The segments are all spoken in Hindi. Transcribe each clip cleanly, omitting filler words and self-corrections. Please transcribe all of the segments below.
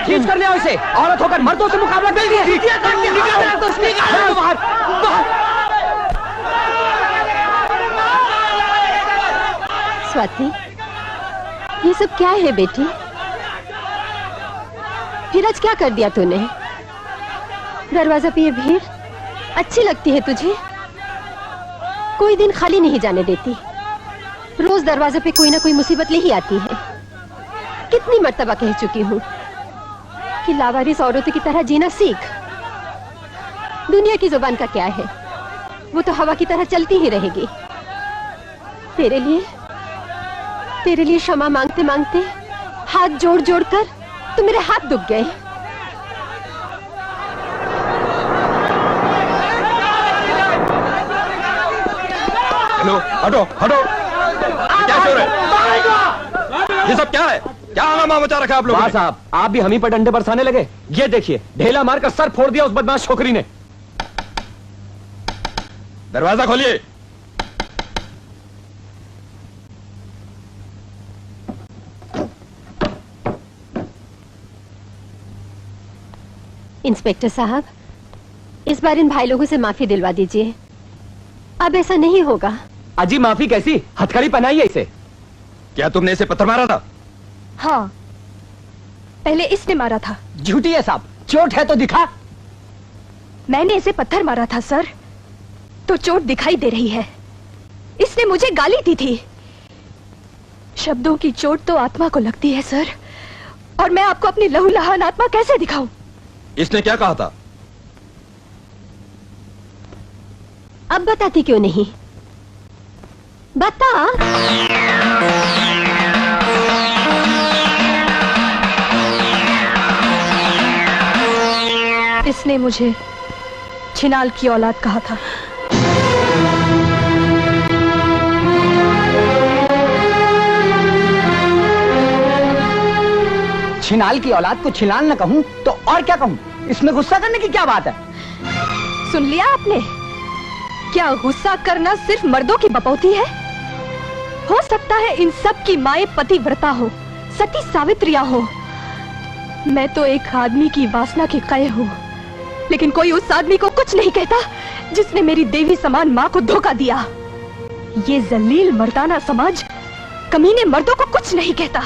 खींच कर ले आओ इसे। औरत होकर मर्दों से मुकाबला कर दिया। स्वाति, ये सब क्या है बेटी? फिर आज क्या कर दिया तूने? दरवाजा पे ये भीड़ अच्छी लगती है तुझे? कोई दिन खाली नहीं जाने देती। रोज दरवाजे पे कोई ना कोई मुसीबत ले ही आती है। कितनी मर्तबा कह चुकी हूँ कि लावारिस औरतों की तरह जीना सीख। दुनिया की जुबान का क्या है, वो तो हवा की तरह चलती ही रहेगी। तेरे लिए क्षमा मांगते मांगते हाथ जोड़ जोड़ कर तो मेरे हाथ दुख गए। हटो हटो, क्या शोर है? ये सब क्या है? क्या हंगामा मचा रखा आप लोगों ने? साहब, आप भी हम ही पर डंडे बरसाने लगे। ये देखिए, ढेला मारकर सर फोड़ दिया उस बदमाश छोकरी ने। दरवाजा खोलिए। इंस्पेक्टर साहब, इस बार इन भाई लोगों से माफी दिलवा दीजिए। अब ऐसा नहीं होगा। अजी माफी कैसी? हथकड़ी पहनाइए इसे। क्या तुमने इसे पत्थर मारा था? हाँ, पहले इसने मारा था। झूठी है साहब, चोट है तो दिखा। मैंने इसे पत्थर मारा था सर, तो चोट दिखाई दे रही है। इसने मुझे गाली दी थी। शब्दों की चोट तो आत्मा को लगती है सर, और मैं आपको अपनी लहूलुहान आत्मा कैसे दिखाऊं? इसने क्या कहा था? अब बताती क्यों नहीं? बता। इसने मुझे छिनाल की औलाद कहा था। छिनाल की औलाद को छिनाल न कहूं तो और क्या कहूं? इसमें गुस्सा करने की क्या बात है? सुन लिया आपने? क्या गुस्सा करना सिर्फ मर्दों की बपौती है? हो सकता है इन सब की माएं पतिव्रता हो, सती सावित्रियां हो। मैं तो एक आदमी की वासना की कै हूँ, लेकिन कोई उस आदमी को कुछ नहीं कहता जिसने मेरी देवी समान माँ को धोखा दिया। ये जलील मर्दाना समाज कमीने मर्दों को कुछ नहीं कहता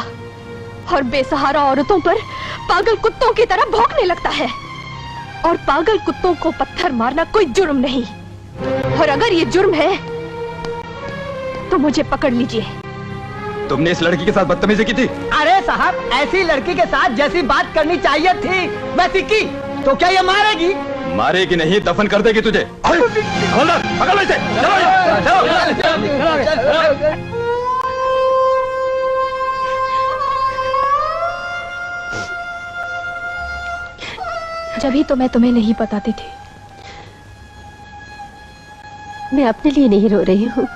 और बेसहारा औरतों पर पागल कुत्तों की तरह भौंकने लगता है। और पागल कुत्तों को पत्थर मारना कोई जुर्म नहीं, और अगर ये जुर्म है तो मुझे पकड़ लीजिए। तुमने इस लड़की के साथ बदतमीजी की थी? अरे साहब, ऐसी लड़की के साथ जैसी बात करनी चाहिए थी वैसी की, तो क्या ये मारेगी? मारेगी नहीं, दफन कर देगी तुझे। पकड़ लो इसे। जभी तो मैं तुम्हें नहीं बताती थी। मैं अपने लिए नहीं रो रही हूँ,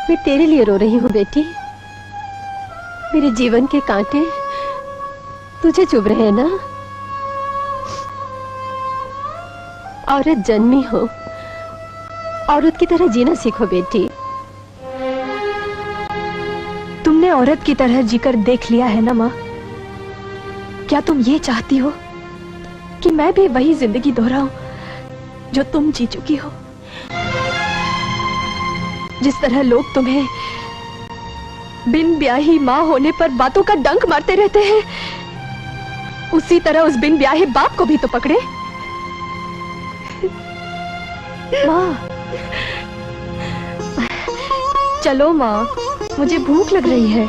मैं तेरे लिए रो रही हूँ बेटी। मेरे जीवन के कांटे तुझे चुभ रहे हैं ना? औरत जन्मी हो, औरत की तरह जीना सीखो बेटी। तुमने औरत की तरह जीकर देख लिया है ना माँ? क्या तुम ये चाहती हो कि मैं भी वही जिंदगी दोहराऊं जो तुम जी चुकी हो? जिस तरह लोग तुम्हें बिन ब्याही माँ होने पर बातों का डंक मारते रहते हैं, उसी तरह उस बिन ब्याहे बाप को भी तो पकड़े। माँ, चलो माँ, मुझे भूख लग रही है।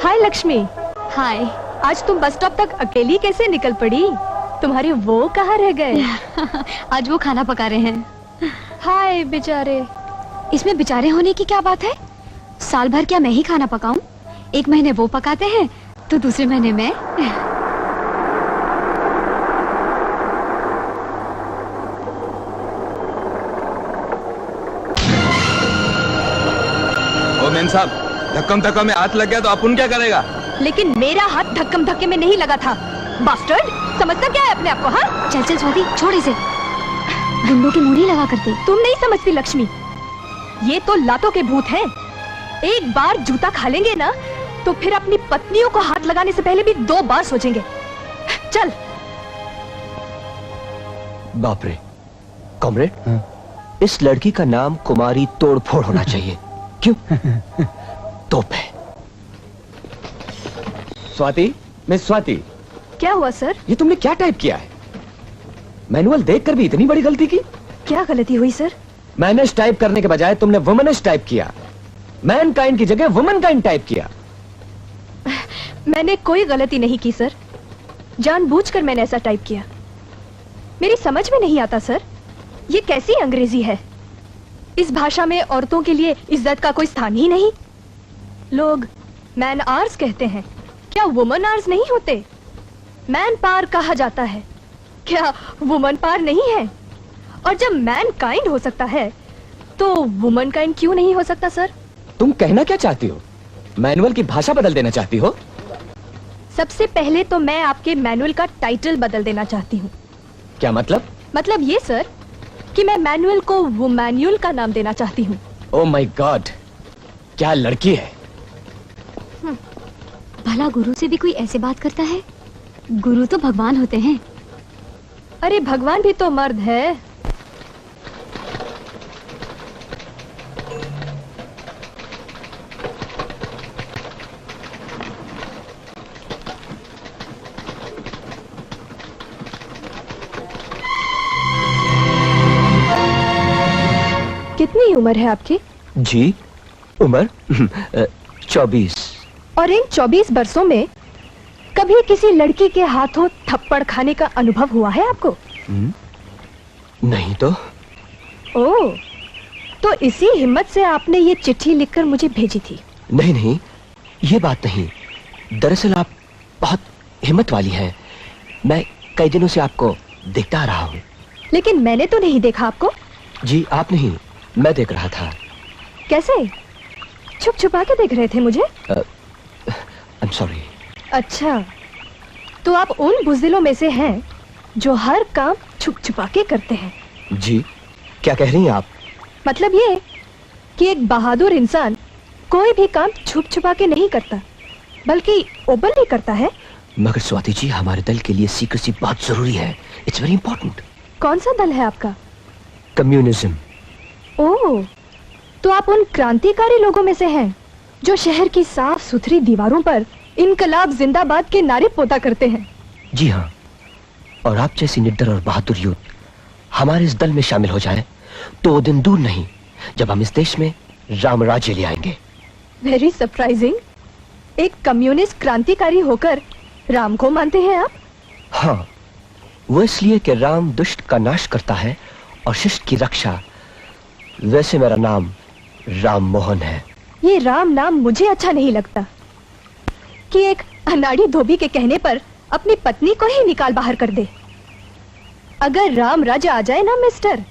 हाय लक्ष्मी। हाय। आज तुम बस स्टॉप तक अकेली कैसे निकल पड़ी? तुम्हारे वो कहाँ रह गए? आज वो खाना पका रहे हैं। हाय बेचारे। इसमें बेचारे होने की क्या बात है? साल भर क्या मैं ही खाना पकाऊं? एक महीने वो पकाते हैं तो दूसरे महीने मैं। ओ मेम साहब, धक्कम धक्का में हाथ लग गया तो अपन क्या करेगा? लेकिन मेरा हाथ धक्कम धक्के में नहीं लगा था। बास्टर्ड, समझता क्या है अपने आप को? हाँ, चल चल स्वाति, छोड़ इसे। गुंडों की मुड़ी लगा करते। तुम नहीं समझती लक्ष्मी, ये तो लातों के भूत हैं। एक बार जूता खा लेंगे ना तो फिर अपनी पत्नियों को हाथ लगाने से पहले भी 2 बार सोचेंगे। चल। बाप रे कॉमरेड, इस लड़की का नाम कुमारी तोड़फोड़ होना चाहिए। क्यों? तोप है। स्वाति, मिस स्वाति, क्या हुआ सर? ये तुमने क्या टाइप किया है? मैनुअल देखकर भी इतनी बड़ी गलती की? क्या गलती हुई सर? मैनेज टाइप करने के बजाय तुमने वुमनिश टाइप किया। मैन काइंड की जगह वुमन काइंड टाइप किया। मैंने कोई गलती नहीं की सर, जानबूझकर मैंने ऐसा टाइप किया। मेरी समझ में नहीं आता सर, ये कैसी अंग्रेजी है? इस भाषा में औरतों के लिए इज्जत का कोई स्थान ही नहीं। लोग मैन आर्स कहते हैं, क्या वुमन आर्स नहीं होते? मैन पार कहा जाता है, क्या वुमन पार नहीं है? और जब मैन काइंड हो सकता है तो वुमन काइंड क्यों नहीं हो सकता सर? तुम कहना क्या चाहती हो? मैनुअल की भाषा बदल देना चाहती हो? सबसे पहले तो मैं आपके मैनुअल का टाइटल बदल देना चाहती हूँ। क्या मतलब? मतलब ये सर कि मैं मैनुअल को वुमैनुअल का नाम देना चाहती हूँ। ओह माय गॉड, क्या लड़की है। भला गुरु से भी कोई ऐसे बात करता है? गुरु तो भगवान होते हैं। अरे भगवान भी तो मर्द है। कितनी उम्र है आपकी? जी उम्र 24। और इन 24 बरसों में कभी किसी लड़की के हाथों थप्पड़ खाने का अनुभव हुआ है आपको? नहीं तो। ओह, तो इसी हिम्मत से आपने ये चिट्ठी लिखकर मुझे भेजी थी? नहीं नहीं, ये बात नहीं। दरअसल आप बहुत हिम्मत वाली हैं। मैं कई दिनों से आपको देखता आ रहा हूँ। लेकिन मैंने तो नहीं देखा आपको। जी आप नहीं, मैं देख रहा था। कैसे? छुप छुपा के देख रहे थे मुझे? I'm sorry। अच्छा, तो आप उन बुज़दिलों में से हैं जो हर काम छुप छुपा के करते हैं। जी क्या कह रही हैं आप? मतलब ये कि एक बहादुर इंसान कोई भी काम छुप छुपा के नहीं करता, बल्कि ओपनली करता है। मगर स्वाति जी, हमारे दल के लिए सीक्रेसी बहुत जरूरी है। It's very important. कौन सा दल है आपका? कम्युनिज्म। ओह, तो आप उन क्रांतिकारी लोगों में से हैं जो शहर की साफ सुथरी दीवारों पर इनकलाब जिंदाबाद के नारे पोता करते हैं। जी हाँ, और आप जैसी निडर और बहादुर यूथ हमारे इस दल में शामिल हो जाए तो वो दिन दूर नहीं जब हम इस देश में राम राज्य ले आएंगे। Very surprising. एक कम्युनिस्ट क्रांतिकारी होकर राम को मानते हैं आप? हाँ, वो इसलिए कि राम दुष्ट का नाश करता है और शिष्ट की रक्षा। वैसे मेरा नाम राम मोहन है। ये राम नाम मुझे अच्छा नहीं लगता कि एक अनाड़ी धोबी के कहने पर अपनी पत्नी को ही निकाल बाहर कर दे। अगर राम राजा आ जाए ना मिस्टर,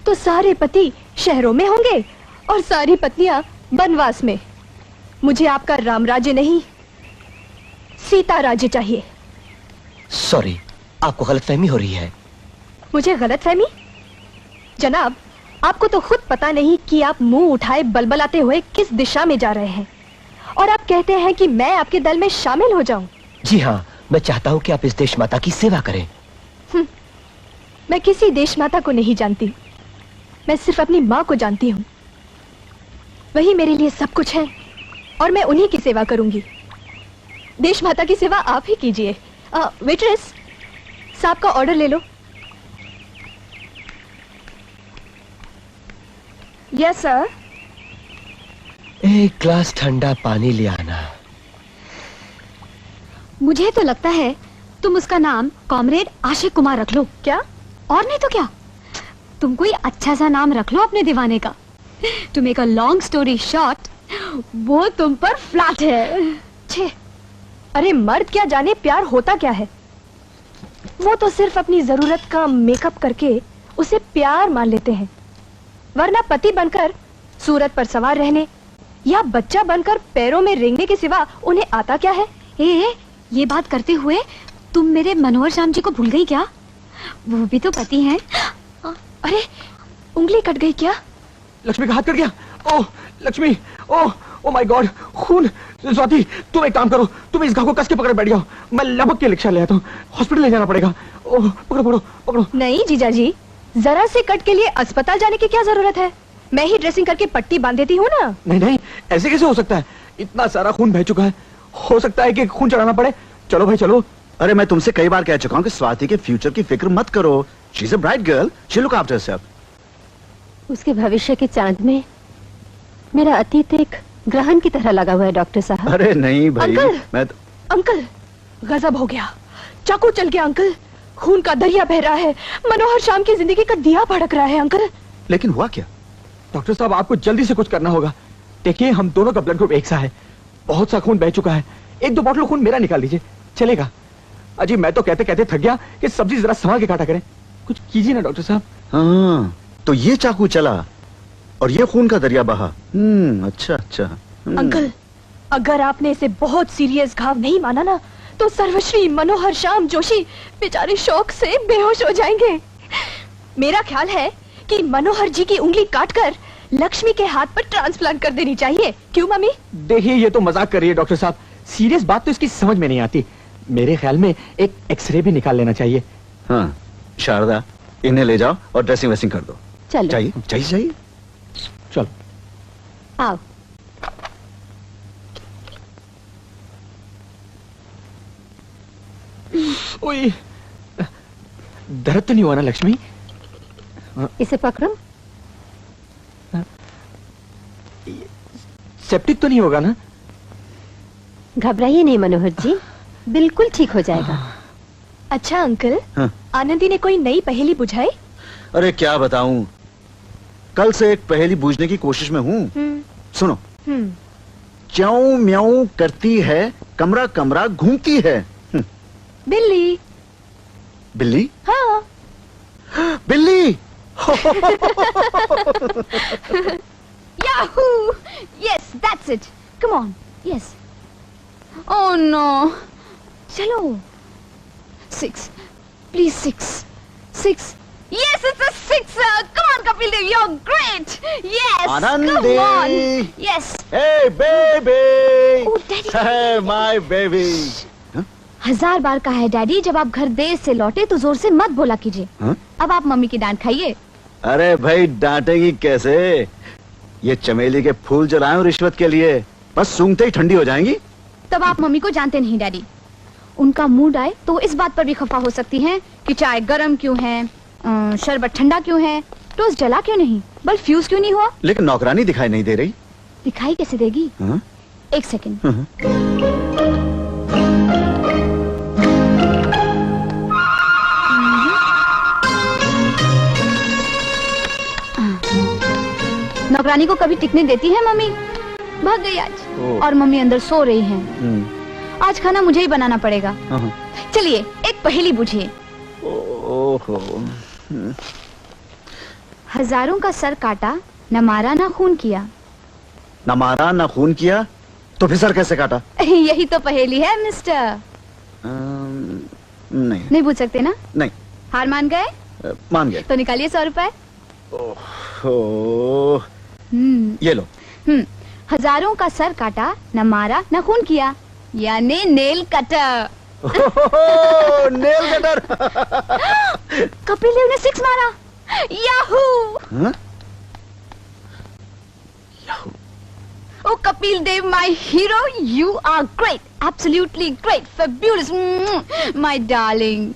तो सारे पति शहरों में होंगे और सारी पत्नियां वनवास में। मुझे आपका राम राज्य नहीं, सीता राज्य चाहिए। सॉरी, आपको गलतफहमी हो रही है। मुझे गलतफहमी? जनाब, आपको तो खुद पता नहीं कि आप मुंह उठाए बलबलाते हुए किस दिशा में जा रहे हैं, और आप कहते हैं कि मैं आपके दल में शामिल हो जाऊं। जी हाँ, मैं चाहता हूँ कि आप इस देश माता की सेवा करें। मैं किसी देश माता को नहीं जानती, मैं सिर्फ अपनी माँ को जानती हूँ। वही मेरे लिए सब कुछ है और मैं उन्हीं की सेवा करूंगी। देश माता की सेवा आप ही कीजिए। वेट्रेस, साहब का ऑर्डर ले लो। Yes sir. एक ग्लास ठंडा पानी ले आना। मुझे तो लगता है तुम उसका नाम कॉमरेड आशिक कुमार रख लो। क्या? और नहीं तो क्या, तुम कोई अच्छा सा नाम रख लो अपने दीवाने का। To make a long story short, वो तुम पर फ्लैट है। छे, अरे मर्द क्या जाने प्यार होता क्या है। वो तो सिर्फ अपनी जरूरत का मेकअप करके उसे प्यार मान लेते हैं, वरना पति बनकर सूरत पर सवार रहने या बच्चा बनकर पैरों में रेंगने के सिवा उन्हें आता क्या है। ये बात करते हुए तुम मेरे मनोहर श्याम जी को भूल गई क्या? वो भी तो पति हैं। अरे उंगली कट गई क्या? लक्ष्मी का हाथ कट गया। ओह लक्ष्मी, ओह ओ माय गॉड, खून। स्वाति तुम एक काम करो, तुम इस घाव को कस के पकड़ बैठ जाओ, मैं लपक के रिक्शा ले आता हूँ, हॉस्पिटल ले जाना पड़ेगा। ओह पकड़ो पकड़ो पकड़ो। नहीं जीजा जी, जरा से कट के लिए अस्पताल जाने की क्या जरूरत है? मैं ही ड्रेसिंग करके पट्टी बांध देती हूँ ना। नहीं नहीं, ऐसे कैसे हो सकता है? इतना सारा खून बह चुका है, हो सकता है कि खून चढ़ाना पड़े। चलो भाई चलो। अरे मैं तुमसे कई बार कह चुका हूँ कि स्वाति के फ्यूचर की फिक्र मत करो। She is a bright girl, she look after herself. उसके भविष्य के चांद में मेरा अतीत एक ग्रहण की तरह लगा हुआ है डॉक्टर साहब। अरे नहीं भाई, अंकल! मैं अंकल गजब हो गया, चाकू चल गया अंकल, खून का दरिया बह रहा है, मनोहर शाम की जिंदगी का दिया भड़क रहा है अंकल। लेकिन हुआ क्या? डॉक्टर साहब आपको जल्दी से कुछ करना होगा। देखिए हम दोनों का ब्लड ग्रुप एक सा है, बहुत सा खून बह चुका है, एक दो बॉटल खून मेरा निकाल दीजिए, चलेगा? अजी मैं तो कहते कहते थक गया कि सब्जी जरा संभाल के काटा करें, कुछ कीजिए ना डॉक्टर साहब। हाँ तो ये चाकू चला और ये खून का दरिया बहा। अच्छा अच्छा। अंकल अगर आपने इसे बहुत सीरियस घाव नहीं माना ना, तो सर्वश्री मनोहर श्याम जोशी बेचारे शौक से बेहोश हो जाएंगे। मेरा ख्याल है कि मनोहर जी की उंगली काटकर लक्ष्मी के हाथ पर ट्रांसप्लांट कर देनी चाहिए। क्यों मम्मी? देखिए ये तो मजाक कर रही है डॉक्टर साहब, सीरियस बात तो इसकी समझ में नहीं आती। मेरे ख्याल में एक एक्सरे भी निकाल लेना चाहिए। हाँ शारदा, इन्हें ले जाओ और ड्रेसिंग वेसिंग कर दो। चलो चाहिए चाहिए चाहिए। चलो आओ। ओए, दर्द तो नहीं हुआ ना लक्ष्मी? इसे पकड़ो। सेप्टिक तो नहीं होगा ना? घबराइए नहीं मनोहर जी, बिल्कुल ठीक हो जाएगा। अच्छा अंकल, हाँ। आनंदी ने कोई नई पहेली बुझाई? अरे क्या बताऊं, कल से एक पहेली बूझने की कोशिश में हूँ। सुनो। च्याऊ म्याऊ करती है, कमरा कमरा घूमती है। बिल्ली। बिल्ली? हाँ। बिल्ली। Yahoo! Yes, that's it. Come on. Yes. Oh no. Chalo. 6. Please 6. 6. Yes, it's a 6. Come on, Kapil Dev, you're great. Yes. Anandi. Come on. Yes. Hey baby. Oh, Daddy. Hey my baby. 1000 बार कहा है डैडी, जब आप घर देर से लौटे तो जोर से मत बोला कीजिए। हाँ? अब आप मम्मी की डांट खाइए। अरे भाई डांटेगी कैसे? ये चमेली के फूल जलाए हूं रिश्वत के लिए, बस सूंघते ही ठंडी हो जाएंगी। तब आप मम्मी को जानते नहीं डैडी, उनका मूड आए तो इस बात पर भी खफा हो सकती हैं कि चाय गरम क्यों है, शरबत ठंडा क्यों है, टोस्ट जला क्यों नहीं, बल्ब फ्यूज क्यों नहीं हुआ। लेकिन नौकरानी दिखाई नहीं दे रही। दिखाई कैसे देगी? हाँ? एक सेकंड। नौकरानी को कभी टिकने देती है मम्मी? भाग गई आज, और मम्मी अंदर सो रही हैं। आज खाना मुझे ही बनाना पड़ेगा। चलिए एक पहेली पूछिए। ओहो। हजारों का सर काटा, न मारा न खून किया। न मारा न खून किया, तो फिर सर कैसे काटा? यही तो पहेली है मिस्टर। नहीं नहीं पूछ सकते ना? नहीं। हार मान गए? मान गए। तो निकालिए 100 रुपए। ओह, ये लो। हजारों का सर काटा, न मारा न खून किया, यानी nail cutter. Nail cutter. Kapil Dev ने 6 मारा। याहू। हाँ? Oh, Kapil Dev, my hero, you are great, absolutely great, fabulous, my darling.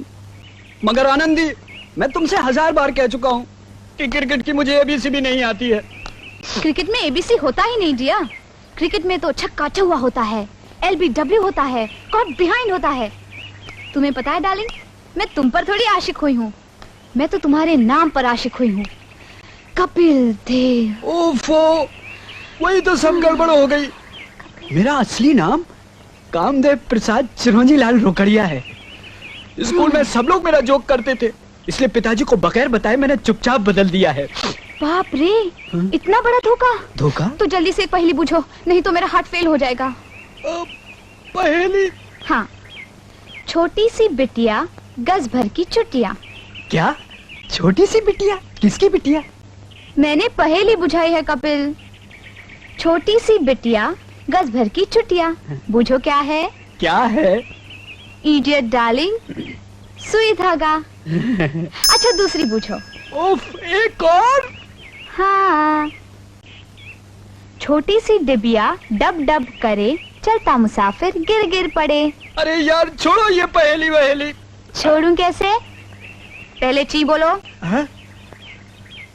मगर आनंदी, मैं तुमसे 1000 बार कह चुका हूँ कि क्रिकेट की मुझे एबीसी भी नहीं आती है। क्रिकेट में एबीसी होता ही नहीं डिया। क्रिकेट में तो छक्का चौका होता है, एलबीडब्ल्यू होता है, कॉट बिहाइंड होता है। तुम्हें पता है डार्लिंग, मैं तुम पर थोड़ी आशिक हुई हूँ, मैं तो तुम्हारे नाम पर आशिक हुई हूँ, कपिल देव। ओफो, वही तो सब गड़बड़ हो गई। मेरा असली नाम कामदेव प्रसाद चिरंजी लाल रोकड़िया है। स्कूल में सब लोग मेरा जोक करते थे, इसलिए पिताजी को बगैर बताए मैंने चुपचाप बदल दिया है। बाप रे, इतना बड़ा धोखा। धोखा? तो जल्दी से एक पहेली पूछो, नहीं तो मेरा हार्ट फेल हो जाएगा। पहेली? हाँ। छोटी सी बिटिया, गज भर की चुटिया। क्या? छोटी सी बिटिया? किसकी बिटिया? मैंने पहेली बुझाई है कपिल। छोटी सी बिटिया, गज भर की चुटिया। बूझो क्या है? क्या है? इडियट डार्लिंग, सुई धागा। अच्छा दूसरी बूझो। उफ, एक और। हाँ। छोटी सी डिबिया डब डब करे, चलता मुसाफिर गिर गिर पड़े। अरे यार छोड़ो ये पहेली वहेली। छोड़ूं कैसे? पहले ची बोलो। हाँ?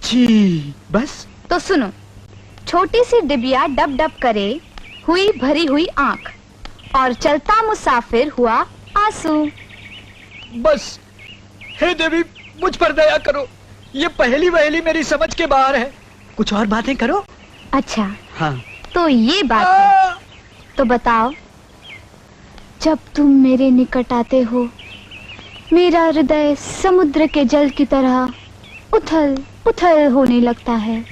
ची। बस? तो सुनो। छोटी सी डिबिया डब डब करे, हुई भरी हुई आंख, और चलता मुसाफिर हुआ आंसू। बस। हे देवी, मुझ पर दया करो। ये पहेली वहेली मेरी समझ के बाहर है। कुछ और बातें करो। अच्छा। हाँ। तो ये बात है। तो बताओ, जब तुम मेरे निकट आते हो, मेरा हृदय समुद्र के जल की तरह उथल पुथल होने लगता है,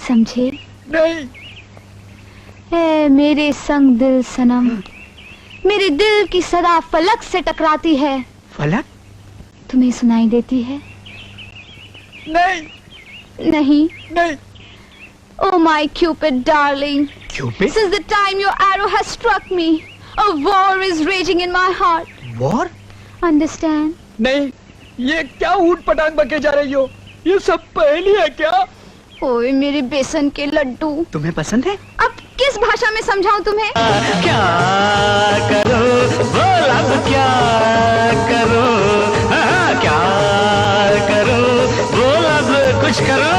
समझे? नहीं। ए मेरे संग दिल सनम, मेरे दिल की सदा फलक से टकराती है। फलक? तुम्हें सुनाई देती है? नहीं। नहीं? नहीं। Oh my Cupid darling, Cupid? since the time your arrow has struck me, a war is raging in my heart. War? Understand? नहीं, ये क्या ऊट पटांग बके जा रही हो? ये सब पहेली है क्या? ओए मेरे बेसन के लड्डू, तुम्हें पसंद है? अब किस भाषा में समझाऊं तुम्हें? क्या करो बोल, अब क्या करो, हाँ, क्या करो बोल, अब कुछ करो।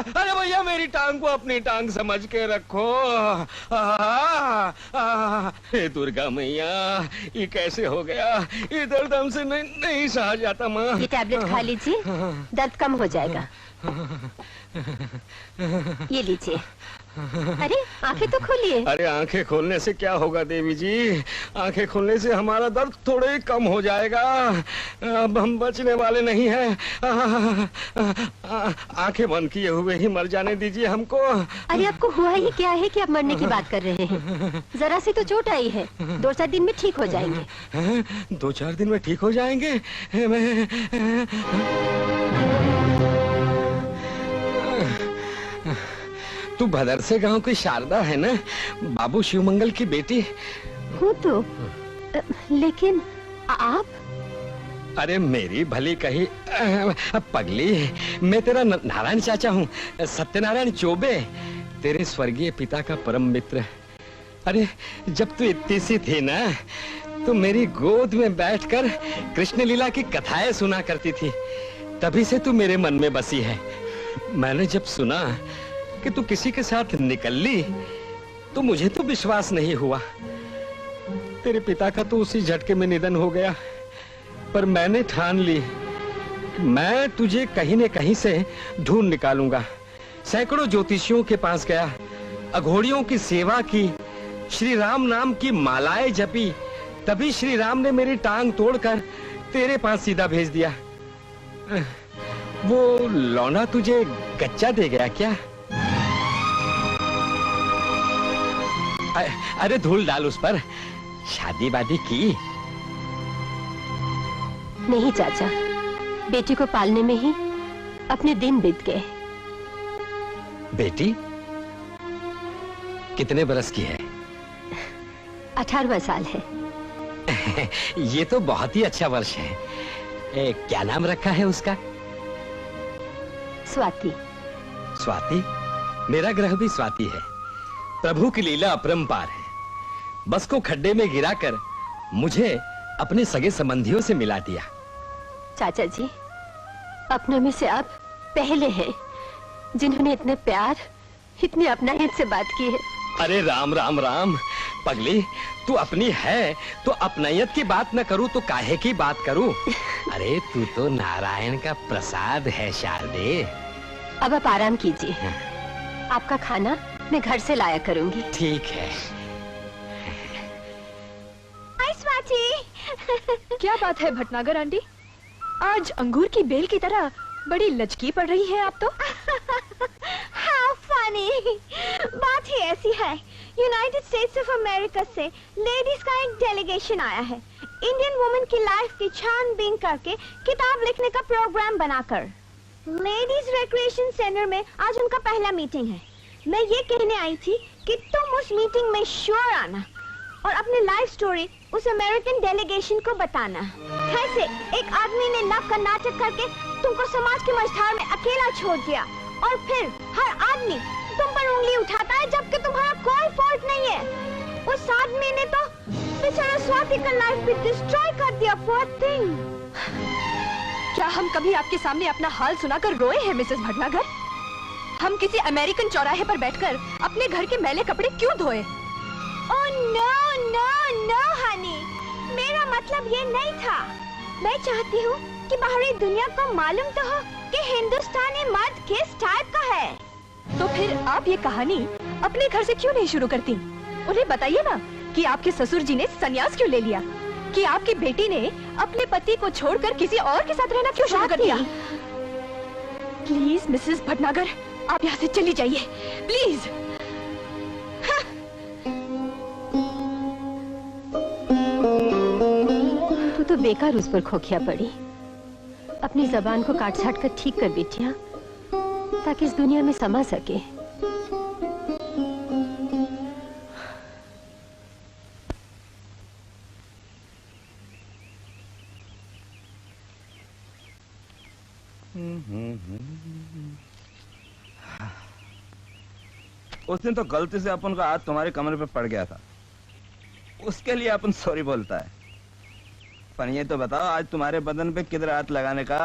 अरे भैया मेरी टांग को अपनी टांग समझ के रखो। हे दुर्गा मैया, ये कैसे हो गया? ये दर्द हमसे नहीं सहा जाता माँ। ये टैबलेट खा लीजिए, दर्द कम हो जाएगा। ये लीजिए। अरे आंखें तो खोलिए। अरे आंखें खोलने से क्या होगा देवी जी? आंखें खोलने से हमारा दर्द थोड़े ही कम हो जाएगा। अब हम बचने वाले नहीं हैं। आंखें बंद किए हुए ही मर जाने दीजिए हमको। अरे आपको हुआ ही क्या है कि आप मरने की बात कर रहे हैं? जरा सी तो चोट आई है, 2-4 दिन में ठीक हो जाएंगे। 2-4 दिन में ठीक हो जाएंगे? तू भदरसे गांव की शारदा है ना, बाबू शिवमंगल की बेटी? हूँ तो, लेकिन आप? अरे मेरी भली कही पगली, मैं तेरा नारायण चाचा हूँ, सत्यनारायण चौबे, तेरे स्वर्गीय पिता का परम मित्र। अरे जब तू इतनी सी थी ना, तो मेरी गोद में बैठकर कृष्ण लीला की कथाएं सुना करती थी। तभी से तू मेरे मन में बसी है। मैंने जब सुना कि तू किसी के साथ निकल ली, तो मुझे तो विश्वास नहीं हुआ। तेरे पिता का तो उसी झटके में निधन हो गया, पर मैंने ठान ली कि मैं तुझे कहीं न कहीं से ढूंढ निकालूंगा। सैकड़ों ज्योतिषियों के पास गया, अघोड़ियों की सेवा की, श्री राम नाम की मालाएं जपी, तभी श्री राम ने मेरी टांग तोड़कर तेरे पास सीधा भेज दिया। वो लौंडा तुझे गच्चा दे गया क्या? अरे धूल डाल उस पर। शादी वादी की? नहीं चाचा, बेटी को पालने में ही अपने दिन बीत गए। बेटी कितने बरस की है? 18वां साल है। ये तो बहुत ही अच्छा वर्ष है। क्या नाम रखा है उसका? स्वाति। स्वाति? मेरा ग्रह भी स्वाति है। प्रभु की लीला अपरंपार है। बस को खड्डे में गिराकर मुझे अपने सगे संबंधियों से मिला दिया। चाचा जी, अपनों में से आप पहले हैं जिन्होंने इतने प्यार, इतनी अपनापन से बात की है। अरे राम राम राम पगली, तू अपनी है तो अपनायत की बात न करूं तो काहे की बात करूं? अरे तू तो नारायण का प्रसाद है शारदे। अब आप आराम कीजिए, आपका खाना मैं घर से लाया करूंगी। ठीक है। हाय स्वाति। क्या बात है भटनागर आंटी, आज अंगूर की बेल की तरह बड़ी लचकी पड़ रही है आप तो। How funny। बात ही ऐसी है, यूनाइटेड स्टेट्स ऑफ अमेरिका से लेडीज का एक डेलीगेशन आया है। इंडियन वुमेन की लाइफ की छानबीन करके किताब लिखने का प्रोग्राम बनाकर। लेडीज रिक्रिएशन सेंटर में आज उनका पहला मीटिंग है। मैं ये कहने आई थी कि तुम उस मीटिंग में श्योर आना और अपनी लाइफ स्टोरी उस अमेरिकन डेलीगेशन को बताना। कैसे एक आदमी ने लव का नाटक करके तुमको समाज के मझधार में अकेला छोड़ दिया और फिर हर आदमी तुम पर उंगली उठाता है जबकि तुम्हारा कोई फॉल्ट नहीं है। उस आदमी ने तो बेचारा स्वाति का लाइफ भी डिस्ट्रॉय कर दिया। poor thing। क्या हम कभी आपके सामने अपना हाल सुनाकर रोए हैं मिसेस भटनागर? हम किसी अमेरिकन चौराहे पर बैठकर अपने घर के मैले कपड़े क्यों धोए? Oh no no no honey, मेरा मतलब ये नहीं था। मैं चाहती हूँ कि बाहरी दुनिया को मालूम तो हो कि हिंदुस्तानी मर्द किस टाइप का है। तो फिर आप ये कहानी अपने घर से क्यों नहीं शुरू करती? उन्हें बताइए ना कि आपके ससुर जी ने संन्यास क्यों ले लिया, कि आपकी बेटी ने अपने पति को छोड़कर किसी और के साथ रहना क्यों शुरू कर दिया। प्लीज मिसेस भटनागर, आप यहाँ से चली जाइए प्लीज। तू तो बेकार उस पर खोखिया पड़ी। अपनी जबान को काट छाट कर ठीक कर बेटिया, ताकि इस दुनिया में समा सके। उस दिन तो गलती से अपन का हाथ तुम्हारे कमरे पे पड़ गया था, उसके लिए अपन सॉरी बोलता है। पर ये तो बताओ आज तुम्हारे बदन पे किधर हाथ लगाने का?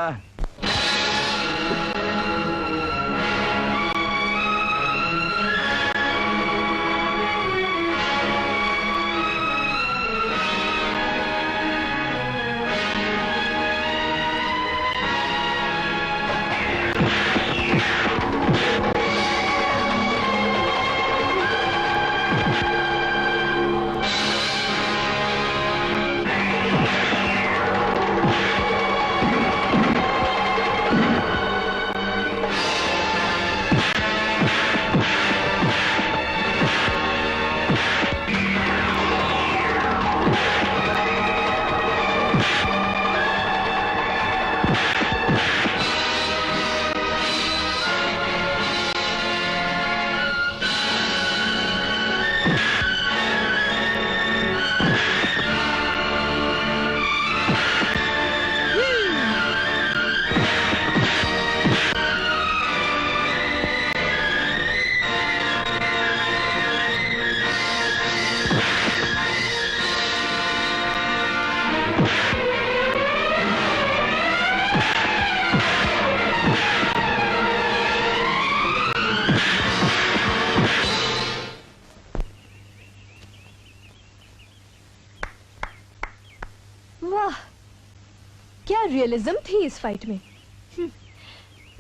रियलिज्म थी इस फाइट में।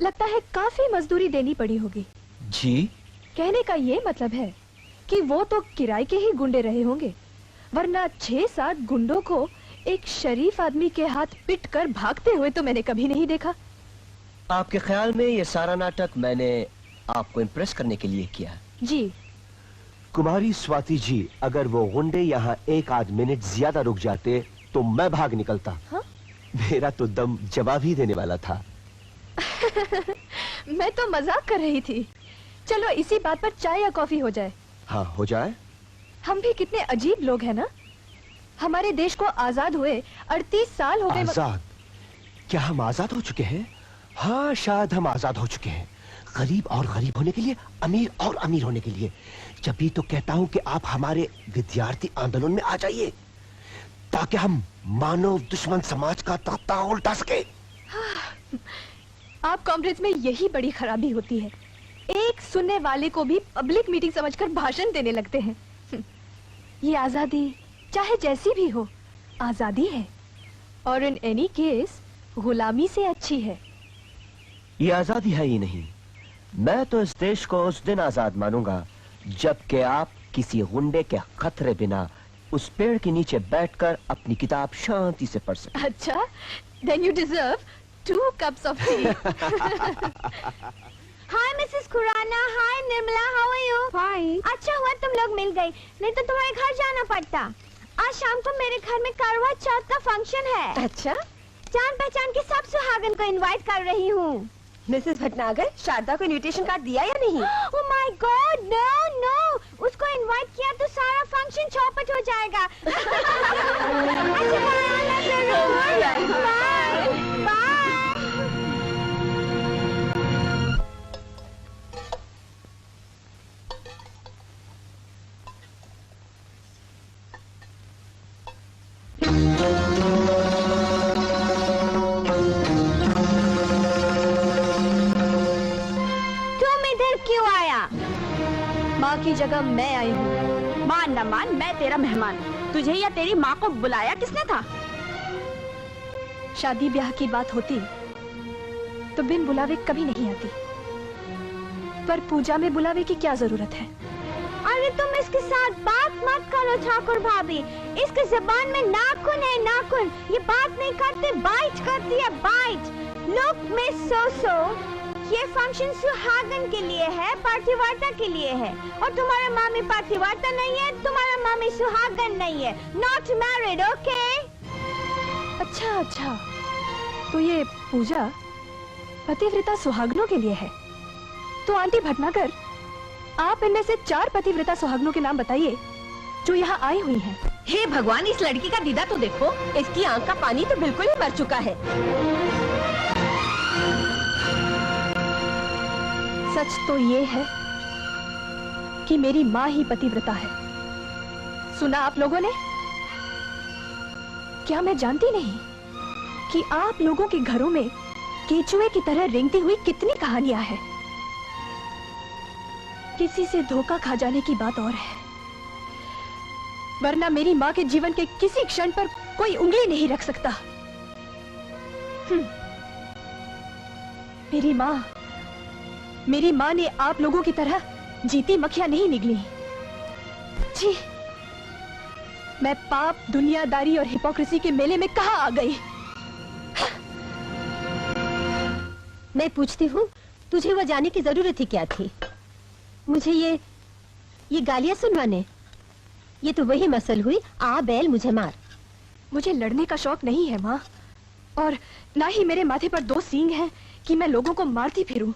लगता है काफी मजदूरी देनी पड़ी होगी। जी? कहने का ये मतलब है कि वो तो किराए के ही गुंडे रहे होंगे, वरना 6-7 गुंडों को एक शरीफ आदमी के हाथ पिट कर भागते हुए तो मैंने कभी नहीं देखा। आपके ख्याल में ये सारा नाटक मैंने आपको इम्प्रेस करने के लिए किया? जी। कुमारी स्वाति जी, अगर वो गुंडे यहाँ एक आध मिनट ज्यादा रुक जाते तो मैं भाग निकलता। हाँ? मेरा तो दम जवाब ही देने वाला था। मैं तो मजाक कर रही थी। चलो इसी बात पर चाय या कॉफी हो जाए। हाँ हो जाए। हम भी कितने अजीब लोग हैं ना। हमारे देश को आजाद हुए 38 साल हो गए। आजाद? क्या हम आजाद हो चुके हैं? हाँ शायद हम आजाद हो चुके हैं, गरीब और गरीब होने के लिए, अमीर और अमीर होने के लिए। जब भी तो कहता हूँ कि आप हमारे विद्यार्थी आंदोलन में आ जाइए ताकि हम मानव दुश्मन समाज का तख्ता उल्टा सके। आप कांग्रेस में यही बड़ी खराबी होती है, एक सुनने वाले को भी पब्लिक मीटिंग समझकर भाषण देने लगते हैं। ये आजादी चाहे जैसी भी हो आजादी है, और इन एनी केस गुलामी से अच्छी है। ये आजादी है ही नहीं, मैं तो इस देश को उस दिन आजाद मानूंगा जबकि आप किसी गुंडे के खतरे बिना उस पेड़ के नीचे बैठकर अपनी किताब शांति से पढ़ सके। अच्छा, then you deserve 2 cups of tea. Hi Mrs Khurana, hi Nirmala, how are you? Fine. अच्छा हुआ तुम लोग मिल गई, नहीं तो तुम्हारे घर जाना पड़ता। आज शाम को मेरे घर में करवा चौथ का फंक्शन है। अच्छा, जान पहचान के सब सुहागन को इनवाइट कर रही हूँ। मिसेस भटनागर, शारदा को इनविटेशन कार्ड दिया या नहीं? Oh my God, no, no, उसको इनवाइट किया तो सारा फंक्शन चौपट हो जाएगा। अच्छा, बाय, बाय। तुम इधर क्यों आया? माँ की जगह मैं आई हूँ। मान न मान, मैं तेरा मेहमान। तुझे या तेरी माँ को बुलाया किसने था? शादी ब्याह की बात होती तो बिन बुलावे कभी नहीं आती, पर पूजा में बुलावे की क्या जरूरत है? अरे तुम इसके साथ बात मत करो ठाकुर भाभी। इसके जुबान में नाखून है, नाखून। ये बात नहीं करते, बाइट करती है, बाइट। लुक मिस सोसो, ये फंक्शन सुहागन के लिए है, पार्थिवार्ता के लिए है। और तुम्हारा मामी पार्थिवार्ता नहीं है, तुम्हारा मामी सुहागन नहीं है। Not married, okay? अच्छा अच्छा, तो ये पूजा पतिव्रता सुहागनों के लिए है। तो आंटी भटनागर, आप इनमें से 4 पतिव्रता सुहागनों के नाम बताइए जो यहाँ आई हुई हैं। हे भगवान, इस लड़की का दीदा तो देखो, इसकी आंख का पानी तो बिल्कुल ही मर चुका है। सच तो ये है कि मेरी माँ ही पतिव्रता है। सुना आप लोगों ने? क्या मैं जानती नहीं कि आप लोगों के घरों में केचुए की तरह रेंगती हुई कितनी कहानियां हैं। किसी से धोखा खा जाने की बात और है, वरना मेरी माँ के जीवन के किसी क्षण पर कोई उंगली नहीं रख सकता। मेरी माँ ने आप लोगों की तरह जीती मक्खियां नहीं निगली। जी, मैं पाप, दुनियादारी और हिपोक्रेसी के मेले में कहाँ आ गई? मैं पूछती हूँ, तुझे वह जाने की जरूरत ही क्या थी? मुझे ये गालियां सुनवाने? ये तो वही मसल हुई, आ बैल मुझे मार। मुझे लड़ने का शौक नहीं है माँ, और ना ही मेरे माथे पर 2 सींग हैं कि मैं लोगों को मारती फिरूं।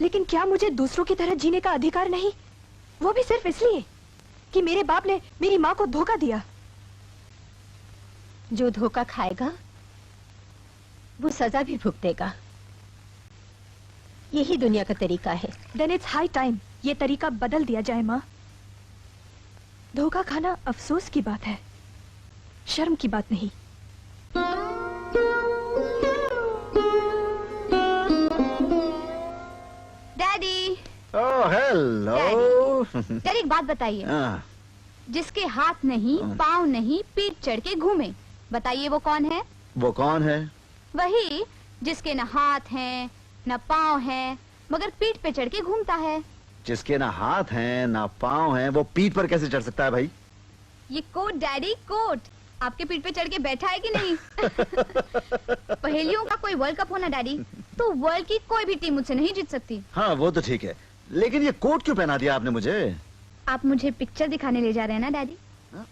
लेकिन क्या मुझे दूसरों की तरह जीने का अधिकार नहीं? वो भी सिर्फ इसलिए कि मेरे बाप ने मेरी माँ को धोखा दिया। जो धोखा खाएगा वो सजा भी भुगतेगा। यही दुनिया का तरीका है। Then it's high time ये तरीका बदल दिया जाए माँ। धोखा खाना अफसोस की बात है, शर्म की बात नहीं। डैडी। Oh hello. डैडी, एक बात बताइए। हाँ। जिसके हाथ नहीं, पाँव नहीं, पीठ चढ़ के घूमे, बताइए वो कौन है? वो कौन है? वही जिसके न हाथ हैं न पाँव हैं, मगर पीठ पे चढ़ के घूमता है। जिसके ना हाथ हैं ना पाँव हैं, वो पीठ पर कैसे चढ़ सकता है भाई? ये कोट डैडी, कोट आपके पीठ पे चढ़ के बैठा है कि नहीं? पहेलियों का कोई वर्ल्ड कप होना डैडी, तो वर्ल्ड की कोई भी टीम मुझसे नहीं जीत सकती। हाँ वो तो ठीक है, लेकिन ये कोट क्यों पहना दिया आपने मुझे? आप मुझे पिक्चर दिखाने ले जा रहे हैं ना डैडी?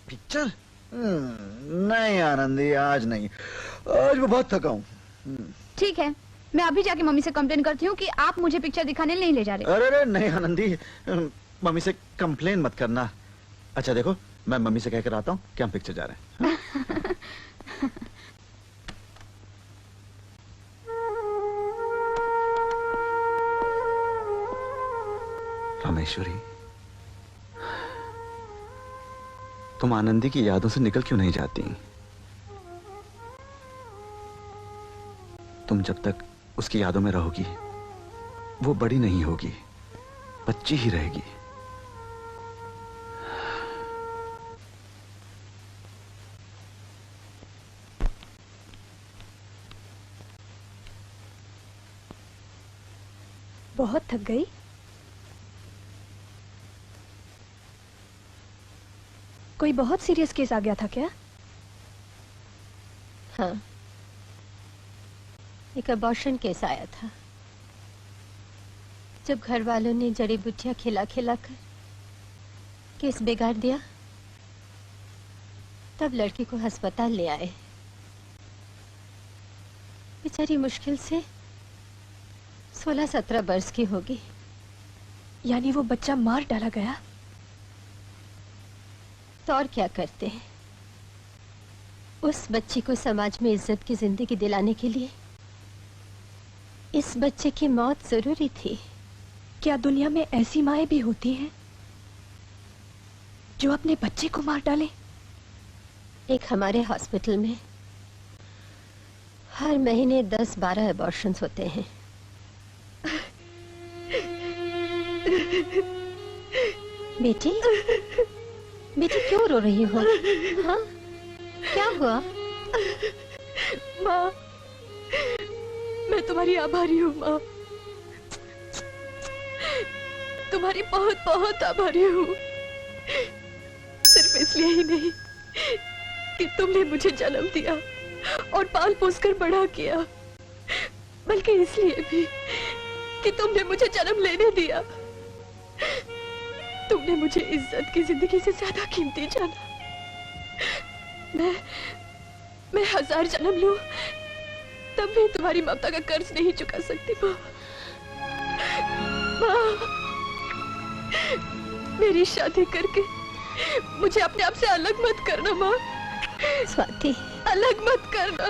पिक्चर? नहीं आनंदी, आज नहीं, आज मैं बहुत थका हूँ। ठीक है, मैं अभी जाके मम्मी से कंप्लेन करती हूँ कि आप मुझे पिक्चर दिखाने नहीं ले जा रहे। अरे नहीं आनंदी, मम्मी से कंप्लेन मत करना। अच्छा देखो, मैं मम्मी से कहकर आता हूँ कि हम पिक्चर जा रहे हैं। रामेश्वरी, तुम आनंदी की यादों से निकल क्यों नहीं जाती? तुम जब तक उसकी यादों में रहोगी, वो बड़ी नहीं होगी, बच्ची ही रहेगी। बहुत थक गई? कोई बहुत सीरियस केस आ गया था क्या? हाँ, एक अबॉर्शन केस आया था। जब घर वालों ने जड़ी बूटियां खिला खिला कर केस बिगाड़ दिया, तब लड़की को अस्पताल ले आए। बेचारी मुश्किल से 16-17 वर्ष की होगी। यानी वो बच्चा मार डाला गया? तो और क्या करते हैं? उस बच्ची को समाज में इज्जत की जिंदगी दिलाने के लिए इस बच्चे की मौत जरूरी थी। क्या दुनिया में ऐसी माएं भी होती हैं जो अपने बच्चे को मार डाले? एक हमारे हॉस्पिटल में हर महीने 10-12 अबॉर्शंस होते हैं। बेटी, बेटी क्यों रो रही हो? हाँ, क्या हुआ? माँ, मैं तुम्हारी आभारी हूँ माँ, तुम्हारी बहुत बहुत आभारी हूँ। सिर्फ इसलिए ही नहीं कि तुमने मुझे जन्म दिया और पाल पोस कर बड़ा किया, बल्कि इसलिए भी कि तुमने मुझे जन्म लेने दिया। तुमने मुझे इज्जत की जिंदगी से ज्यादा कीमती जाना। मैं 1000 जन्म लूं तब भी तुम्हारी ममता का कर्ज नहीं चुका सकती माँ। माँ, मेरी शादी करके मुझे अपने आप से अलग मत करना माँ। स्वाति, अलग मत करना।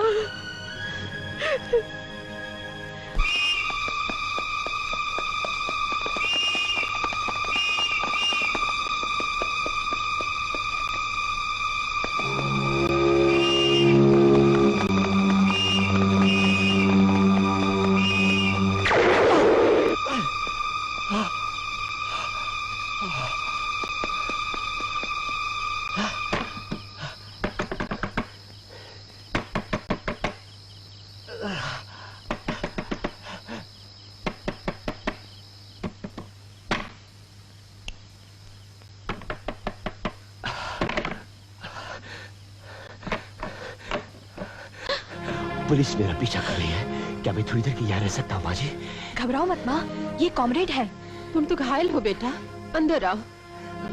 पुलिस मेरा पीछा कर रही है। क्या मैं थोड़ी देर के यहाँ रह सकता हूँ माँ जी? घबराओ मत माँ, ये कॉमरेड है। तुम तो घायल हो बेटा, अंदर आओ।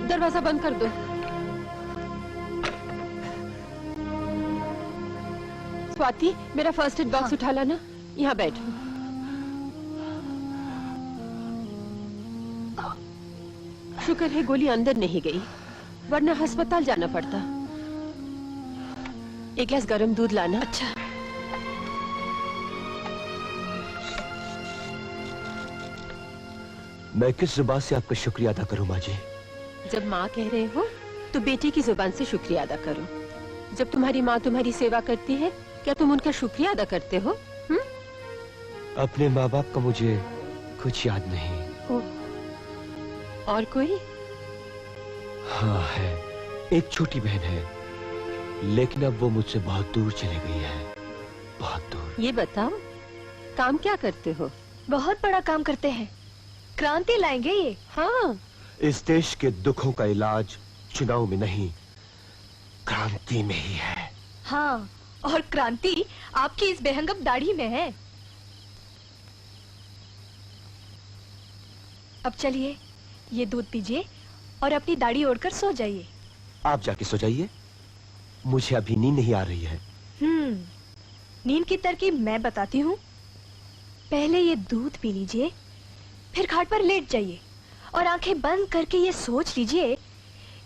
दरवाजा बंद कर दो। स्वाति, मेरा फर्स्ट एड बॉक्स उठा लाना। यहाँ बैठ। शुक्र है गोली अंदर नहीं गई, वरना अस्पताल जाना पड़ता। एक गिलास गर्म दूध लाना। अच्छा। मैं किस जुबान से आपका शुक्रिया अदा करूं माँ जी? जब माँ कह रहे हो तो बेटे की जुबान से शुक्रिया अदा करो। जब तुम्हारी माँ तुम्हारी सेवा करती है, क्या तुम उनका शुक्रिया अदा करते हो? अपने माँ बाप का मुझे कुछ याद नहीं। और कोई? हाँ है, एक छोटी बहन है, लेकिन अब वो मुझसे बहुत दूर चली गई है, बहुत दूर। ये बताओ, काम क्या करते हो? बहुत बड़ा काम करते हैं, क्रांति लाएंगे ये। हाँ। इस देश के दुखों का इलाज चुनाव में नहीं, क्रांति में ही है। हाँ, और क्रांति आपकी इस बेहंगम दाढ़ी में है। अब चलिए, ये दूध पीजिए और अपनी दाढ़ी ओढ़कर सो जाइए। आप जाके सो जाइए, मुझे अभी नींद नहीं आ रही है। नींद की तरकीब मैं बताती हूँ। पहले ये दूध पी लीजिए, फिर खाट पर लेट जाइए और आंखें बंद करके ये सोच लीजिए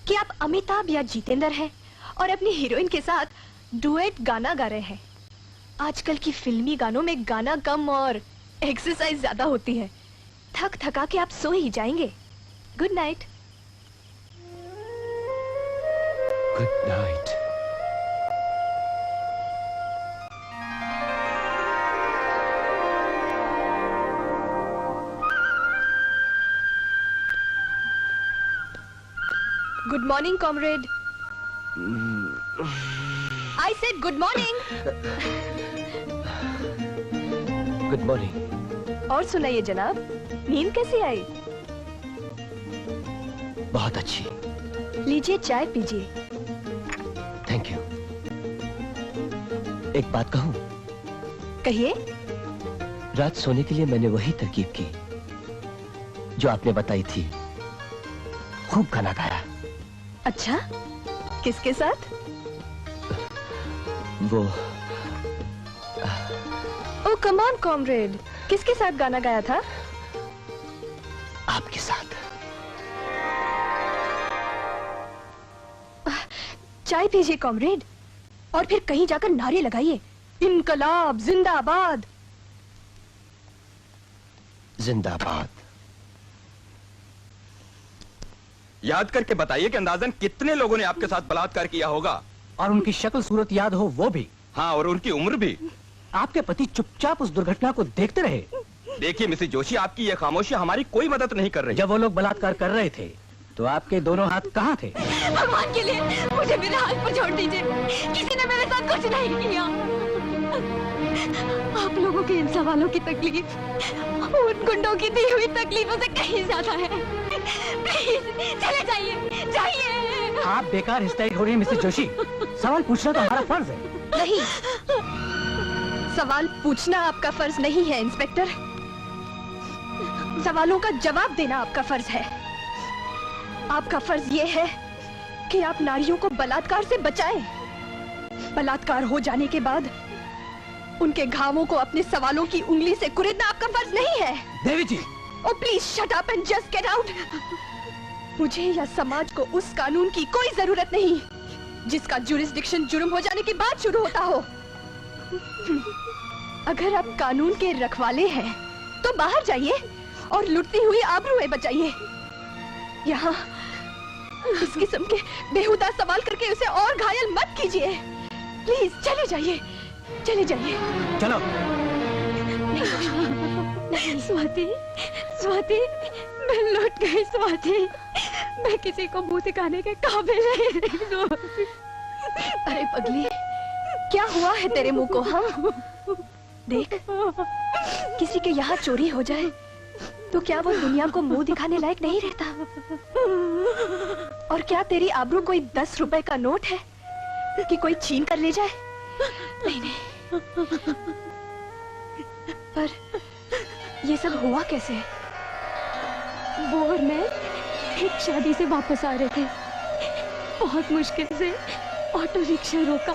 कि आप अमिताभ या जितेंद्र हैं और अपनी हीरोइन के साथ डुएट गाना गा रहे हैं। आजकल की फिल्मी गानों में गाना कम और एक्सरसाइज ज्यादा होती है। थक थका के आप सो ही जाएंगे। Good night. Good night. Good morning comrade. I said good morning. Good morning. और सुनाइए जनाब, नींद कैसी आई? बहुत अच्छी। लीजिए चाय पीजिए। Thank you. एक बात कहूं? कहिए। रात सोने के लिए मैंने वही तरकीब की जो आपने बताई थी। खूब गाना गाया। अच्छा, किसके साथ? वो ओ कम ऑन कॉमरेड, किसके साथ गाना गाया था? आपके साथ। चाय पीजिए कॉमरेड, और फिर कहीं जाकर नारे लगाइए, इनकलाब जिंदाबाद। जिंदाबाद। याद करके बताइए कि अंदाजन कितने लोगों ने आपके साथ बलात्कार किया होगा? और उनकी शक्ल सूरत याद हो वो भी। हाँ, और उनकी उम्र भी। आपके पति चुपचाप उस दुर्घटना को देखते रहे। देखिए मिसेस जोशी, आपकी ये खामोशी हमारी कोई मदद नहीं कर रही। जब वो लोग बलात्कार कर रहे थे तो आपके दोनों हाथ कहाँ थे? भगवान के लिए मुझे मेरे हाथ पर छोड़ दीजिए, किसी ने मेरे साथ कुछ नहीं किया। आप लोगों के इन सवालों की तकलीफ उन गुंडों की दी हुई तकलीफों से कहीं ज्यादा है। प्लीज चले जाइए, जाइए। आप बेकार हिस्टैरिक हो रही हैं मिसेस जोशी। सवाल पूछना तो हमारा फर्ज है। नहीं, सवाल पूछना आपका फर्ज नहीं है इंस्पेक्टर, सवालों का जवाब देना आपका फर्ज है। आपका फर्ज ये है कि आप नारियों को बलात्कार से बचाएं। बलात्कार हो जाने के बाद उनके घावों को अपने सवालों की उंगली से कुरेदना आपका फर्ज नहीं है। Devi ji, oh please shut up and just get out. मुझे या समाज को उस कानून की कोई जरूरत नहीं जिसका जुरिस्डिक्शन जुर्म हो जाने के बाद शुरू होता हो। अगर आप कानून के रखवाले हैं तो बाहर जाइए और लुटती हुई आबरूएं बचाइए। यहाँ इस किस्म के बेहुदा सवाल करके उसे और घायल मत कीजिए। प्लीज चले जाइए, चले जाइए। चलो। स्वाति, स्वाति, मैं लौट गई। स्वाति, मैं किसी को मुंह दिखाने के काबिल नहीं रही। अरे पगली, क्या हुआ है तेरे मुंह को? हम देख, किसी के यहाँ चोरी हो जाए तो क्या वो दुनिया को मुंह दिखाने लायक नहीं रहता? और क्या तेरी आबरू कोई 10 रुपए का नोट है कि कोई छीन कर ले जाए? नहीं नहीं, पर ये सब हुआ कैसे? वो और मैं एक शादी से वापस आ रहे थे, बहुत मुश्किल से ऑटो रिक्शा रोका।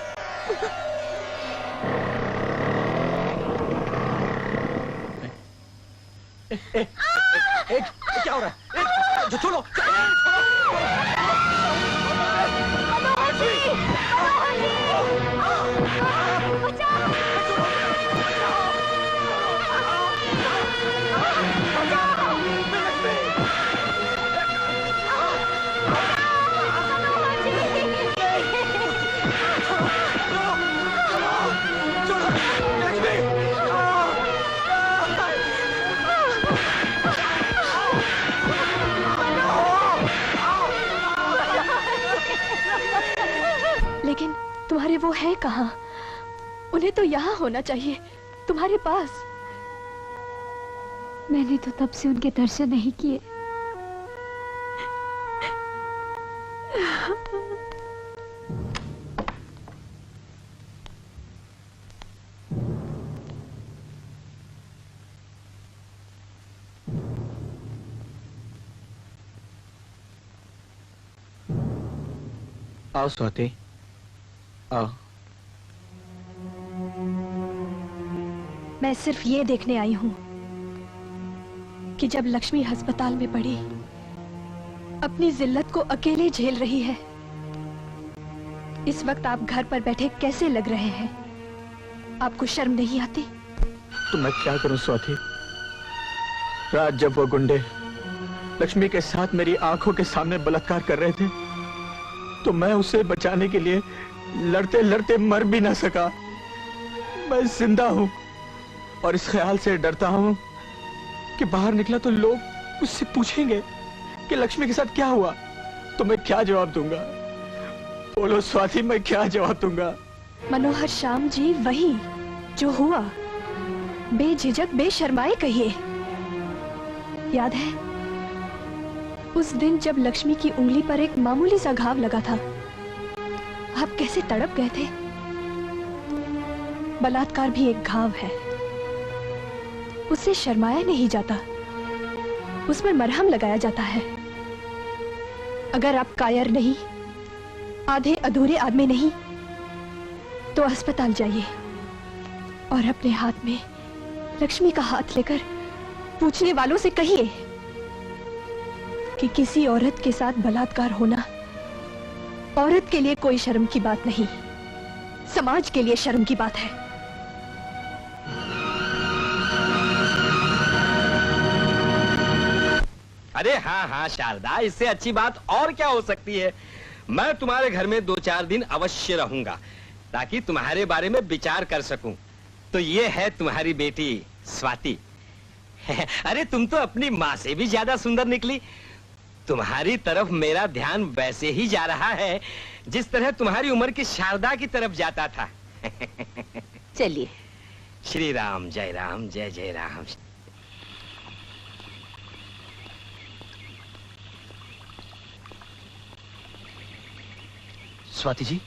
क्या हो रहा है? जो छोड़ो। लेकिन तुम्हारे वो है कहाँ? उन्हें तो यहाँ होना चाहिए, तुम्हारे पास। मैंने तो तब से उनके दर्शन नहीं किए। आओ स्वाति, आओ। मैं सिर्फ ये देखने आई हूँ कि जब लक्ष्मी अस्पताल में पड़ी, अपनी जिल्लत को अकेले झेल रही है, इस वक्त आप घर पर बैठे कैसे लग रहे हैं? आपको शर्म नहीं आती? तो मैं क्या करूं स्वाति? रात जब वो गुंडे लक्ष्मी के साथ मेरी आंखों के सामने बलात्कार कर रहे थे तो मैं उसे बचाने के लिए लड़ते लड़ते मर भी ना सका। मैं जिंदा हूं और इस ख्याल से डरता हूं कि बाहर निकला तो लोग मुझसे पूछेंगे कि लक्ष्मी के साथ क्या हुआ, तो मैं क्या जवाब दूंगा? बोलो स्वाति, मैं क्या जवाब दूंगा? मनोहर श्याम जी, वही जो हुआ बेझिझक बेशर्माए कहिए। याद है उस दिन जब लक्ष्मी की उंगली पर एक मामूली सा घाव लगा था, आप कैसे तड़प गए थे? बलात्कार भी एक घाव है, उससे शर्माया नहीं जाता, उसमें मरहम लगाया जाता है। अगर आप कायर नहीं, आधे अधूरे आदमी नहीं, तो अस्पताल जाइए और अपने हाथ में लक्ष्मी का हाथ लेकर पूछने वालों से कहिए कि किसी औरत के साथ बलात्कार होना औरत के लिए कोई शर्म की बात नहीं, समाज के लिए शर्म की बात है। अरे हाँ हाँ शारदा, इससे अच्छी बात और क्या हो सकती है। मैं तुम्हारे घर में 2-4 दिन अवश्य रहूंगा ताकि तुम्हारे बारे में विचार कर सकूं। तो ये है तुम्हारी बेटी स्वाति। अरे तुम तो अपनी माँ से भी ज्यादा सुंदर निकली। तुम्हारी तरफ मेरा ध्यान वैसे ही जा रहा है जिस तरह तुम्हारी उम्र की शारदा की तरफ जाता था। चलिए। श्री राम जय राम जय जय राम। स्वाति जी,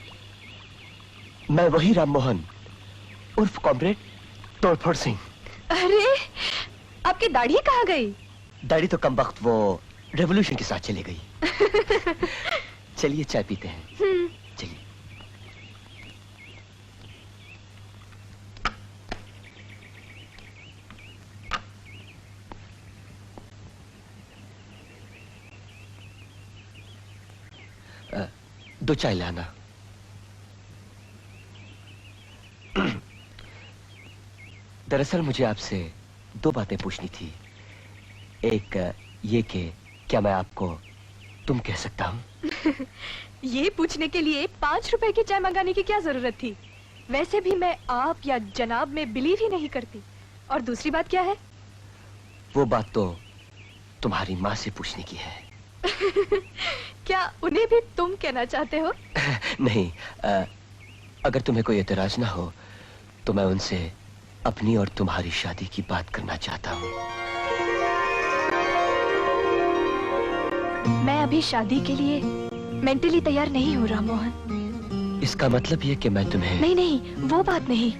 मैं वही राम मोहन उर्फ कॉमरेड तोड़फोड़ सिंह। अरे आपकी दाढ़ी कहाँ गई? दाढ़ी तो कम वक्त वो रेवोल्यूशन के साथ चली गई। चलिए चाय पीते हैं। चलिए। दो चाय लाना। दरअसल मुझे आपसे 2 बातें पूछनी थी। एक ये कि क्या मैं आपको तुम कह सकता हूँ? ये पूछने के लिए 5 रुपए की चाय मंगाने की क्या जरूरत थी? वैसे भी मैं आप या जनाब में बिलीव ही नहीं करती। और दूसरी बात क्या है? वो बात तो तुम्हारी माँ से पूछने की है। क्या उन्हें भी तुम कहना चाहते हो? नहीं, अगर तुम्हें कोई एतराज ना हो तो मैं उनसे अपनी और तुम्हारी शादी की बात करना चाहता हूँ। मैं अभी शादी के लिए मेंटली तैयार नहीं हूँ राम मोहन। इसका मतलब ये कि मैं तुम्हें... नहीं नहीं, वो बात नहीं।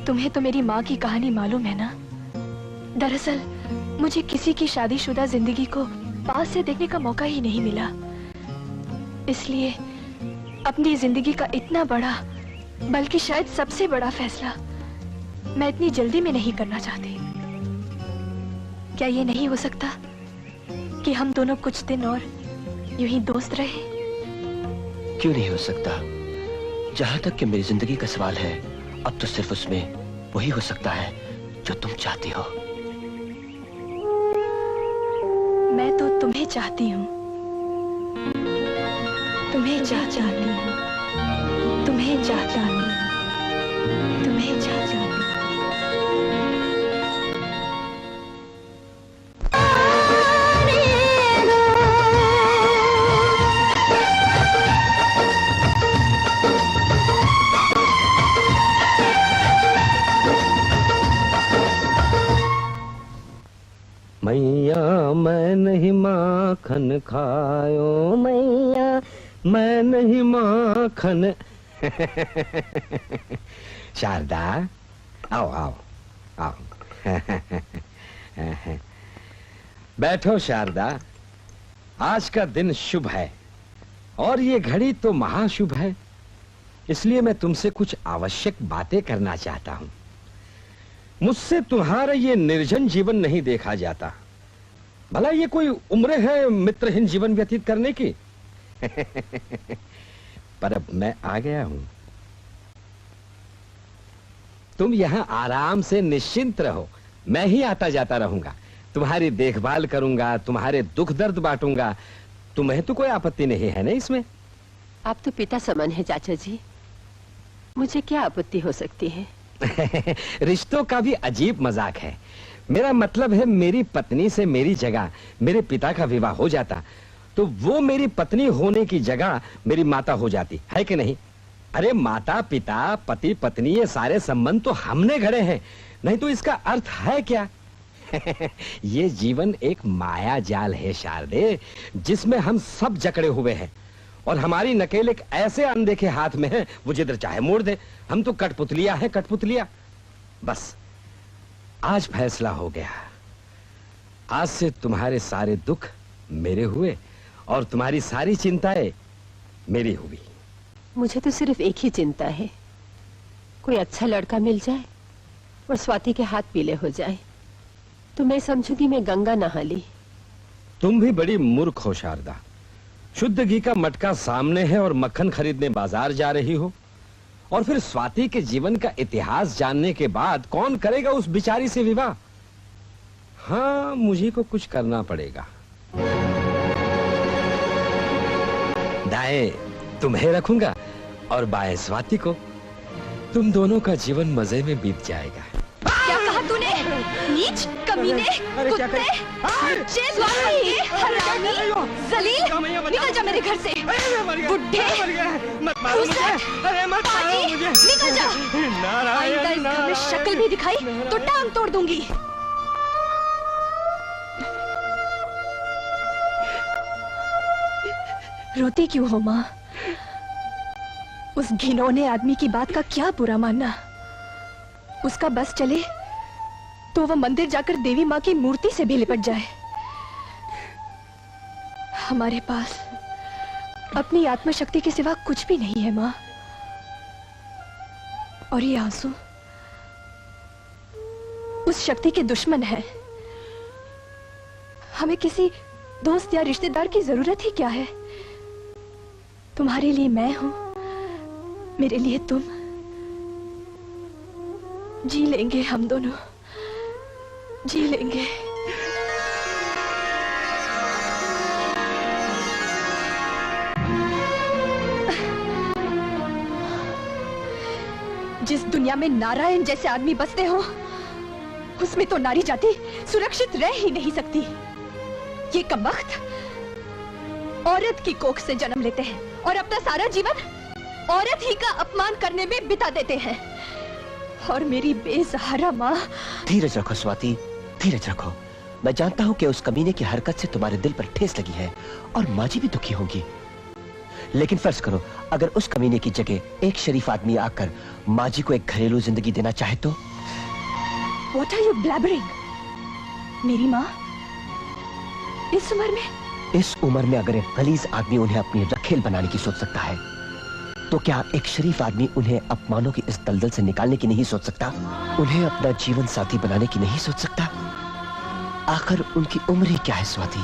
तुम्हें तो मेरी माँ की कहानी मालूम है ना। दरअसल मुझे किसी की शादीशुदा जिंदगी को पास से देखने का मौका ही नहीं मिला, इसलिए अपनी जिंदगी का इतना बड़ा, बल्कि शायद सबसे बड़ा फैसला मैं इतनी जल्दी में नहीं करना चाहती। क्या ये नहीं हो सकता कि हम दोनों कुछ दिन और यूं ही दोस्त रहे? क्यों नहीं हो सकता? जहां तक कि मेरी जिंदगी का सवाल है, अब तो सिर्फ उसमें वही हो सकता है जो तुम चाहती हो। मैं तो तुम्हें चाहती हूँ, तुम्हें चाहती हूँ, तुम्हें चाहता हूँ, तुम्हें चाहती हूँ। मैया मैं नहीं माखन खायो, मैया मैं नहीं माखन। शारदा आओ आओ आओ। बैठो शारदा, आज का दिन शुभ है और ये घड़ी तो महाशुभ है, इसलिए मैं तुमसे कुछ आवश्यक बातें करना चाहता हूं। मुझसे तुम्हारा ये निर्जन जीवन नहीं देखा जाता। भला ये कोई उम्र है मित्रहीन जीवन व्यतीत करने की? पर अब मैं आ गया हूं। तुम यहां आराम से निश्चिंत रहो, मैं ही आता जाता रहूंगा, तुम्हारी देखभाल करूंगा, तुम्हारे दुख दर्द बांटूंगा। तुम्हें तो कोई आपत्ति नहीं है ना इसमें? आप तो पिता समान है चाचा जी, मुझे क्या आपत्ति हो सकती है? रिश्तों का भी अजीब मजाक है। मेरा मतलब है, मेरी पत्नी से मेरी जगह मेरे पिता का विवाह हो जाता तो वो मेरी पत्नी होने की जगह मेरी माता हो जाती, है कि नहीं? अरे माता पिता पति पत्नी ये सारे संबंध तो हमने गढ़े हैं, नहीं तो इसका अर्थ है क्या? ये जीवन एक माया जाल है शारदे, जिसमें हम सब जकड़े हुए हैं और हमारी नकेल एक ऐसे अनदेखे हाथ में है, वो जिधर चाहे मोड़ दे। हम तो कठपुतलियां हैं, कठपुतलियां। बस आज फैसला हो गया। आज से तुम्हारे सारे दुख मेरे हुए और तुम्हारी सारी चिंताएं मेरी हुई। मुझे तो सिर्फ एक ही चिंता है कोई अच्छा लड़का मिल जाए और स्वाति के हाथ पीले हो जाए तो मैं समझूंगी मैं गंगा नहा ली। तुम भी बड़ी मूर्ख हो शारदा। शुद्ध घी का मटका सामने है और मक्खन खरीदने बाजार जा रही हो, और फिर स्वाति के जीवन का इतिहास जानने के बाद कौन करेगा उस बिचारी से विवाह? हाँ, मुझे को कुछ करना पड़ेगा। दाएं तुम्हें रखूंगा और बाएं स्वाति को। तुम दोनों का जीवन मजे में बीत जाएगा। क्या कहा तूने? नीच, कमीने, कुत्ते, स्वाति, हरामी, जलील, निकल जा मेरे घर से। बुड्ढे, पाजी, निकल जा। आइंदा इस घर में शक्ल भी दिखाई तो टांग तोड़ दूंगी। रोती क्यों हो माँ? उस घिनौने आदमी की बात का क्या बुरा मानना? उसका बस चले तो वह मंदिर जाकर देवी माँ की मूर्ति से भी लिपट जाए। हमारे पास अपनी आत्मशक्ति के सिवा कुछ भी नहीं है माँ। और ये आंसू उस शक्ति के दुश्मन है। हमें किसी दोस्त या रिश्तेदार की जरूरत ही क्या है? तुम्हारे लिए मैं हूं, मेरे लिए तुम। जी लेंगे हम दोनों, जी लेंगे। जिस दुनिया में नारायण जैसे आदमी बसते हो, उसमें तो नारी जाति सुरक्षित रह ही नहीं सकती। ये कमबख्त औरत की कोख से जन्म लेते हैं और अपना सारा जीवन औरत ही का अपमान करने में बिता देते हैं। और मेरी बेसहारा माँ। धीरज रखो स्वाति, धीरज रखो। मैं जानता हूँ कि उस कमीने की हरकत से तुम्हारे दिल पर ठेस लगी है और माँ जी भी दुखी होंगी। लेकिन फर्ज करो अगर उस कमीने की जगह एक शरीफ आदमी आकर माँ जी को एक घरेलू जिंदगी देना चाहे तो? What are you blabbering? मेरी माँ इस उम्र में? इस उम्र में अगर एक गलीज आदमी उन्हें अपनी रखेल बनाने की सोच सकता है, तो क्या एक शरीफ आदमी उन्हें अपमानों की इस दलदल से निकालने की नहीं सोच सकता? उन्हें अपना जीवन साथी बनाने की नहीं सोच सकता? आखिर उनकी उम्र ही क्या है स्वाति?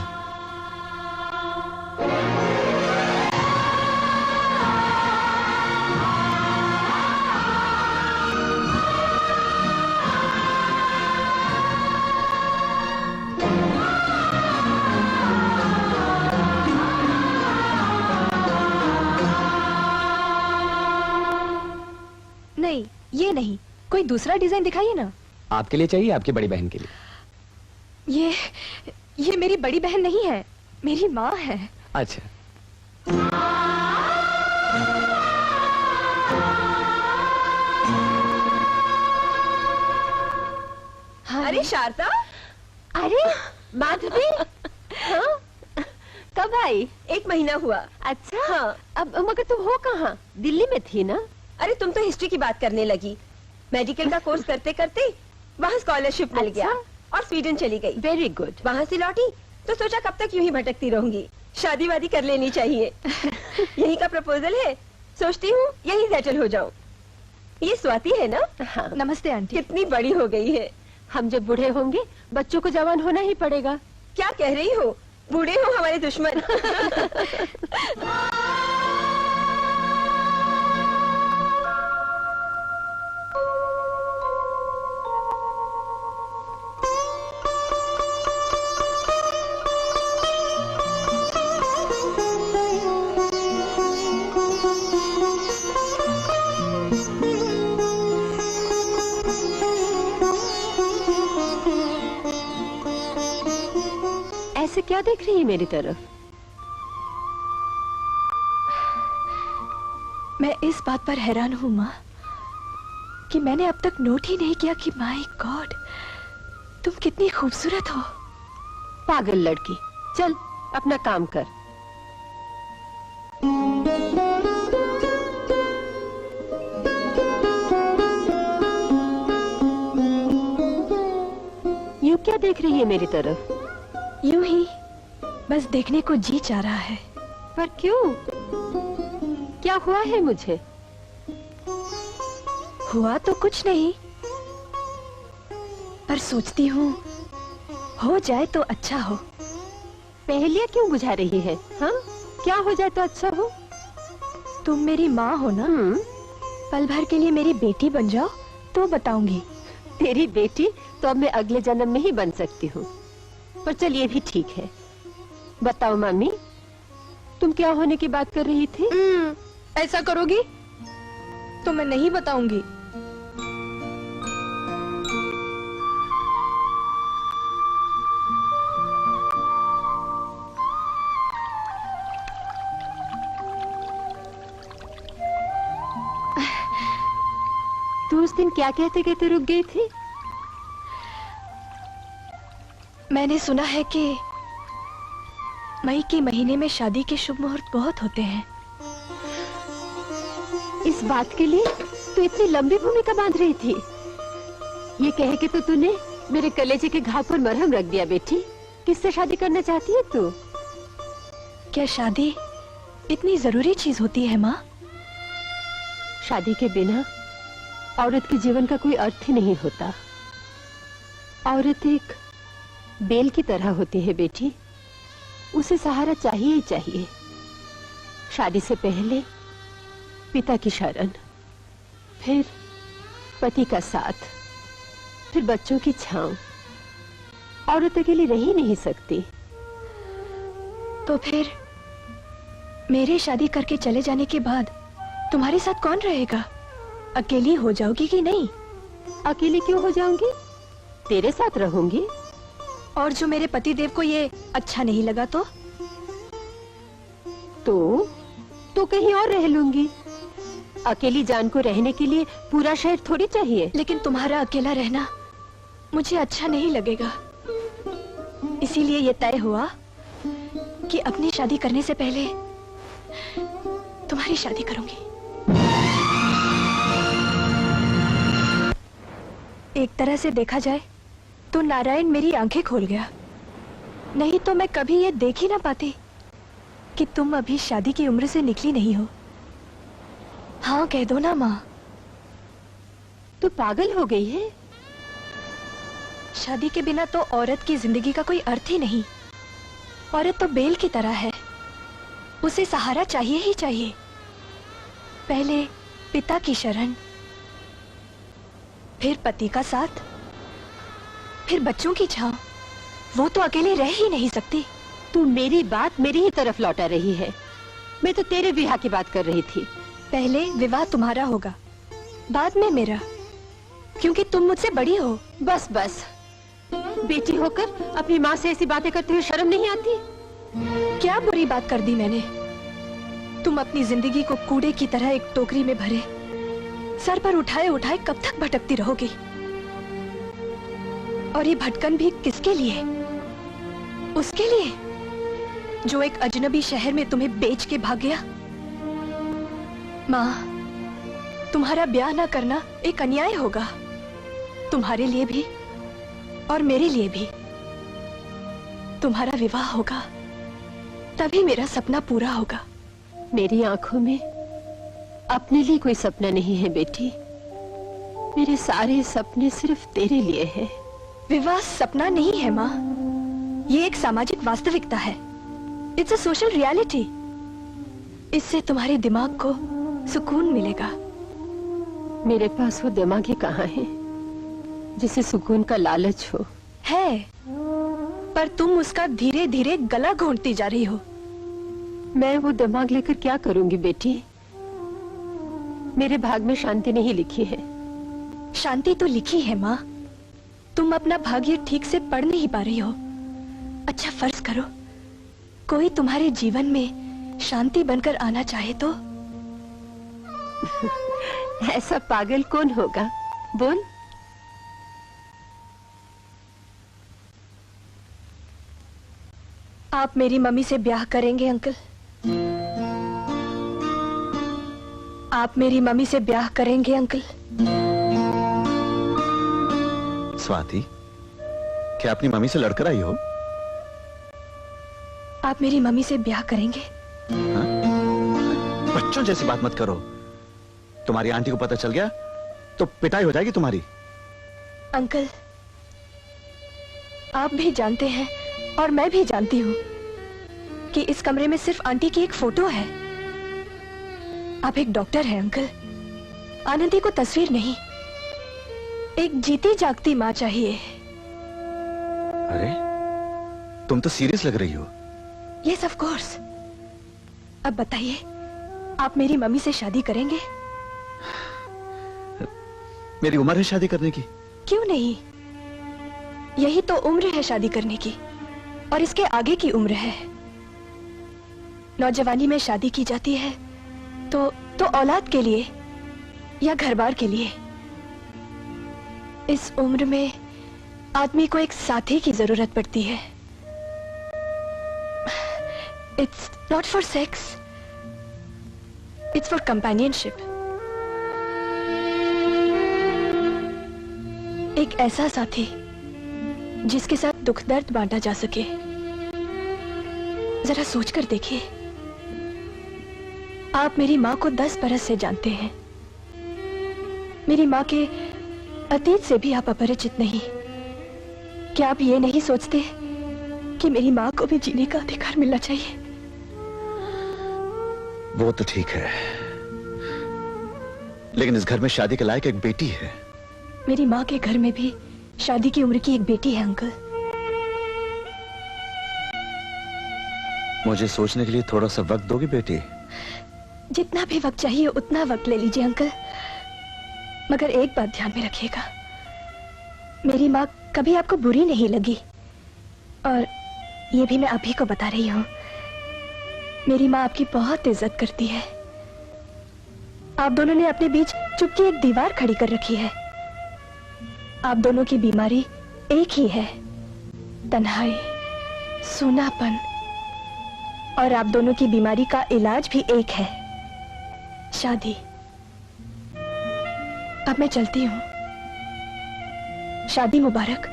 नहीं, ये नहीं, कोई दूसरा डिजाइन दिखाइए ना। आपके लिए चाहिए, आपकी बड़ी बहन के लिए? ये मेरी बड़ी बहन नहीं है, मेरी माँ है। अच्छा। अरे शारदा, अरे माधवी, हाँ? कब आई? 1 महीना हुआ। अच्छा हाँ। अब मगर तुम हो कहाँ? दिल्ली में थी ना? अरे तुम तो हिस्ट्री की बात करने लगी। मेडिकल का कोर्स करते करते वहाँ स्कॉलरशिप मिल गया और स्वीडन चली गई। Very good. वहाँ से लौटी तो सोचा कब तक यूं ही भटकती रहूंगी, शादी वादी कर लेनी चाहिए। यही का प्रपोजल है, सोचती हूँ यही सेटल हो जाऊँ। ये स्वाति है ना? हाँ। नमस्ते आंटी। कितनी बड़ी हो गई है। हम जब बूढ़े होंगे बच्चों को जवान होना ही पड़ेगा। क्या कह रही हो? बूढ़े हो हमारे दुश्मन। ऐसे क्या देख रही है मेरी तरफ? मैं इस बात पर हैरान हूँ माँ कि मैंने अब तक नोट ही नहीं किया कि माय गॉड तुम कितनी खूबसूरत हो। पागल लड़की, चल अपना काम कर। यूं क्या देख रही है मेरी तरफ? यूं ही बस देखने को जी चाह रहा है। पर क्यों? क्या हुआ है मुझे? हुआ तो कुछ नहीं, पर सोचती हूँ हो जाए तो अच्छा हो। पहेलियां क्यों बुझा रही है? हाँ, क्या हो जाए तो अच्छा हो? तुम मेरी माँ हो ना, पल भर के लिए मेरी बेटी बन जाओ तो बताऊंगी। तेरी बेटी तो अब मैं अगले जन्म में ही बन सकती हूँ, पर चल ये भी ठीक है। बताओ मामी, तुम क्या होने की बात कर रही थी? ऐसा करोगी तो मैं नहीं बताऊंगी। तू उस दिन क्या कहते कहते रुक गई थी? मैंने सुना है कि मई के महीने में शादी के शुभ मुहूर्त बहुत होते हैं। इस बात के लिए तू इतनी लंबी भूमिका बांध रही थी? ये कह के तो तूने मेरे कलेजे के घाव पर मरहम रख दिया। बेटी, किससे शादी करना चाहती है तू? क्या शादी इतनी जरूरी चीज होती है माँ? शादी के बिना औरत के जीवन का कोई अर्थ ही नहीं होता। औरत एक बेल की तरह होती है बेटी, उसे सहारा चाहिए ही चाहिए। शादी से पहले पिता की शरण, फिर पति का साथ, फिर बच्चों की छांव। औरत अकेली रह ही नहीं सकती। तो फिर मेरे शादी करके चले जाने के बाद तुम्हारे साथ कौन रहेगा? अकेली हो जाओगी कि नहीं? अकेली क्यों हो जाऊंगी? तेरे साथ रहूंगी। और जो मेरे पति देव को ये अच्छा नहीं लगा तो कहीं और रह लूंगी। अकेली जान को रहने के लिए पूरा शहर थोड़ी चाहिए। लेकिन तुम्हारा अकेला रहना मुझे अच्छा नहीं लगेगा। इसीलिए ये तय हुआ कि अपनी शादी करने से पहले तुम्हारी शादी करूंगी। एक तरह से देखा जाए तो नारायण मेरी आंखें खोल गया, नहीं तो मैं कभी ये देख ही ना पाती कि तुम अभी शादी की उम्र से निकली नहीं हो। हाँ कह दो ना माँ। तू पागल हो गई है? शादी के बिना तो औरत की जिंदगी का कोई अर्थ ही नहीं। औरत तो बेल की तरह है, उसे सहारा चाहिए ही चाहिए। पहले पिता की शरण, फिर पति का साथ, फिर बच्चों की छांव। वो तो अकेले रह ही नहीं सकती। तू मेरी बात मेरी ही तरफ लौटा रही है। मैं तो तेरे विवाह की बात कर रही थी। पहले विवाह तुम्हारा होगा, बाद में मेरा, क्योंकि तुम मुझसे बड़ी हो। बस बस, बेटी होकर अपनी माँ से ऐसी बातें करते हुए शर्म नहीं आती? क्या बुरी बात कर दी मैंने? तुम अपनी जिंदगी को कूड़े की तरह एक टोकरी में भरे सर पर उठाए उठाए कब तक भटकती रहोगी? और ये भटकन भी किसके लिए? उसके लिए जो एक अजनबी शहर में तुम्हें बेच के भाग गया। माँ, तुम्हारा ब्याह ना करना एक अन्याय होगा, तुम्हारे लिए भी और मेरे लिए भी। तुम्हारा विवाह होगा तभी मेरा सपना पूरा होगा। मेरी आंखों में अपने लिए कोई सपना नहीं है बेटी। मेरे सारे सपने सिर्फ तेरे लिए हैं। विवाह सपना नहीं है माँ, ये एक सामाजिक वास्तविकता है। It's a social reality. इससे तुम्हारे दिमाग को सुकून मिलेगा। मेरे पास वो दिमाग ही कहाँ है जिसे सुकून का लालच हो? है, पर तुम उसका धीरे धीरे गला घोंटती जा रही हो। मैं वो दिमाग लेकर क्या करूंगी बेटी? मेरे भाग में शांति नहीं लिखी है। शांति तो लिखी है माँ, तुम अपना भाग्य ठीक से पढ़ नहीं पा रही हो। अच्छा फर्ज करो कोई तुम्हारे जीवन में शांति बनकर आना चाहे तो? ऐसा पागल कौन होगा? बोल। आप मेरी मम्मी से ब्याह करेंगे अंकल? आप मेरी मम्मी से ब्याह करेंगे अंकल? स्वाति, क्या अपनी मम्मी से लड़कर आई हो? आप मेरी मम्मी से ब्याह करेंगे? बच्चों जैसी बात मत करो। तुम्हारी आंटी को पता चल गया तो पिटाई हो जाएगी तुम्हारी। अंकल, आप भी जानते हैं और मैं भी जानती हूँ कि इस कमरे में सिर्फ आंटी की एक फोटो है। आप एक डॉक्टर हैं अंकल। आनंदी को तस्वीर नहीं, एक जीती जागती माँ चाहिए। अरे तुम तो सीरियस लग रही हो। Yes of course. अब बताइए, आप मेरी मम्मी से शादी करेंगे? मेरी उम्र है शादी करने की। क्यों नहीं? यही तो उम्र है शादी करने की, और इसके आगे की उम्र है। नौजवानी में शादी की जाती है तो औलाद के लिए या घर-बार के लिए। इस उम्र में आदमी को एक साथी की जरूरत पड़ती है। It's not for sex, it's for companionship. एक ऐसा साथी जिसके साथ दुख दर्द बांटा जा सके। जरा सोचकर देखिए, आप मेरी माँ को 10 बरस से जानते हैं। मेरी माँ के अतीत से भी आप अपरिचित नहीं। क्या आप ये नहीं सोचते कि मेरी माँ को भी जीने का अधिकार मिलना चाहिए? वो तो ठीक है, लेकिन इस घर में शादी के लायक एक बेटी है। मेरी माँ के घर में भी शादी की उम्र की एक बेटी है अंकल। मुझे सोचने के लिए थोड़ा सा वक्त दोगी बेटी? जितना भी वक्त चाहिए उतना वक्त ले लीजिए अंकल, मगर एक बात ध्यान में रखिएगा, मेरी माँ कभी आपको बुरी नहीं लगी, और ये भी मैं अभी को बता रही हूँ, मेरी माँ आपकी बहुत इज्जत करती है। आप दोनों ने अपने बीच चुपकी एक दीवार खड़ी कर रखी है। आप दोनों की बीमारी एक ही है, तन्हाई, सूनापन, और आप दोनों की बीमारी का इलाज भी एक है, शादी। अब मैं चलती हूँ। शादी मुबारक।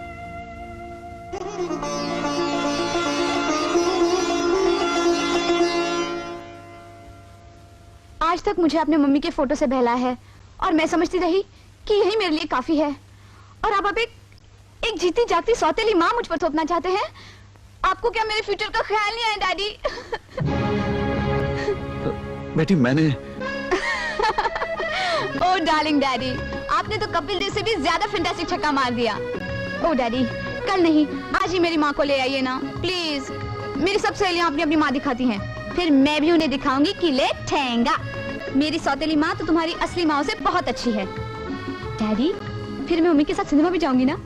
आज तक मुझे अपने मम्मी के फोटो से बहला है और मैं समझती रही कि यही मेरे लिए काफी है, और आप एक जीती जागती सौतेली माँ मुझ पर थोपना चाहते हैं। आपको क्या मेरे फ्यूचर का ख्याल नहीं आया डैडी? बेटी मैंने ओह डार्लिंग डैडी, आपने तो कपिल देव से भी ज्यादा फैंटास्टिक छक्का मार दिया। ओह डैडी, कल नहीं आज ही मेरी माँ को ले आइए ना प्लीज। मेरी सब सहेलियां अपनी अपनी माँ दिखाती हैं, फिर मैं भी उन्हें दिखाऊंगी कि ले ठेंगा। मेरी सौतेली माँ तो तुम्हारी असली माँ से बहुत अच्छी है। डैडी, फिर मैं मम्मी के साथ सिनेमा भी जाऊंगी ना,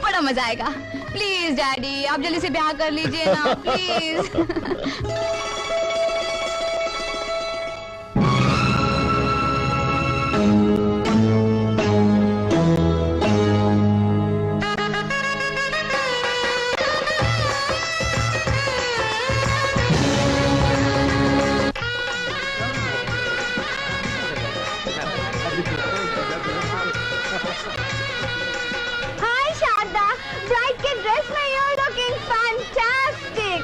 बड़ा मजा आएगा। प्लीज डैडी, आप जल्दी से ब्याह कर लीजिए ना प्लीज। हाय शारदा, ब्राइड के ड्रेस में you're looking fantastic.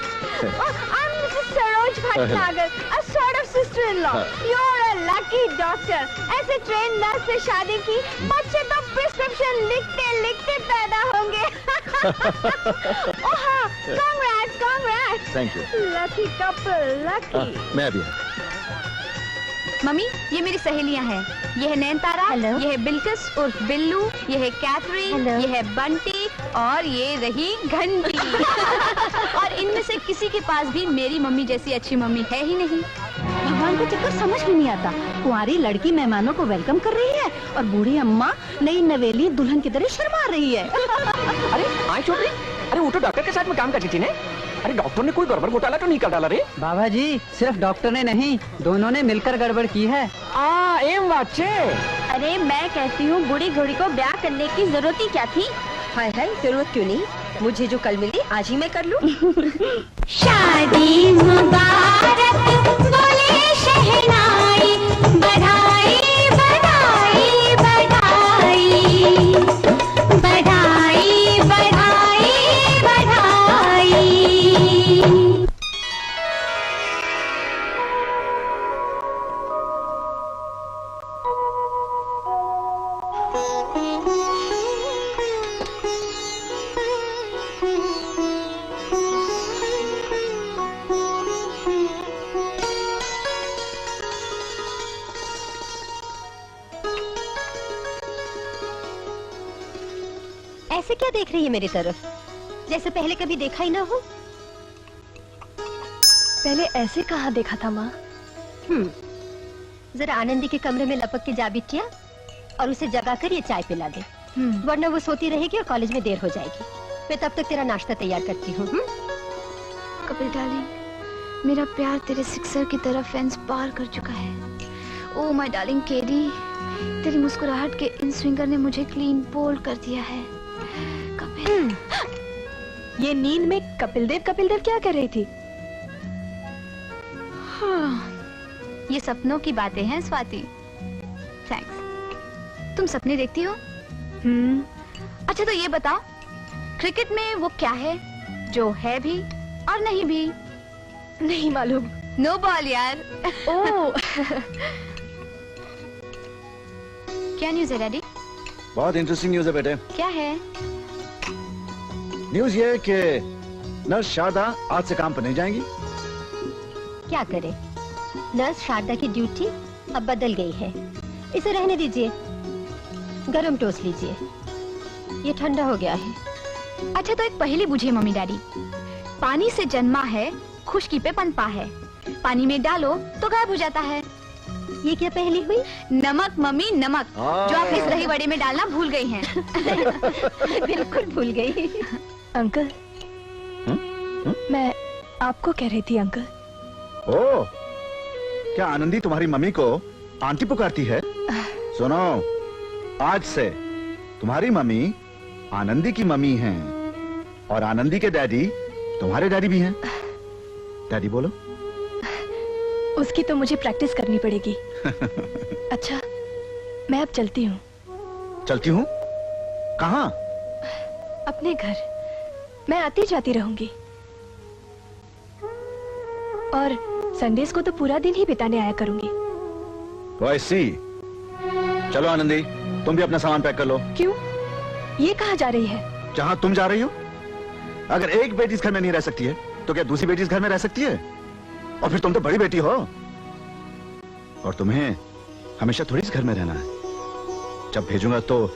Oh, I'm Mrs. Saroj Bhatnagar, a sort of sister-in-law. You're a lucky doctor. ऐसे ट्रेन नर्स से शादी की, बच्चे तो प्रिस्क्रिप्शन लिखते लिखते पैदा होंगे। Oh हाँ, congrats, congrats. Thank you. Lucky couple, lucky. मैं अभी मम्मी, ये मेरी सहेलियां हैं। ये है नैनतारा, ये है बिल्किस उर्फ बिल्लू, ये है कैथरीन, ये है बंटी, और ये रही घंटी। और इनमें से किसी के पास भी मेरी मम्मी जैसी अच्छी मम्मी है ही नहीं। भगवान को चक्कर समझ में नहीं आता। कुंवारी लड़की मेहमानों को वेलकम कर रही है और बूढ़ी अम्मा नई नवेली दुल्हन की तरह शर्मा रही है। अरे आए छोटी, अरे वो तो डॉक्टर के साथ में काम करती थी ने। अरे डॉक्टर ने कोई गड़बड़ घोटाला तो नहीं कर डाला रे? बाबा जी, सिर्फ डॉक्टर ने नहीं, दोनों ने मिलकर गड़बड़ की है। एम बच्चे। अरे मैं कहती हूँ बूढ़ी घोड़ी को ब्याह करने की जरूरत ही क्या थी? हाय हाय, जरूरत क्यों नहीं, मुझे जो कल मिली आज ही मैं कर लूं। शादी मुबारक बोले शहनाई, बधाई बधाई बधाई, बधाई बधाई बधाई। ऐसे क्या देख रही है मेरी तरफ, जैसे पहले कभी देखा ही ना हो? पहले ऐसे कहाँ देखा था माँ? जरा आनंदी के कमरे में लपक के जा बिटिया और उसे जगाकर ये चाय पिला दे, वरना वो सोती रहेगी और कॉलेज में देर हो जाएगी। मैं तब तक तेरा नाश्ता तैयार करती हूँ। कपिल डार्लिंग, मेरा प्यार तेरे सिक्सर की तरह फेंस पार कर चुका है। ओह माय डार्लिंग केडी, तेरी मुस्कुराहट के इन स्विंगर ने मुझे क्लीन बोल्ड कर दिया है। कपिल, ये नींद में कपिल देव क्या कर रही थी? ये सपनों की बातें हैं स्वाति। थैंक्स। तुम सपने देखती हो? अच्छा तो ये बताओ, क्रिकेट में वो क्या है जो है भी और नहीं भी? नहीं मालूम। नो बॉल यार। ओह। क्या न्यूज़ है डैडी? बहुत इंटरेस्टिंग न्यूज़ है बेटे। क्या है? न्यूज़ ये है कि नर्स शारदा आज से काम पर नहीं जाएंगी। क्या करे, नर्स शारदा की ड्यूटी अब बदल गई है। इसे रहने दीजिए, गरम टोस्ट लीजिए, ये ठंडा हो गया है। अच्छा तो एक पहेली बुझे मम्मी डैडी। पानी से जन्मा है, खुशकी पे पनपा है, पानी में डालो तो गायब हो जाता है। ये क्या पहेली हुई? नमक मम्मी नमक, जो आप इस दही बड़े में डालना भूल गई हैं। बिल्कुल भूल गई। अंकल, मैं आपको कह रही थी अंकल। ओह, क्या आनंदी तुम्हारी मम्मी को आंटी पुकारती है? सुनो, आज से तुम्हारी मम्मी आनंदी की मम्मी हैं और आनंदी के डैडी तुम्हारे डैडी भी हैं। डैडी बोलो। उसकी तो मुझे प्रैक्टिस करनी पड़ेगी। अच्छा, मैं अब चलती हूँ। चलती हूँ? कहाँ? अपने घर। मैं आती जाती रहूंगी और संडेज को तो पूरा दिन ही बिताने आया करूंगी। वैसी। चलो आनंदी, तुम भी अपना सामान पैक कर लो। क्यों? ये कहाँ जा रही है? जहाँ तुम जा रही हो। अगर एक बेटी इस घर में नहीं रह सकती है, तो क्या दूसरी बेटी इस घर में रह सकती है? और फिर तुम तो बड़ी बेटी हो, और तुम्हें हमेशा थोड़ी इस घर में रहना है। जब भेजूंगा तो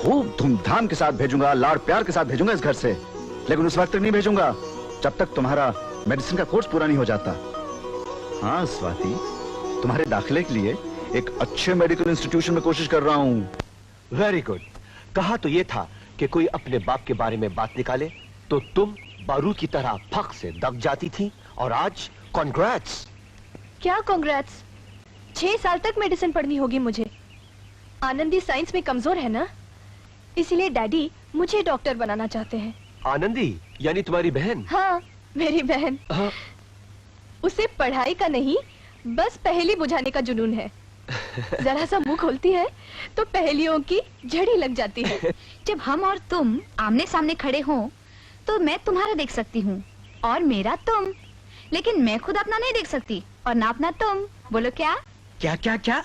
खूब धूमधाम के साथ भेजूंगा, लाड़ प्यार के साथ भेजूंगा इस घर से, लेकिन उस वक्त तक नहीं भेजूंगा जब तक तुम्हारा मेडिसिन का कोर्स पूरा नहीं हो जाता। हाँ स्वाति, तुम्हारे दाखिले के लिए एक अच्छे मेडिकल इंस्टीट्यूशन में कोशिश कर रहा हूँ। Very good. कहा तो ये था कि कोई अपने बाप के बारे में बात निकाले तो तुम बारूद की तरह फक से दब जाती थी, और आज कॉन्ग्रेट्स। क्या कॉन्ग्रेट्स? 6 साल तक मेडिसिन पढ़नी होगी मुझे। आनंदी साइंस में कमजोर है ना, इसलिए डैडी मुझे डॉक्टर बनाना चाहते हैं। आनंदी यानी तुम्हारी बहन? हाँ, मेरी बहन। हाँ। उसे पढ़ाई का नहीं, बस पहेली बुझाने का जुनून है। जरा सा मुंह खोलती है तो पहेलियों की झड़ी लग जाती है। जब हम और तुम आमने सामने खड़े हों, तो मैं तुम्हारा देख सकती हूँ और मेरा तुम, लेकिन मैं खुद अपना नहीं देख सकती और ना अपना तुम। बोलो क्या? क्या क्या क्या?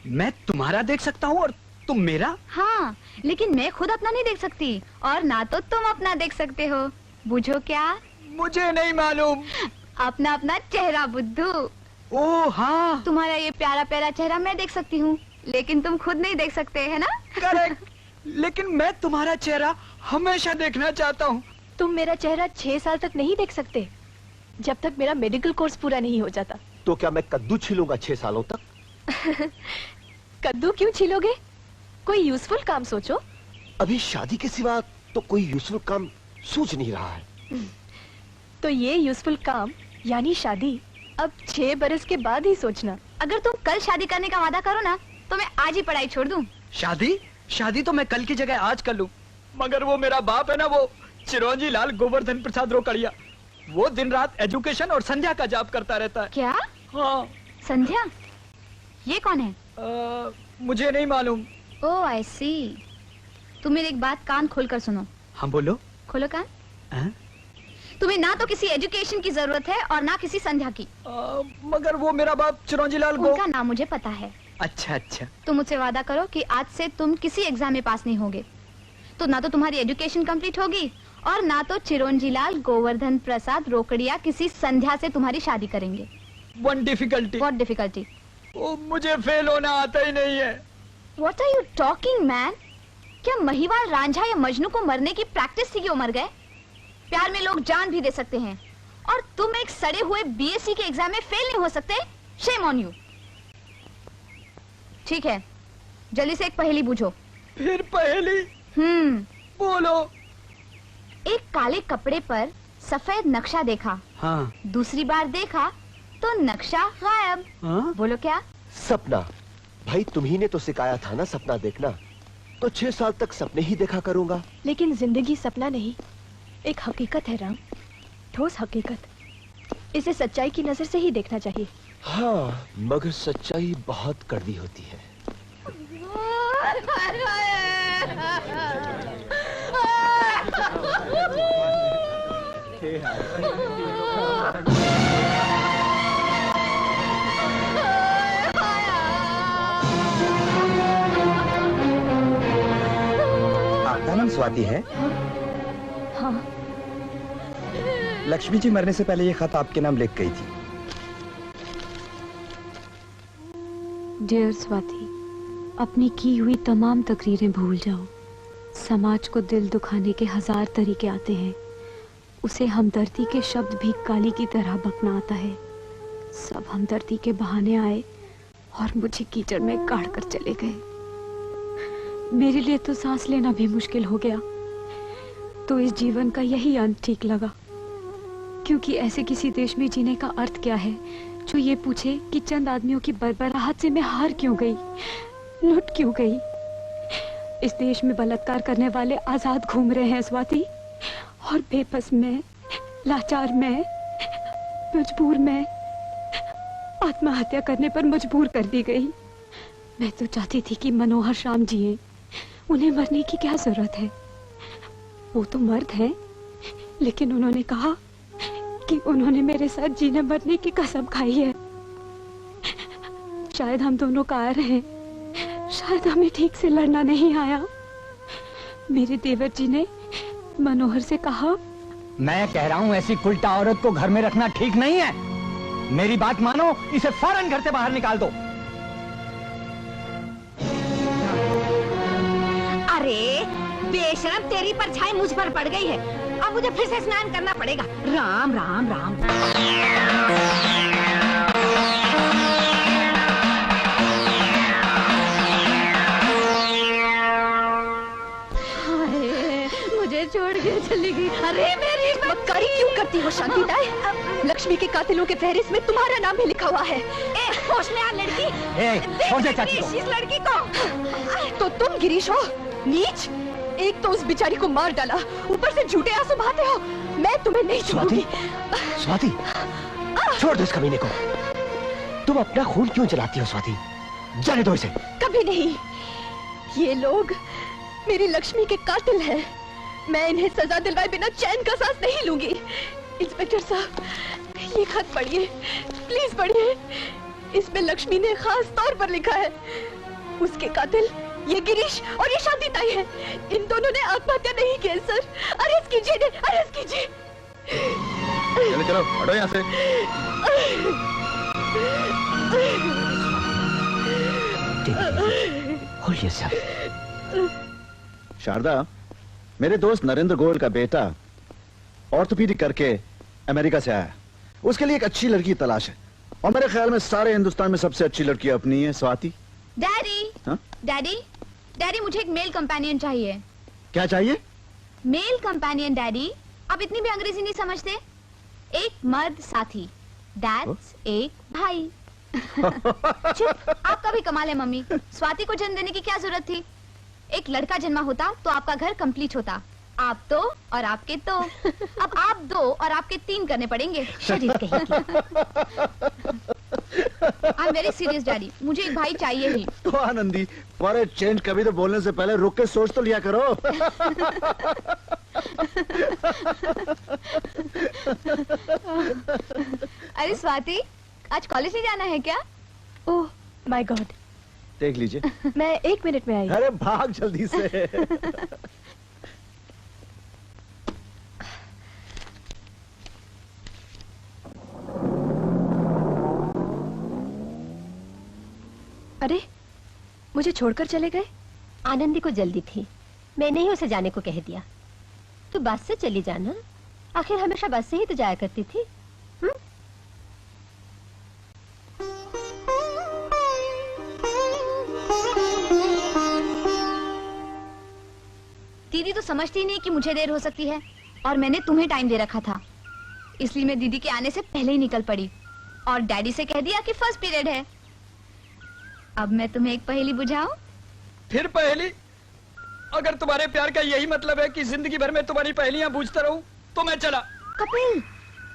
मैं तुम्हारा देख सकता हूँ और तुम मेरा? हाँ, लेकिन मैं खुद अपना नहीं देख सकती और ना तो तुम अपना देख सकते हो। बुझो क्या? मुझे नहीं मालूम। अपना अपना चेहरा बुद्धू। ओह हाँ, तुम्हारा ये प्यारा प्यारा चेहरा मैं देख सकती हूँ, लेकिन तुम खुद नहीं देख सकते, है ना? करेक्ट। लेकिन मैं तुम्हारा चेहरा हमेशा देखना चाहता हूँ। तुम मेरा चेहरा 6 साल तक नहीं देख सकते, जब तक मेरा मेडिकल कोर्स पूरा नहीं हो जाता। तो क्या मैं कद्दू छीलूंगा 6 सालों तक? कद्दू क्यों छीलोगे? कोई यूजफुल काम सोचो। अभी शादी के सिवा तो कोई यूजफुल काम सूझ नहीं रहा है। तो ये यूजफुल काम यानी शादी अब 6 बरस के बाद ही सोचना। अगर तुम कल शादी करने का वादा करो ना, तो मैं आज ही पढ़ाई छोड़ दूं। शादी तो मैं कल की जगह आज कर लूं, मगर वो मेरा बाप है ना, वो चिरंजी लाल गोवर्धन प्रसाद रोकड़िया, वो दिन रात एजुकेशन और संध्या का जाप करता रहता है। क्या? हाँ। संध्या? ये कौन है? मुझे नहीं मालूम। ओह आई सी। तुम मेरी एक बात कान खोलकर सुनो। हाँ बोलो। खोलो कान। तुम्हें ना तो किसी एजुकेशन की जरूरत है और ना किसी संध्या की। मगर वो मेरा बाप चिरंजी लाल उनका नाम मुझे पता है, अच्छा अच्छा। तुम मुझसे वादा करो कि आज से तुम किसी एग्जाम में पास नहीं होगे, तो ना तो तुम्हारी एजुकेशन कंप्लीट होगी और ना तो चिरंजी लाल गोवर्धन प्रसाद रोकड़िया किसी संध्या से तुम्हारी शादी करेंगे। One difficulty. What difficulty? Oh, मुझे फेल होना आता ही नहीं है। What are you talking man? क्या महिवाल रांझा या मजनू को मरने की प्रैक्टिस थी कि वो मर गए? प्यार में लोग जान भी दे सकते हैं और तुम एक सड़े हुए बीएससी के एग्जाम में फेल नहीं हो सकते? Shame on you. ठीक है, जल्दी से एक पहेली बूझो। फिर पहेली? बोलो। एक काले कपड़े पर सफेद नक्शा देखा। हाँ। दूसरी बार देखा तो नक्शा गायब। हाँ? बोलो क्या? सपना। भाई तुम्ही ने तो सिखाया था ना सपना देखना, तो 6 साल तक सपने ही देखा करूंगा। लेकिन जिंदगी सपना नहीं, एक हकीकत है राम, ठोस हकीकत। इसे सच्चाई की नजर से ही देखना चाहिए। हाँ, मगर सच्चाई बहुत कड़वी होती है। आपका नाम स्वाति है? हाँ। लक्ष्मी जी मरने से पहले ये खत आपके नाम लिख गई थी। डियर स्वाति, अपनी की हुई तमाम तकरीरें भूल जाओ। समाज को दिल दुखाने के 1000 तरीके आते हैं, उसे हमदर्दी के शब्द भी काली की तरह बकना आता है। सब हमदर्दी के बहाने आए और मुझे कीचड़ में गाड़ कर चले गए। मेरे लिए तो सांस लेना भी मुश्किल हो गया, तो इस जीवन का यही अंत ठीक लगा। क्योंकि ऐसे किसी देश में जीने का अर्थ क्या है जो ये पूछे कि चंद आदमियों की बरबराहट से मैं हार क्यों गई, लुट क्यों गई। इस देश में बलात्कार करने वाले आजाद घूम रहे हैं स्वाति, और बेबस में, लाचार में, मजबूर में आत्महत्या करने पर मजबूर कर दी गई। मैं तो चाहती थी कि मनोहर श्याम जिए, उन्हें मरने की क्या जरूरत है। वो तो मर्द हैं, लेकिन उन्होंने कहा कि उन्होंने मेरे साथ जीने मरने की कसम खाई है। शायद हम दोनों कार हैं, शायद हमें ठीक से लड़ना नहीं आया। मेरे देवर जी ने मनोहर से कहा, मैं कह रहा हूँ ऐसी कुलटा औरत को घर में रखना ठीक नहीं है। मेरी बात मानो, इसे फौरन घर से बाहर निकाल दो। अरे बेशरम, तेरी परछाई मुझ पर पड़ गई है। अब मुझे फिर से स्नान करना पड़ेगा। राम राम राम। मुझे छोड़ के चली गई। अरे मेरी मक्कारी क्यों करती हो शांति ताई? लक्ष्मी के कातिलों के फहरिस्त में तुम्हारा नाम भी लिखा हुआ है। होश में आ लड़की। छोड़ दे चाची को। इस लड़की को। तो तुम गिरीश हो, नीच। एक तो उस बेचारी को मार डाला, ऊपर से झूठे आंसू बहाते हो। मैं तुम्हें नहीं छोड़ूंगी। स्वाति, छोड़ दो इस कमीने को। तुम अपना खून क्यों जलाती हो स्वाति? जाने दो इसे। कभी नहीं। ये लोग मेरी लक्ष्मी के कातिल हैं। मैं इन्हें सजा दिलवाए बिना चैन का सांस नहीं लूंगी। इंस्पेक्टर साहब, ये खत पढ़िए, प्लीज पढ़िए। इसमें लक्ष्मी ने खास तौर पर लिखा है, उसके कातिल ये गिरीश और ये शांति ताई है। इन दोनों ने आत्महत्या नहीं की है सर। अरेस्ट कीजिए इन्हें, अरेस्ट कीजिए। चलो चलो, हटो यहाँ से। होलिए साहब। शारदा, मेरे दोस्त नरेंद्र गोयल का बेटा ऑर्थोपीडिक करके अमेरिका से आया। उसके लिए एक अच्छी लड़की तलाश है, और मेरे ख्याल में सारे हिंदुस्तान में सबसे अच्छी लड़की अपनी है, स्वाति। डैडी, हाँ? डैडी, डैडी, मुझे एक मेल कंपेनियन चाहिए। क्या चाहिए? Male companion daddy. आप इतनी भी अंग्रेजी नहीं समझते? एक मर्द साथी, दैट्स एक भाई। चुप, आपका भी कमाल है मम्मी। स्वाति को जन्म देने की क्या जरूरत थी? एक लड़का जन्मा होता तो आपका घर कंप्लीट होता। आप दो और आपके दो। अब आप 2 और आपके 3 करने पड़ेंगे। शरीर कहेगी। I am very serious daddy, मुझे एक भाई चाहिए ही। तो आनंदी, फॉर ए चेंज कभी तो बोलने से पहले रुक के सोच तो लिया करो। अरे स्वाति, आज कॉलेज नहीं जाना है क्या? ओह माय गॉड, देख लीजिए। मैं 1 मिनट में आई। अरे भाग जल्दी से। अरे मुझे छोड़कर चले गए? आनंदी को जल्दी थी, मैंने ही उसे जाने को कह दिया। तो बस से चली जाना, आखिर हमेशा बस से ही तो जाया करती थी। दीदी तो समझती ही नहीं कि मुझे देर हो सकती है, और मैंने तुम्हें टाइम दे रखा था, इसलिए मैं दीदी के आने से पहले ही निकल पड़ी और डैडी से कह दिया कि फर्स्ट पीरियड है। अब मैं तुम्हें एक पहेली बुझाऊं? फिर पहेली? अगर तुम्हारे प्यार का यही मतलब है कि जिंदगी भर में तुम्हारी पहेलियां पूछता रहूं, तो मैं चला। कपिल,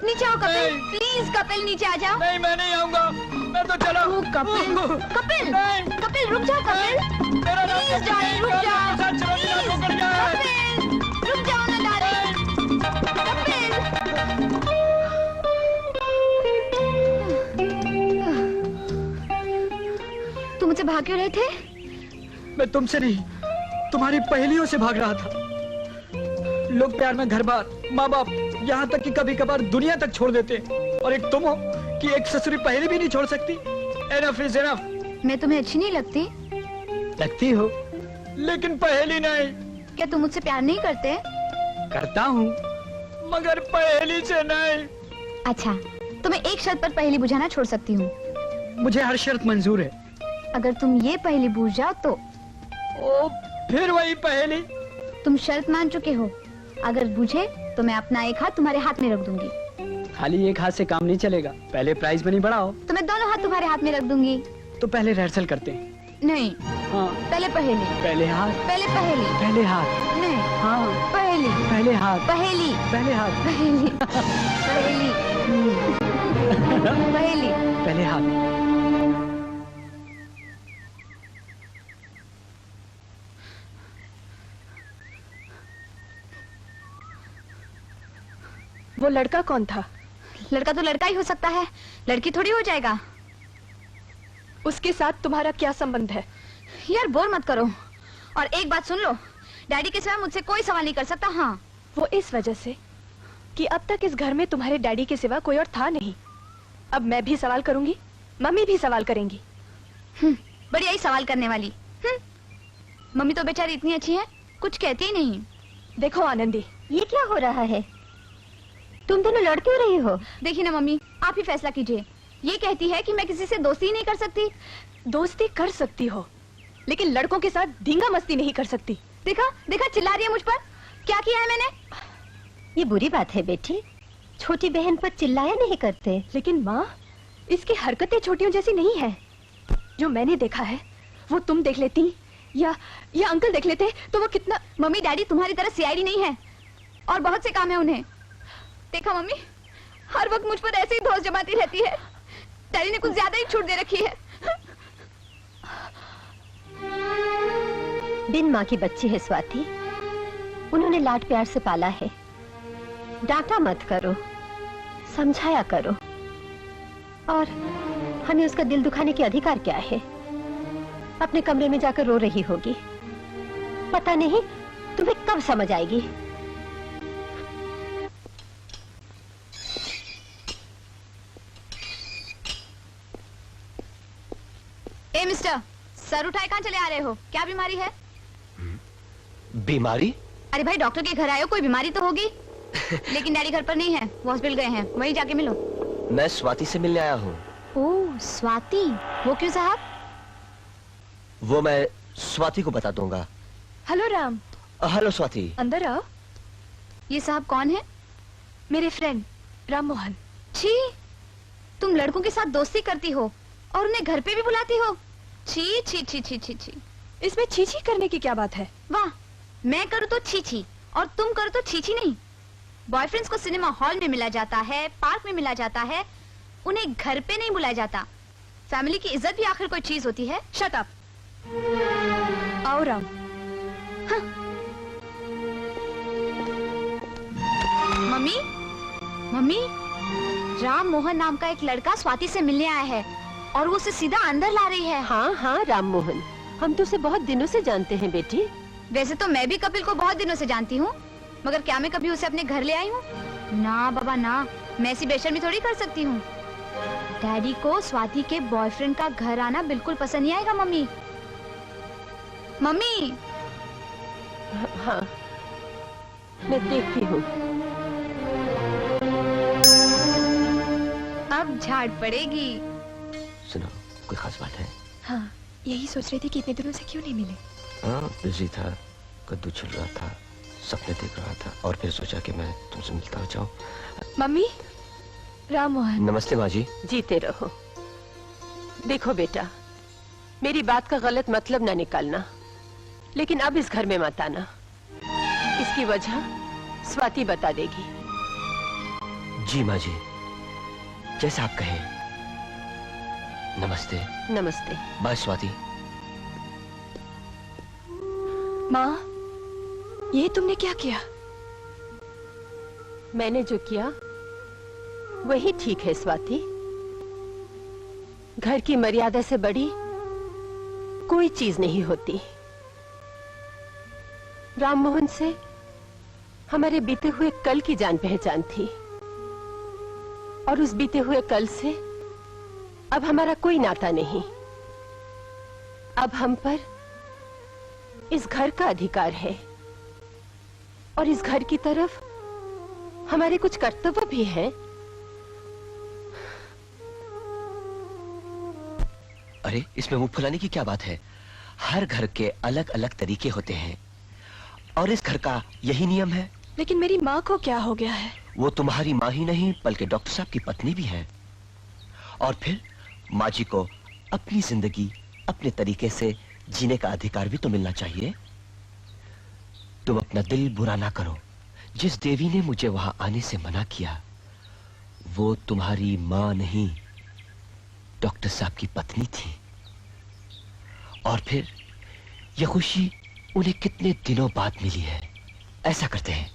नीचे आओ कपिल, प्लीज कपिल नीचे आ जाओ। नहीं, मैं नहीं आऊंगा, मैं तो चला। कपिल, कपिल, कपिल रुक जाओ कपिल, प्लीज डार्लिंग रुक जाओ, कपिल रुक जाओ ना डार्लिंग, कपिल। तुम मुझसे भाग क्यों रहे थे? मैं तुमसे नहीं, तुम्हारी पहेलियों से भाग रहा था। लोग प्यार में घर बार, माँ बाप, यहाँ तक कि कभी कभार दुनिया तक छोड़ देते, और एक तुम हो कि एक ससुरी पहेली भी नहीं छोड़ सकती। Enough is enough. मैं तुम्हें अच्छी नहीं लगती? लगती हो, लेकिन पहेली नहीं। क्या तुम मुझसे प्यार नहीं करते? करता हूँ, मगर पहेली से नहीं। अच्छा, तुम्हें एक शर्त पर पहेली बुझाना छोड़ सकती हूँ। मुझे हर शर्त मंजूर है। अगर तुम ये पहेली बूझ जाओ तो? ओ, फिर वही पहेली। तुम शर्त मान चुके हो, अगर बूझे तो मैं अपना एक हाथ तुम्हारे हाथ में रख दूंगी। खाली एक हाथ से काम नहीं चलेगा, पहले प्राइज मनी बढ़ाओ। तो मैं दोनों हाथ तुम्हारे हाथ में रख दूंगी। तो पहले रिहर्सल करते हैं। नहीं। हाँ। पहले पहेली। पहले हाथ। पहले पहेली। पहले हाथ। नहीं। हाँ। पहेली। पहले हाथ। पहेली। पहले हाथ। पहेली। पहेली। पहेली। पहले हाथ। वो लड़का कौन था? लड़का तो लड़का ही हो सकता है, लड़की थोड़ी हो जाएगा। उसके साथ तुम्हारा क्या संबंध है? यार बोर मत करो, और एक बात सुन लो, डैडी के सिवा मुझसे कोई सवाल नहीं कर सकता। हाँ, वो इस वजह से कि अब तक इस घर में तुम्हारे डैडी के सिवा कोई और था नहीं। अब मैं भी सवाल करूंगी, मम्मी भी सवाल करेंगी। बड़ी आई सवाल करने वाली। मम्मी तो बेचारी इतनी अच्छी है, कुछ कहती ही नहीं। देखो आनंदी, ये क्या हो रहा है? तुम दोनों लड़ क्यों रही हो? देखिए ना मम्मी, आप ही फैसला कीजिए। ये कहती है कि मैं किसी से दोस्ती ही नहीं कर सकती। दोस्ती कर सकती हो, लेकिन लड़कों के साथ धींगा मस्ती नहीं कर सकती। देखा देखा, चिल्ला रही है मुझ पर। क्या किया है मैंने? ये बुरी बात है बेटी, छोटी बहन पर चिल्लाया नहीं करते। लेकिन माँ, इसकी हरकतें छोटियों जैसी नहीं है। जो मैंने देखा है वो तुम देख लेती या अंकल देख लेते तो वो कितना। मम्मी, डैडी तुम्हारी तरह सीआईडी नहीं है, और बहुत से काम है उन्हें। देखा मम्मी, हर वक्त मुझ पर ऐसे ही धौंस जमाती रहती है। डैडी ने कुछ ज्यादा ही छूट दे रखी है। बिन माँ की बच्ची है स्वाति, उन्होंने लाड प्यार से पाला है। डांटा मत करो, समझाया करो। और हमें उसका दिल दुखाने के अधिकार क्या है? अपने कमरे में जाकर रो रही होगी, पता नहीं तुम्हें कब समझ आएगी। ए मिस्टर, सर उठाए कहाँ चले आ रहे हो? क्या बीमारी है? बीमारी? अरे भाई, डॉक्टर के घर आए हो, कोई बीमारी तो होगी। लेकिन डैडी घर पर नहीं है, वो हॉस्पिटल गए हैं, वहीं जाके मिलो। मैं स्वाति से मिलने आया हूँ। ओह स्वाति, वो क्यों साहब? वो मैं स्वाति को बता दूंगा। हेलो राम। हेलो स्वाति। अंदर आओ। ये साहब कौन है? मेरे फ्रेंड राम मोहन। छी, तुम लड़कों के साथ दोस्ती करती हो और उन्हें घर पे भी बुलाती हो? छी छी छी छी छी छी। इसमें छी छी करने की क्या बात है? वाह, मैं करूँ तो छी छी और तुम करो तो छी छी नहीं। बॉयफ्रेंड्स को सिनेमा हॉल में मिला जाता है, पार्क में मिला जाता है, उन्हें घर पे नहीं बुलाया जाता। फैमिली की इज्जत भी आखिर कोई चीज होती है। Shut up. आओ राम। हाँ। मम्मी, मम्मी, राम मोहन नाम का एक लड़का स्वाति से मिलने आया है। और वो उसे सीधा अंदर ला रही है। हाँ हाँ राम मोहन, हम तो उसे बहुत दिनों से जानते हैं बेटी। वैसे तो मैं भी कपिल को बहुत दिनों से जानती हूँ, मगर क्या मैं कभी उसे अपने घर ले आई हूँ? ना बाबा ना, मैं ऐसी बेशर्मी थोड़ी कर सकती हूँ। डैडी को स्वाति के बॉयफ्रेंड का घर आना बिल्कुल पसंद नहीं आएगा मम्मी। मम्मी। हाँ, मैं देखती हूँ। अब झाड़ पड़ेगी। सुनो, कोई खास बात है? हाँ, यही सोच रही थी कि इतने दिनों से क्यों नहीं मिले। हाँ, बिजी था, कद्दू छिल रहा था, सपने देख रहा था और फिर सोचा कि मैं तुमसे मिलता हो जाऊं। मम्मी, राम मोहन। नमस्ते माँ जी। जीते रहो। देखो बेटा, मेरी बात का गलत मतलब ना निकालना, लेकिन अब इस घर में मत आना। इसकी वजह स्वाति बता देगी। जी माँ जी, जैसा आप कहें। नमस्ते। नमस्ते। बाय स्वाति। माँ, ये तुमने क्या किया? मैंने जो किया वही ठीक है स्वाति। घर की मर्यादा से बड़ी कोई चीज नहीं होती। राम मोहन से हमारे बीते हुए कल की जान पहचान थी, और उस बीते हुए कल से अब हमारा कोई नाता नहीं। अब हम पर इस घर का अधिकार है, और इस घर की तरफ हमारे कुछ कर्तव्य भी हैं। अरे, इसमें मुंह फुलाने की क्या बात है? हर घर के अलग अलग तरीके होते हैं, और इस घर का यही नियम है। लेकिन मेरी माँ को क्या हो गया है? वो तुम्हारी माँ ही नहीं, बल्कि डॉक्टर साहब की पत्नी भी है। और फिर माँ जी को अपनी जिंदगी अपने तरीके से जीने का अधिकार भी तो मिलना चाहिए। तुम अपना दिल बुरा ना करो। जिस देवी ने मुझे वहां आने से मना किया, वो तुम्हारी माँ नहीं, डॉक्टर साहब की पत्नी थी। और फिर यह खुशी उन्हें कितने दिनों बाद मिली है। ऐसा करते हैं,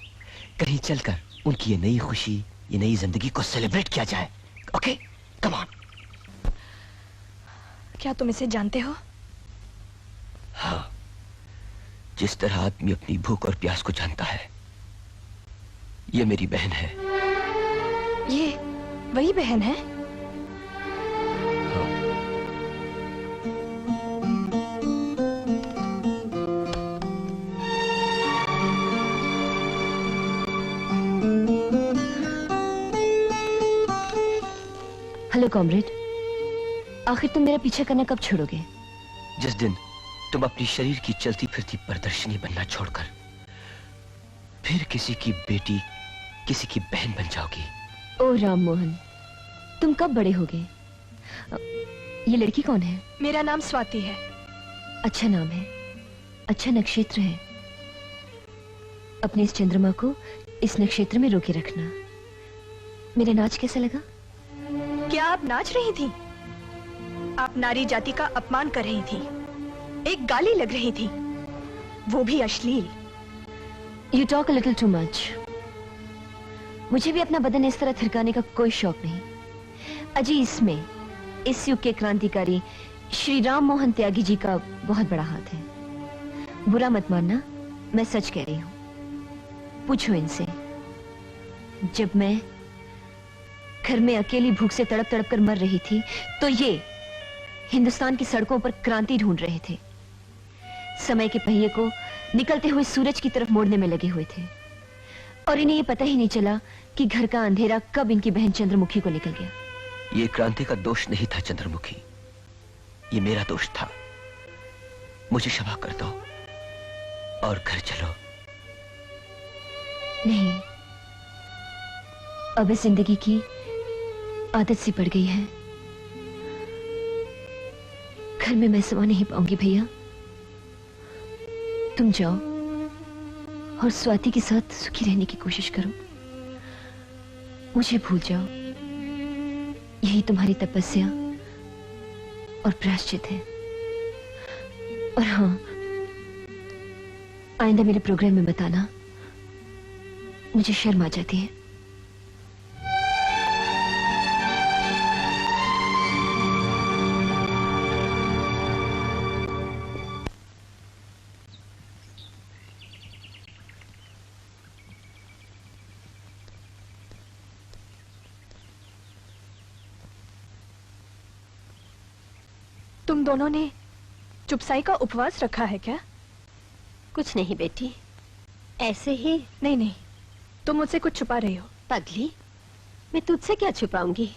कहीं चलकर उनकी ये नई खुशी, ये नई जिंदगी को सेलिब्रेट किया जाए। Okay, come on. क्या तुम इसे जानते हो? हाँ, जिस तरह आदमी अपनी भूख और प्यास को जानता है। ये मेरी बहन है। ये वही बहन है? हेलो कॉमरेड, आखिर तुम मेरा पीछा करना कब छोड़ोगे? जिस दिन तुम अपनी शरीर की चलती फिरती प्रदर्शनी बनना छोड़कर फिर किसी की बेटी, किसी की बहन बन जाओगी। ओ राम मोहन, तुम कब बड़े होगे? ये लड़की कौन है? मेरा नाम स्वाति है। अच्छा नाम है, अच्छा नक्षत्र है। अपने इस चंद्रमा को इस नक्षत्र में रोके रखना। मेरा नाच कैसा लगा? क्या आप नाच रही थी? आप नारी जाति का अपमान कर रही थी, एक गाली लग रही थी, वो भी अश्लील। You talk a little too much. मुझे भी अपना बदन इस तरह थिरकाने का कोई शौक नहीं। अजी, इसमें इस युग के क्रांतिकारी श्री राम मोहन त्यागी जी का बहुत बड़ा हाथ है। बुरा मत मानना, मैं सच कह रही हूँ। पूछो इनसे। जब मैं घर में अकेली भूख से तड़प तड़प कर मर रही थी, तो ये हिंदुस्तान की सड़कों पर क्रांति ढूंढ रहे थे। समय के पहिए को निकलते हुए सूरज की तरफ मोड़ने में लगे हुए थे, और इन्हें ये पता ही नहीं चला कि घर का अंधेरा कब इनकी बहन चंद्रमुखी को निकल गया। ये क्रांति का दोष नहीं था चंद्रमुखी, ये मेरा दोष था। मुझे क्षमा कर दो और घर चलो। नहीं, अब इस जिंदगी की आदत सी पड़ गई है। घर में मैं समा नहीं पाऊंगी भैया। तुम जाओ और स्वाति के साथ सुखी रहने की कोशिश करो। मुझे भूल जाओ, यही तुम्हारी तपस्या और प्रायश्चित है। और हाँ, आइंदा मेरे प्रोग्राम में बताना, मुझे शर्म आ जाती है। तुम दोनों ने चुपसाई का उपवास रखा है क्या? कुछ नहीं बेटी, ऐसे ही। नहीं नहीं, तुम मुझसे कुछ छुपा रही हो। पगली, मैं तुझसे क्या छुपाऊंगी?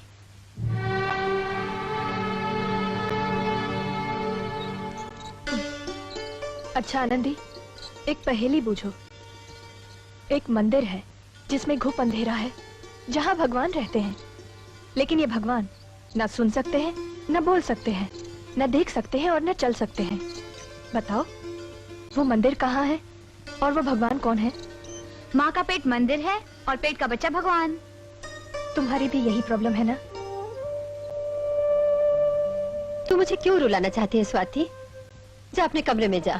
अच्छा आनंदी, एक पहेली बूझो। एक मंदिर है जिसमें घुप अंधेरा है, जहां भगवान रहते हैं, लेकिन ये भगवान ना सुन सकते हैं, न बोल सकते हैं, न देख सकते हैं और न चल सकते हैं। बताओ, वो मंदिर कहाँ है और वो भगवान कौन है? माँ का पेट मंदिर है और पेट का बच्चा भगवान। तुम्हारी भी यही प्रॉब्लम है ना? तू मुझे क्यों रुलाना चाहती है स्वाति? जा अपने कमरे में जा,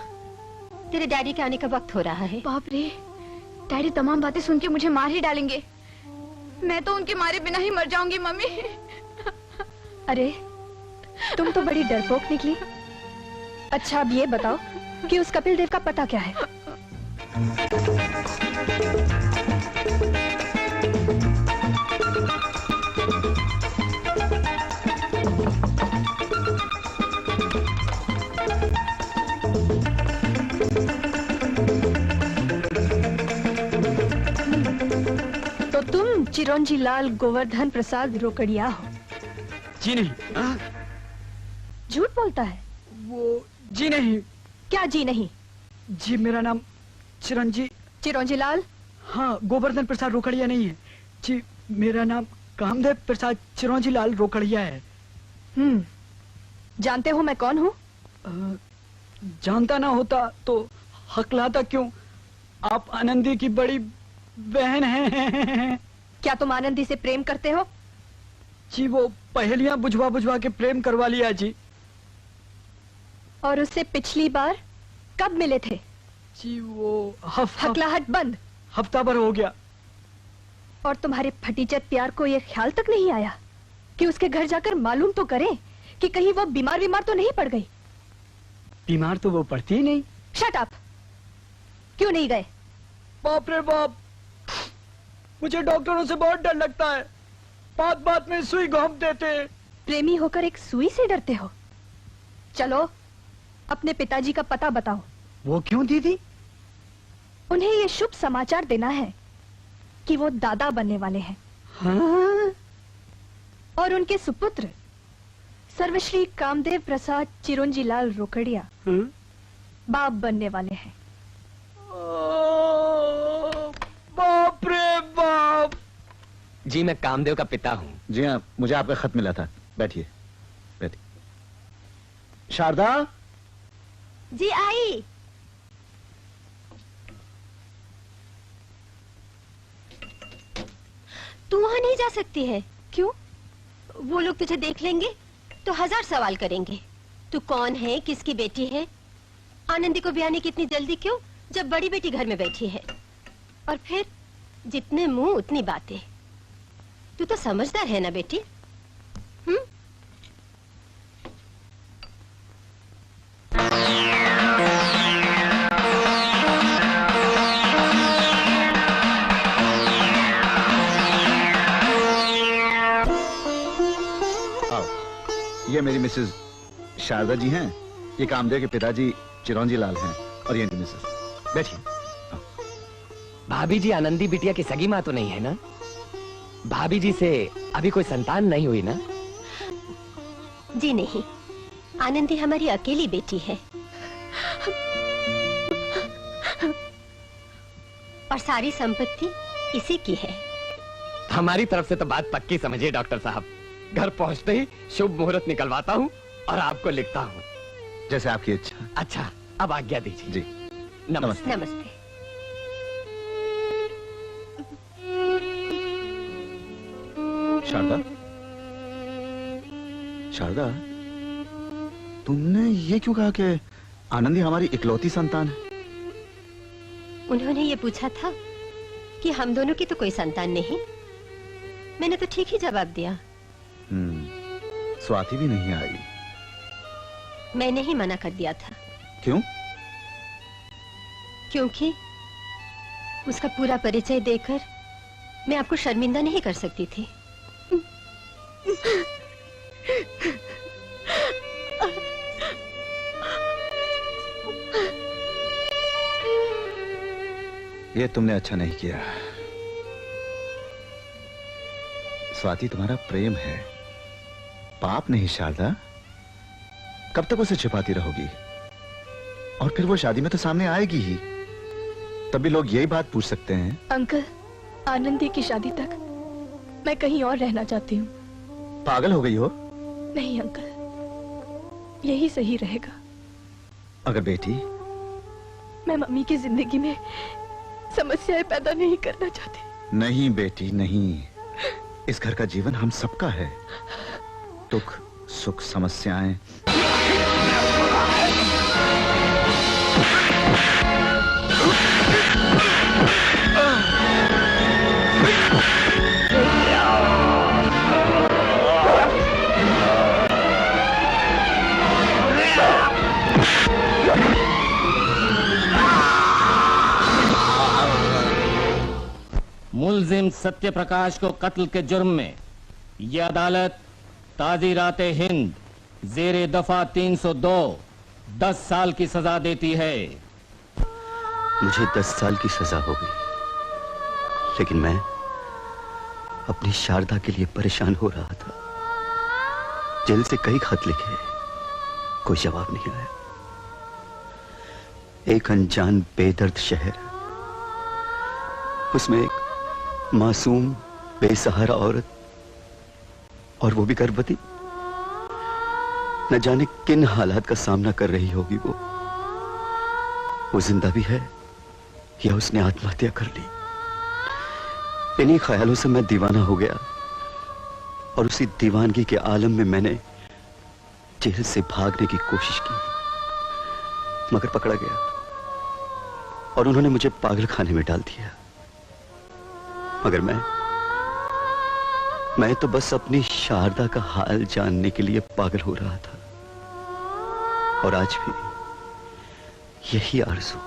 तेरे डैडी के आने का वक्त हो रहा है। बाप रे, डैडी तमाम बातें सुन के मुझे मार ही डालेंगे। मैं तो उनके मारे बिना ही मर जाऊंगी मम्मी। अरे तुम तो बड़ी डरपोक निकली। अच्छा अब ये बताओ कि उस कपिल देव का पता क्या है? तो तुम चिरंजी लाल गोवर्धन प्रसाद रोकड़िया हो? जी नहीं। झूठ बोलता है वो। जी नहीं। क्या जी नहीं? जी मेरा नाम चिरंजी लाल। हाँ, गोवर्धन प्रसाद रोकड़िया नहीं है जी, मेरा नाम कामदेव प्रसाद चिरंजी लाल रोकड़िया है। जानते हो मैं कौन हूँ? जानता ना होता तो हकलाता क्यों? आप आनंदी की बड़ी बहन हैं। क्या तुम आनंदी से प्रेम करते हो? जी वो पहेलियां बुझवा बुझवा के प्रेम करवा लिया जी। और उससे पिछली बार कब मिले थे? जी वो हकलाहट बंद। हफ्ता भर हो गया। और तुम्हारे फटीचर प्यार को ये ख्याल तक नहीं आया कि उसके घर जाकर मालूम तो करें कि कहीं वो बीमार तो नहीं पड़ गई? बीमार तो वो पड़ती ही नहीं। Shut up! क्यों नहीं गए? बाप रे बाप, मुझे डॉक्टरों से बहुत डर लगता है। बात बात में सुई घोंप देते हैं। प्रेमी होकर एक सुई से डरते हो? चलो अपने पिताजी का पता बताओ। वो क्यों दीदी? उन्हें ये शुभ समाचार देना है कि वो दादा बनने वाले हैं। हाँ? और उनके सुपुत्र सर्वश्री कामदेव प्रसाद चिरंजी लाल रोकड़िया बाप बनने वाले हैं। बाप रे बाप। जी मैं कामदेव का पिता हूँ। जी हाँ, मुझे आपका खत मिला था। बैठिए बैठिए। शारदा जी आई। तू वहां नहीं जा सकती है। क्यों? वो लोग तुझे देख लेंगे तो 1000 सवाल करेंगे। तू कौन है, किसकी बेटी है, आनंदी को ब्याह की इतनी जल्दी क्यों, जब बड़ी बेटी घर में बैठी है? और फिर जितने मुंह उतनी बातें। तू तो समझदार है ना बेटी? ये मेरी मिसेज शारदा जी हैं, ये कामदेव के पिताजी चिरंजी लाल हैं, और ये मिसेज। बैठिए। भाभी जी आनंदी बिटिया की सगी माँ तो नहीं है ना? भाभी जी से अभी कोई संतान नहीं हुई ना? जी नहीं, आनंदी हमारी अकेली बेटी है। और सारी संपत्ति इसी की है। हमारी तरफ से तो बात पक्की समझिए डॉक्टर साहब। घर पहुंचते ही शुभ मुहूर्त निकलवाता हूँ और आपको लिखता हूँ। जैसे आपकी इच्छा। अच्छा, अब आज्ञा दीजिए। जी नमस्ते। नमस्ते। शारदा, शारदा, तुमने ये क्यों कहा कि आनंदी हमारी इकलौती संतान है? उन्होंने ये पूछा था कि हम दोनों की तो कोई संतान नहीं। मैंने तो ठीक ही जवाब दिया। स्वाति भी नहीं आई। मैंने ही मना कर दिया था। क्यों? क्योंकि उसका पूरा परिचय देकर मैं आपको शर्मिंदा नहीं कर सकती थी। ये तुमने अच्छा नहीं किया। स्वाति, तुम्हारा प्रेम है, पाप नहीं शारदा। कब तक उसे छिपाती रहोगी? और फिर वो शादी में तो सामने आएगी ही, तभी लोग यही बात पूछ सकते हैं। अंकल, आनंदी की शादी तक मैं कहीं और रहना चाहती हूँ। पागल हो गई हो? नहीं अंकल, यही सही रहेगा। अगर बेटी, मैं मम्मी की जिंदगी में समस्याएं पैदा नहीं करना चाहती। नहीं बेटी नहीं, इस घर का जीवन हम सबका है। दुख सुख समस्याएं मुल्जिम सत्य प्रकाश को कत्ल के जुर्म में यह अदालत ताज़ीराते हिंद ज़ेरे दफा 302 10 साल की सजा देती है। मुझे 10 साल की सजा हो गई, लेकिन मैं अपनी शारदा के लिए परेशान हो रहा था। जेल से कई खत लिखे, कोई जवाब नहीं आया। एक अनजान बेदर्द शहर, उसमें एक मासूम बेसहारा औरत, और वो भी गर्भवती। न जाने किन हालात का सामना कर रही होगी वो जिंदा भी है या उसने आत्महत्या कर ली। इन्हीं ख्यालों से मैं दीवाना हो गया, और उसी दीवानगी के आलम में मैंने जेल से भागने की कोशिश की, मगर पकड़ा गया और उन्होंने मुझे पागल खाने में डाल दिया। मगर मैं तो बस अपनी शारदा का हाल जानने के लिए पागल हो रहा था, और आज भी यही आरज़ू,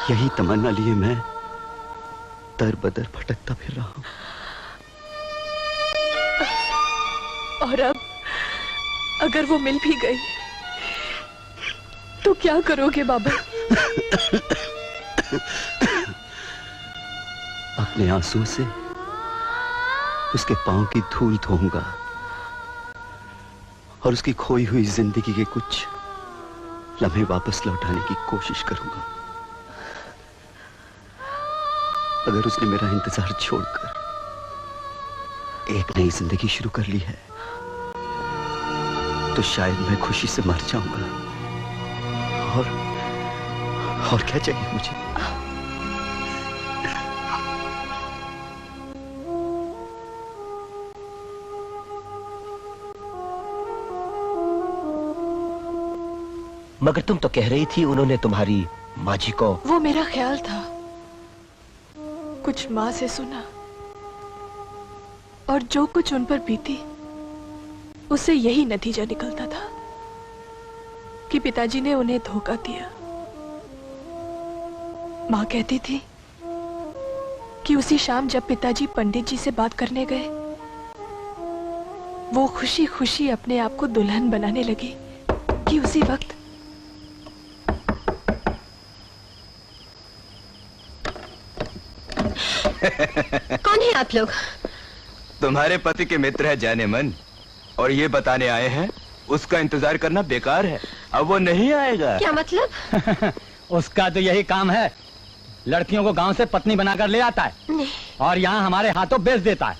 यही तमन्ना लिए मैं दर बदर भटकता फिर रहा हूं। और अब अगर वो मिल भी गई तो क्या करोगे बाबा? अपने आंसू से उसके पांव की धूल धोऊंगा और उसकी खोई हुई जिंदगी के कुछ लम्हे वापस लौटाने की कोशिश करूंगा। अगर उसने मेरा इंतजार छोड़कर एक नई जिंदगी शुरू कर ली है, तो शायद मैं खुशी से मर जाऊंगा। और क्या चाहिए मुझे? मगर तुम तो कह रही थी उन्होंने तुम्हारी माँ जी को। वो मेरा ख्याल था, कुछ माँ से सुना, और जो कुछ उन पर बीती उससे यही नतीजा निकलता था कि पिताजी ने उन्हें धोखा दिया। माँ कहती थी कि उसी शाम जब पिताजी पंडित जी से बात करने गए, वो खुशी खुशी अपने आप को दुल्हन बनाने लगी कि उसी वक्त कौन है आप लोग? तुम्हारे पति के मित्र है जाने मन, और ये बताने आए हैं उसका इंतजार करना बेकार है, अब वो नहीं आएगा। क्या मतलब? उसका तो यही काम है, लड़कियों को गांव से पत्नी बनाकर ले आता है और यहाँ हमारे हाथों बेच देता है।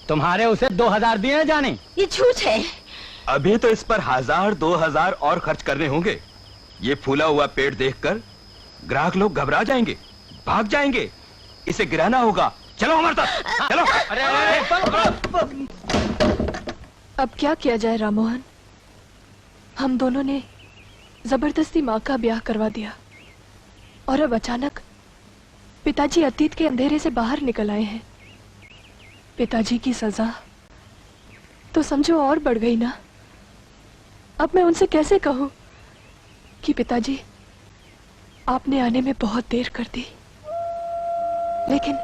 तुम्हारे उसे 2000 दिए हैं जाने। ये झूठ है। अभी तो इस पर 1000-2000 और खर्च करने होंगे। ये फूला हुआ पेट देखकर ग्राहक लोग घबरा जाएंगे, भाग जाएंगे। इसे गिराना होगा। चलो हमारे साथ, चलो। अब क्या किया जाए राममोहन? हम दोनों ने जबरदस्ती माँ का ब्याह करवा दिया, और अब अचानक पिताजी अतीत के अंधेरे से बाहर निकल आए हैं। पिताजी की सजा तो समझो और बढ़ गई ना। अब मैं उनसे कैसे कहूं कि पिताजी आपने आने में बहुत देर कर दी? लेकिन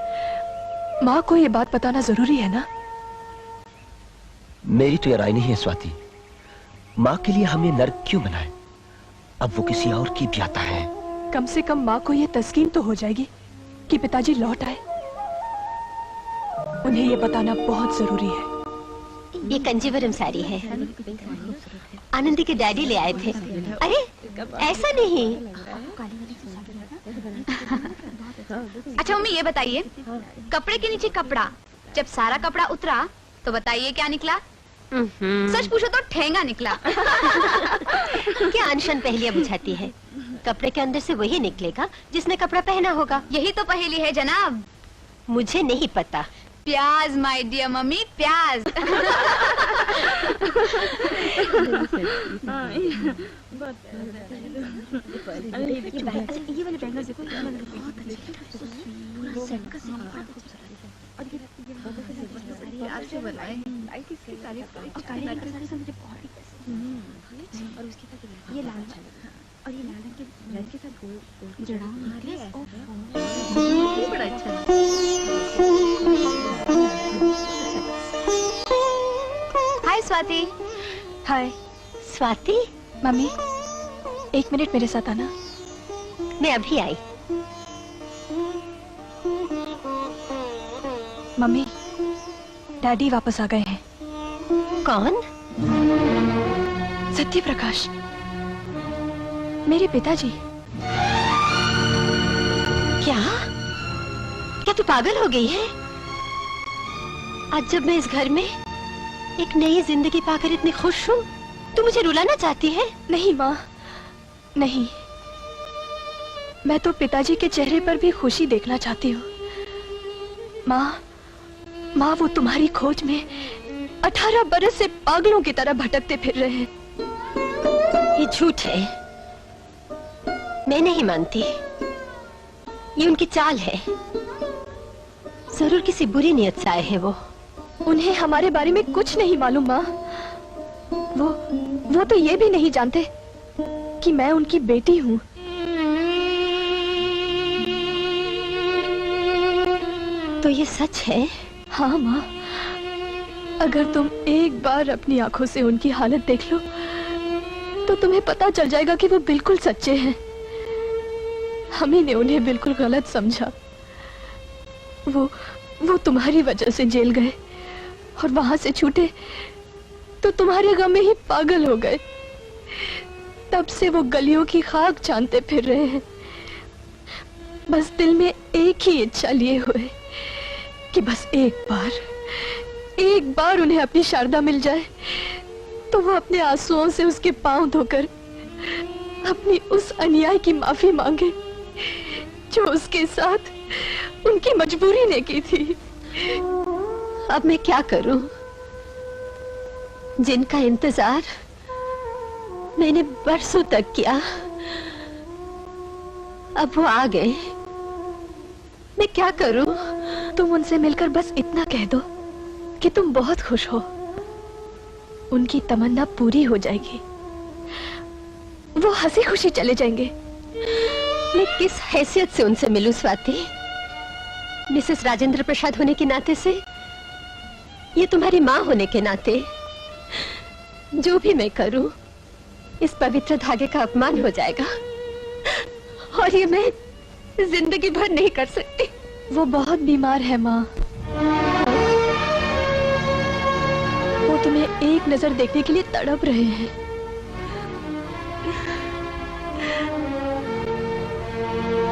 माँ को ये बात बताना जरूरी है ना? मेरी तो ये राय नहीं है स्वाति। माँ के लिए हम ये नर्क क्यों बनाएं? अब वो किसी और की ब्याता है, कम से कम माँ को ये तस्कीन तो हो जाएगी कि पिताजी लौट आए। उन्हें ये बताना बहुत जरूरी है। ये कंजीवरम साड़ी है, आनंदी के डैडी ले आए थे। अरे ऐसा नहीं। अच्छा मम्मी ये बताइए, कपड़े के नीचे कपड़ा, जब सारा कपड़ा उतरा तो बताइए क्या निकला? सच पूछो तो ठेंगा निकला। क्या अनशन पहेलियां बुझाती है? कपड़े के अंदर से वही निकलेगा जिसने कपड़ा पहना होगा। यही तो पहेली है जनाब। मुझे नहीं पता। प्याज माय डियर मम्मी, प्याज। ये वाले बैंगल्स देखो, ये वाले बहुत अच्छे सेट का आपसे बनाए लाइट इसकी तारीफ और काली लाइट के सारे सब मुझे बहुत और उसके साथ ये लाल और ये लाल के रेड के साथ गोल्ड जड़ा ये बड़ा अच्छा हाय स्वाति। हाय स्वाति। मम्मी 1 मिनट मेरे साथ आना। मैं अभी आई। मम्मी डैडी वापस आ गए हैं। कौन? सत्य प्रकाश, मेरे पिताजी। क्या तू पागल हो गई है? आज जब मैं इस घर में एक नई जिंदगी पाकर इतनी खुश हूँ, तू मुझे रुलाना चाहती है? नहीं माँ, नहीं। मैं तो पिताजी के चेहरे पर भी खुशी देखना चाहती हूँ। माँ वो तुम्हारी खोज में 18 बरस से पागलों की तरह भटकते फिर रहे हैं। ये झूठ है, मैं नहीं मानती। ये उनकी चाल है। जरूर किसी बुरी नियत से आए हैं वो। उन्हें हमारे बारे में कुछ नहीं मालूम माँ। वो तो ये भी नहीं जानते कि मैं उनकी बेटी हूँ। तो ये सच है? हाँ माँ, अगर तुम एक बार अपनी आंखों से उनकी हालत देख लो तो तुम्हें पता चल जाएगा कि वो बिल्कुल सच्चे हैं। हमी ने उन्हें बिल्कुल गलत समझा। वो तुम्हारी वजह से जेल गए और वहां से छूटे तो तुम्हारे गम में ही पागल हो गए। तब से वो गलियों की खाक छानते फिर रहे हैं, बस दिल में एक ही इच्छा लिए हुए कि बस एक बार उन्हें अपनी शारदा मिल जाए तो वो अपने आंसुओं से उसके पांव धोकर अपनी उस अन्याय की माफी मांगे जो उसके साथ उनकी मजबूरी ने की थी। अब मैं क्या करूं? जिनका इंतजार मैंने बरसों तक किया, अब वो आ गए। मैं क्या करूं? तुम उनसे मिलकर बस इतना कह दो कि तुम बहुत खुश हो। उनकी तमन्ना पूरी हो जाएगी। वो हंसी खुशी चले जाएंगे। मैं किस हैसियत से उनसे मिलूं स्वाति? मिसेस राजेंद्र प्रसाद होने के नाते से, ये तुम्हारी माँ होने के नाते। जो भी मैं करूं, इस पवित्र धागे का अपमान हो जाएगा और ये मैं जिंदगी भर नहीं कर सकती। वो बहुत बीमार है माँ। वो तुम्हें एक नजर देखने के लिए तड़प रहे हैं।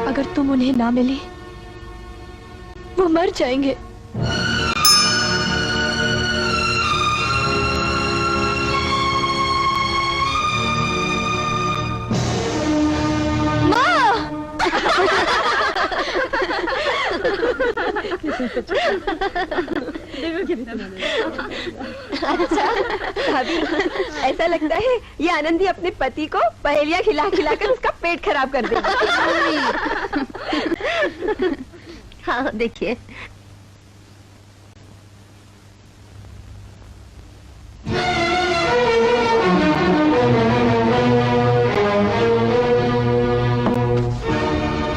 अगर तुम उन्हें ना मिले, वो मर जाएंगे। अच्छा भाभी, ऐसा लगता है ये आनंदी अपने पति को पहेलियां खिला खिलाकर उसका पेट खराब कर देगी। हाँ देखिए,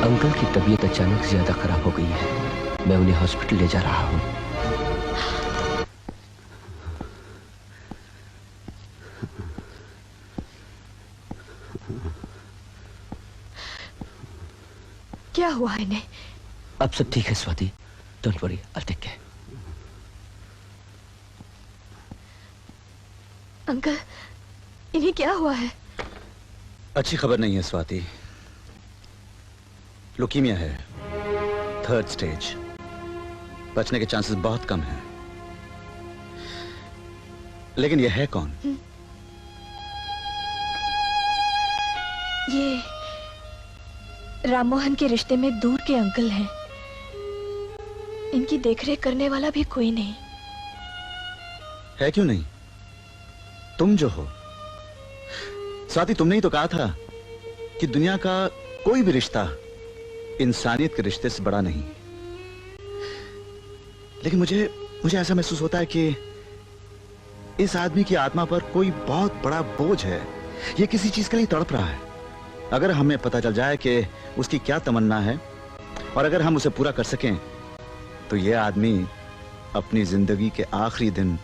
अंकल की तबीयत अचानक ज्यादा खराब हो गई है। मैं उन्हें हॉस्पिटल ले जा रहा हूँ। क्या हुआ इन्हें? अब सब ठीक है Swati, don't worry, I take care. Uncle, इन्हें क्या हुआ है? अच्छी खबर नहीं है स्वाति, लुकीमिया है, 3rd स्टेज। बचने के चांसेस बहुत कम हैं। लेकिन यह है कौन? ये राममोहन के रिश्ते में दूर के अंकल हैं। इनकी देखरेख करने वाला भी कोई नहीं है। क्यों नहीं? तुम जो हो स्वाति, तुमने ही तो कहा था कि दुनिया का कोई भी रिश्ता इंसानियत के रिश्ते से बड़ा नहीं। लेकिन मुझे ऐसा महसूस होता है कि इस आदमी की आत्मा पर कोई बहुत बड़ा बोझ है। ये किसी चीज के लिए तड़प रहा है। अगर हमें पता चल जाए कि उसकी क्या तमन्ना है और अगर हम उसे पूरा कर सकें, तो यह आदमी अपनी जिंदगी के आखिरी दिन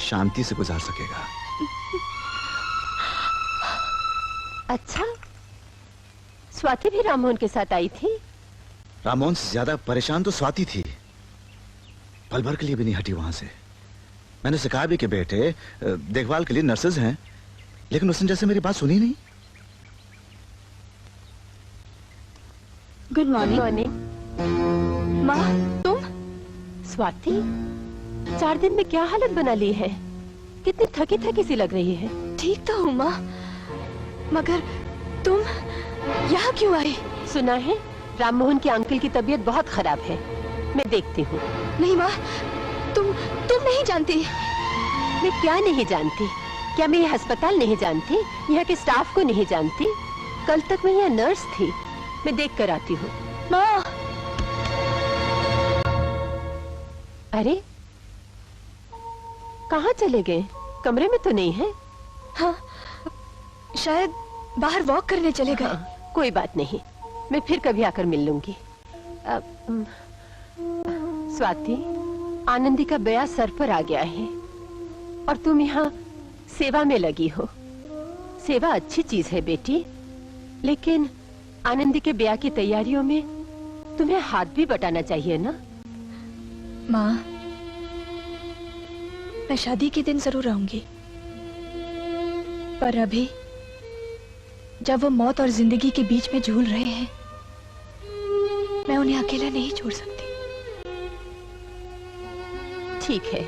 शांति से गुजार सकेगा। अच्छा, स्वाति भी राममोहन के साथ आई थी? राममोहन से ज्यादा परेशान तो स्वाति थी। पल भर के लिए भी नहीं हटी वहां से। मैंने उसे कहा भी कि बेटे, देखभाल के लिए नर्सेज हैं, लेकिन उसने जैसे मेरी बात सुनी नहीं। Good morning. मॉर्निंग। माँ, तुम? स्वाति, 4 दिन में क्या हालत बना ली है? कितनी थकी थकी सी लग रही है। ठीक तो हूँ माँ, मगर तुम यहाँ क्यों आई? सुना है राममोहन के अंकल की तबीयत बहुत खराब है। मैं देखती हूँ। नहीं माँ, तुम नहीं जानती। मैं क्या नहीं जानती? क्या मैं ये अस्पताल नहीं जानती? यहाँ के स्टाफ को नहीं जानती? कल तक मैं यहाँ नर्स थी। मैं देख कर आती हूँ। माँ! अरे, कहाँ चले गए? कमरे में तो नहीं है? हाँ, शायद बाहर वॉक करने चले गए। हाँ, कोई बात नहीं, मैं फिर कभी आकर मिल लूंगी। स्वाति, आनंदी का ब्याह सर पर आ गया है और तुम यहाँ सेवा में लगी हो। सेवा अच्छी चीज है बेटी, लेकिन आनंदी के ब्याह की तैयारियों में तुम्हें हाथ भी बटाना चाहिए ना। माँ, मैं शादी के दिन जरूर आऊंगी, पर अभी जब वो मौत और जिंदगी के बीच में झूल रहे हैं, मैं उन्हें अकेला नहीं छोड़ सकती। ठीक है,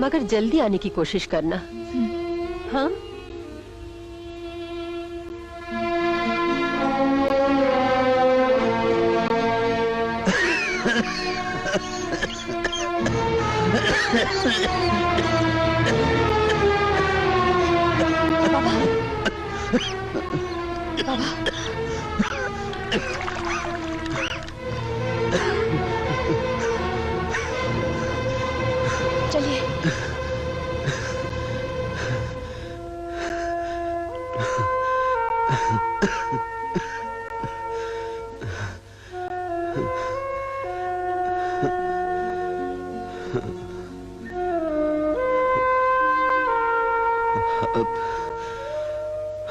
मगर जल्दी आने की कोशिश करना। हाँ? चलिए।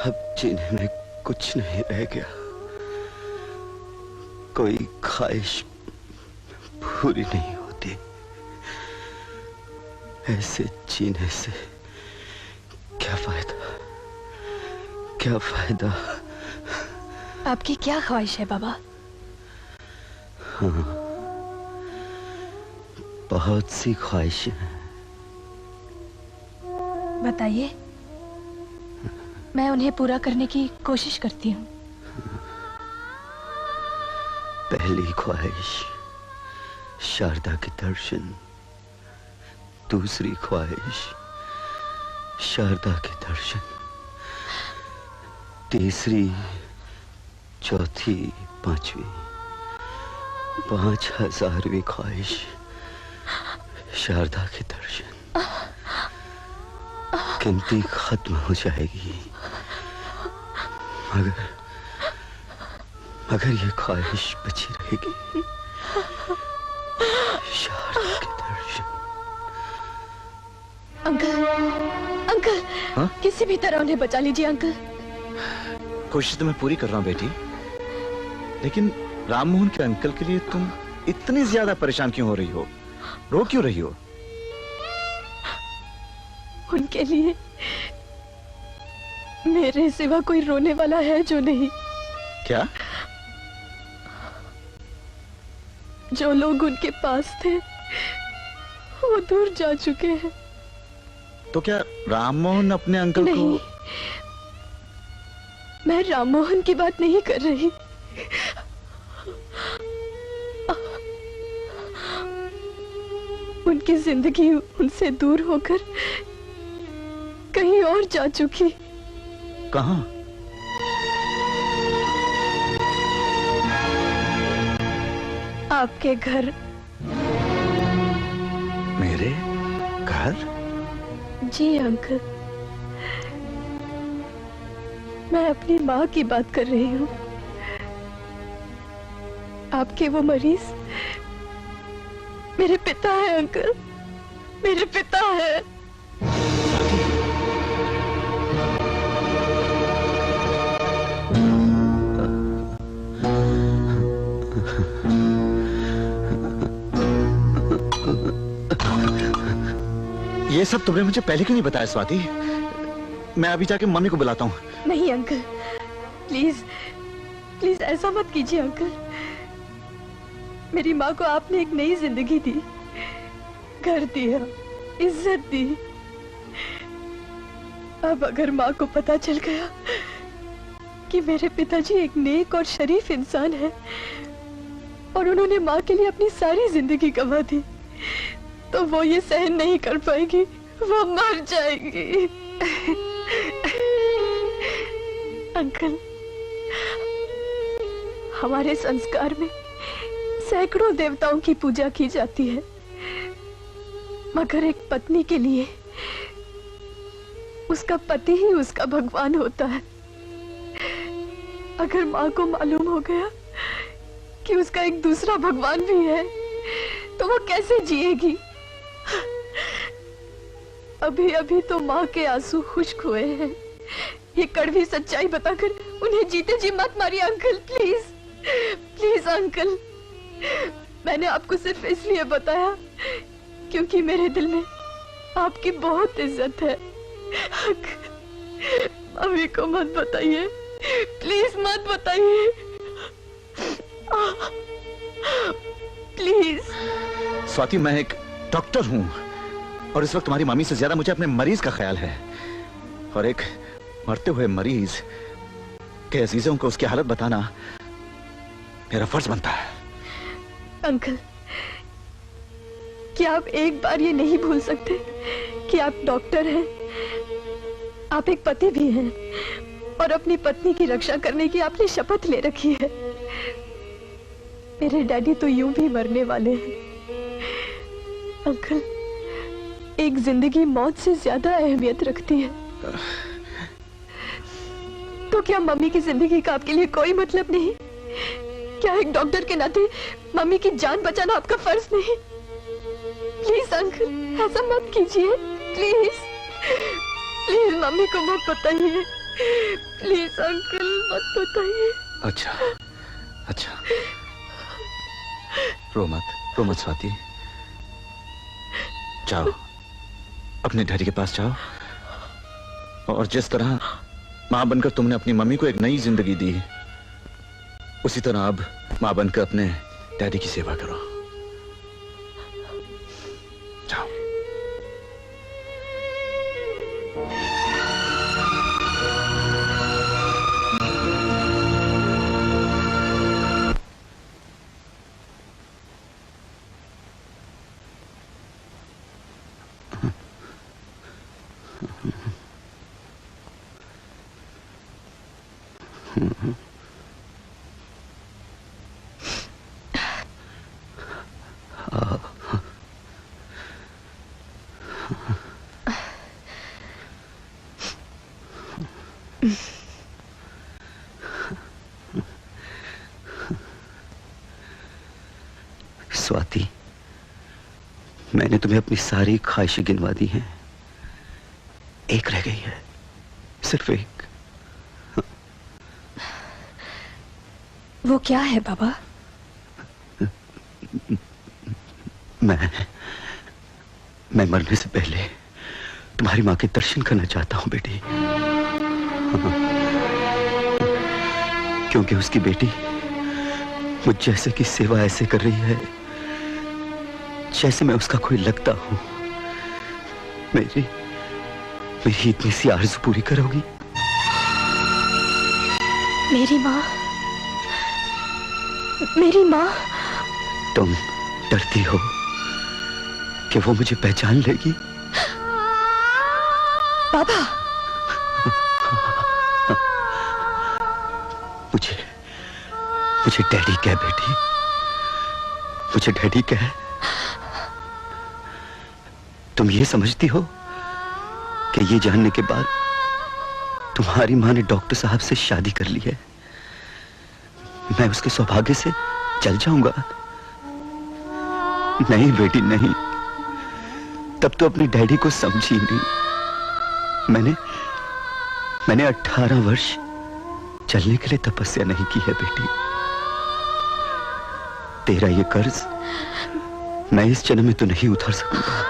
अब जीने में कुछ नहीं रह गया। कोई ख्वाहिश पूरी नहीं होती। ऐसे जीने से क्या फायदा? क्या फायदा? आपकी क्या ख्वाहिश है बाबा? हाँ, बहुत सी ख्वाहिशें हैं। बताइए, मैं उन्हें पूरा करने की कोशिश करती हूँ। पहली ख्वाहिश शारदा के दर्शन, दूसरी ख्वाहिश शारदा के दर्शन, तीसरी, चौथी, पांचवी, 5000वीं ख्वाहिश शारदा के दर्शन। गिनती खत्म हो जाएगी, मगर ये ख्वाहिश बची रहेगी, शारदा के दर्शन। अंकल, अंकल, हाँ? किसी भी तरह उन्हें बचा लीजिए अंकल। कोशिश तो मैं पूरी कर रहा हूं बेटी, लेकिन राममोहन के अंकल के लिए तुम इतनी ज्यादा परेशान क्यों हो रही हो? रो क्यों रही हो? उनके लिए मेरे सिवा कोई रोने वाला है जो नहीं? क्या? जो लोग उनके पास थे वो दूर जा चुके हैं। तो क्या राममोहन अपने अंकल नहीं, को? मैं राममोहन की बात नहीं कर रही। उनकी जिंदगी उनसे दूर होकर कहीं और जा चुकी। कहां? आपके घर। मेरे घर? जी अंकल, मैं अपनी माँ की बात कर रही हूँ। आपके वो मरीज मेरे पिता है अंकल, मेरे पिता है। ये सब तुमने मुझे पहले क्यों नहीं बताया स्वाति? मैं अभी जाके मम्मी को बुलाता हूँ। नहीं अंकल, प्लीज प्लीज ऐसा मत कीजिए अंकल। मेरी माँ को आपने एक नई जिंदगी दी, घर दिया, इज्जत दी। अब अगर माँ को पता चल गया कि मेरे पिताजी एक नेक और शरीफ इंसान है और उन्होंने माँ के लिए अपनी सारी जिंदगी गंवा दी, तो वो ये सहन नहीं कर पाएगी, वो मर जाएगी। अंकल, हमारे संस्कार में सैकड़ों देवताओं की पूजा की जाती है, मगर एक पत्नी के लिए उसका पति ही उसका भगवान होता है। अगर माँ को मालूम हो गया कि उसका एक दूसरा भगवान भी है, तो वो कैसे जिएगी? अभी अभी तो माँ के आंसू खुश्क हुए हैं। ये कड़वी सच्चाई बताकर उन्हें जीते जी मत मारिए अंकल, प्लीज प्लीज अंकल। मैंने आपको सिर्फ इसलिए बताया क्योंकि मेरे दिल में आपकी बहुत इज्जत है। अभी को मत बताइए, प्लीज मत बताइए, प्लीज। स्वाति, मैं एक डॉक्टर हूं और इस वक्त तुम्हारी मम्मी से ज्यादा मुझे अपने मरीज का ख्याल है, और एक मरते हुए मरीज के अजीजों को उसकी हालत बताना मेरा फर्ज बनता है। अंकल, क्या आप एक बार ये नहीं भूल सकते कि आप डॉक्टर हैं, आप एक पति भी हैं और अपनी पत्नी की रक्षा करने की आपने शपथ ले रखी है। मेरे डैडी तो यूं भी मरने वाले हैं। अंकल, एक जिंदगी मौत से ज्यादा अहमियत रखती है। तो क्या मम्मी की जिंदगी का आपके लिए कोई मतलब नहीं? क्या एक डॉक्टर के नाते मम्मी की जान बचाना आपका फर्ज नहीं? प्लीज अंकल, ऐसा मत कीजिए, प्लीज प्लीज मम्मी को मत बताइए, प्लीज अंकल मत बताइए। अच्छा अच्छा, रो मत स्वाति। जाओ, अपने डैडी के पास जाओ, और जिस तरह मां बनकर तुमने अपनी मम्मी को एक नई जिंदगी दी, उसी तरह अब मां बनकर अपने डैडी की सेवा करो। जाओ। स्वाति, मैंने तुम्हें अपनी सारी ख्वाहिशें गिनवा दी हैं, एक रह गई है, सिर्फ एक। वो क्या है बाबा? मैं मरने से पहले तुम्हारी माँ के दर्शन करना चाहता हूँ बेटी। हाँ। क्योंकि उसकी बेटी मुझ जैसे की सेवा ऐसे कर रही है जैसे मैं उसका कोई लगता हूँ। मेरी इतनी सी आरज़ू पूरी करोगी? मेरी माँ, मेरी माँ। तुम डरती हो कि वो मुझे पहचान लेगी? बाबा, मुझे डैडी कह बेटी, मुझे डैडी कह। तुम ये समझती हो कि ये जानने के बाद तुम्हारी माँ ने डॉक्टर साहब से शादी कर ली है, मैं उसके सौभाग्य से चल जाऊंगा? नहीं बेटी नहीं, तब तो अपने डैडी को समझी नहीं। मैंने 18 वर्ष चलने के लिए तपस्या नहीं की है बेटी। तेरा ये कर्ज मैं इस जन्म में तो नहीं उतार सकूंगा,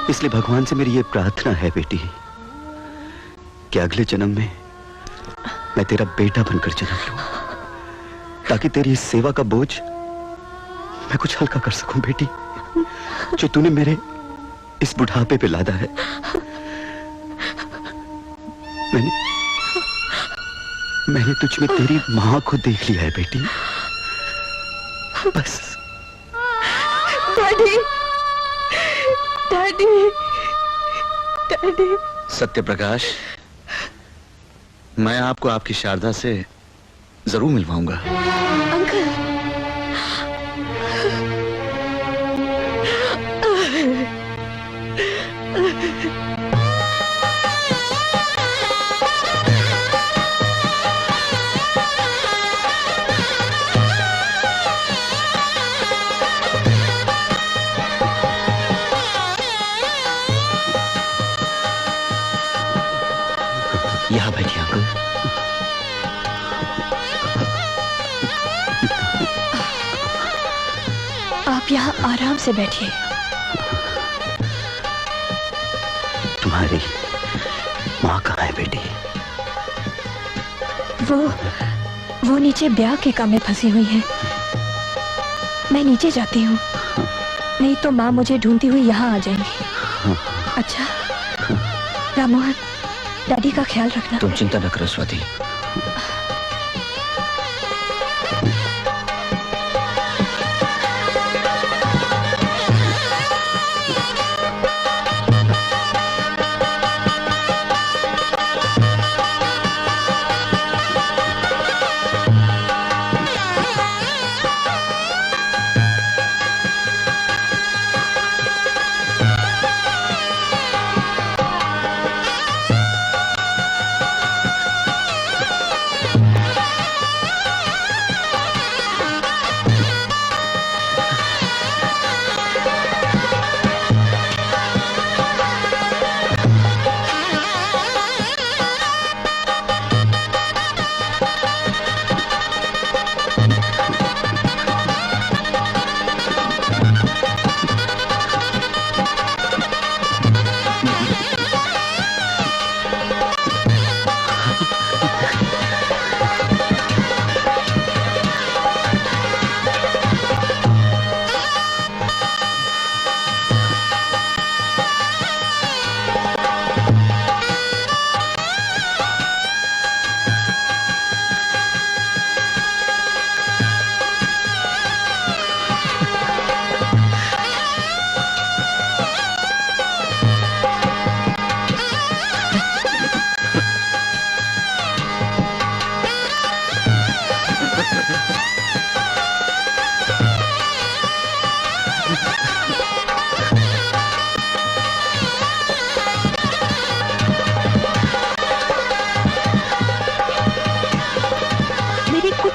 इसलिए भगवान से मेरी ये प्रार्थना है बेटी कि अगले जन्म में मैं तेरा बेटा बनकर जन्म लूं, ताकि तेरी इस सेवा का बोझ मैं कुछ हल्का कर सकूं बेटी, जो तूने मेरे इस बुढ़ापे पे लादा है। मैंने तुझ में तेरी मां को देख लिया है बेटी, बस। Daddy, daddy, daddy. सत्यप्रकाश, मैं आपको आपकी शारदा से जरूर मिलवाऊंगा। अंकल, यहाँ बैठिए अंकल। आप यहाँ आराम से बैठिए। तुम्हारी माँ कहाँ है बेटी? वो नीचे ब्याह के काम में फंसी हुई है। मैं नीचे जाती हूँ, नहीं तो माँ मुझे ढूंढती हुई यहाँ आ जाएंगी। अच्छा राममोहन, डैडी का ख्याल रखना। तुम चिंता न करो स्वाति।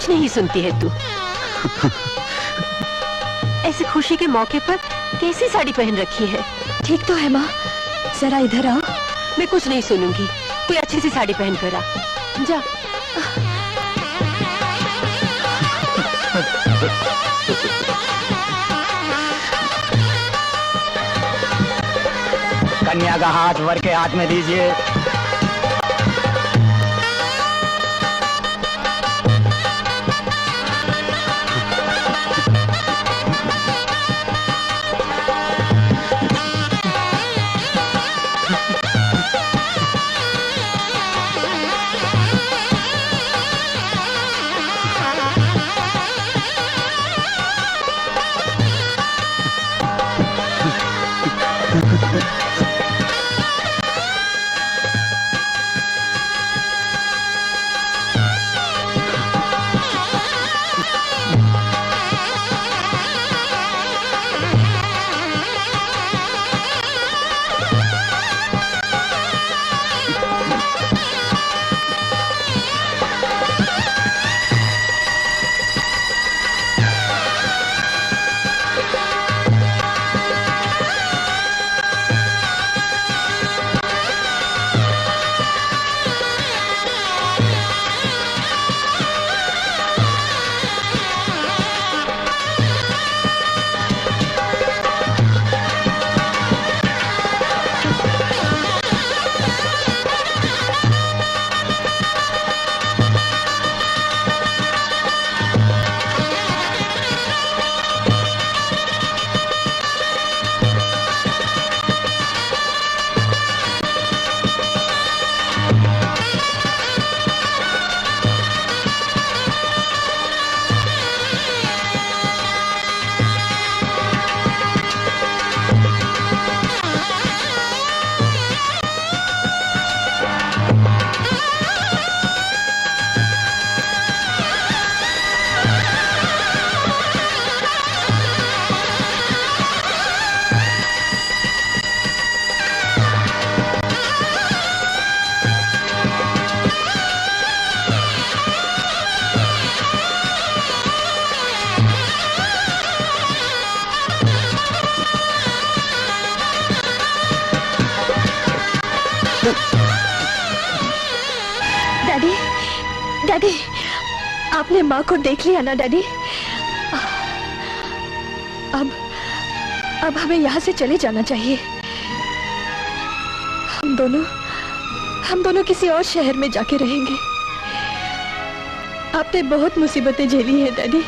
नहीं सुनती है तू। ऐसी खुशी के मौके पर कैसी साड़ी पहन रखी है? ठीक तो है माँ, जरा इधर आओ। मैं कुछ नहीं सुनूंगी, कोई अच्छी सी साड़ी पहन कर आ। जा। कन्या का हाथ वर के हाथ में दीजिए। डैडी, डैडी, आपने माँ को देख लिया ना डैडी? अब हमें यहाँ से चले जाना चाहिए। हम दोनों किसी और शहर में जाके रहेंगे। आपने बहुत मुसीबतें झेली हैं डैडी।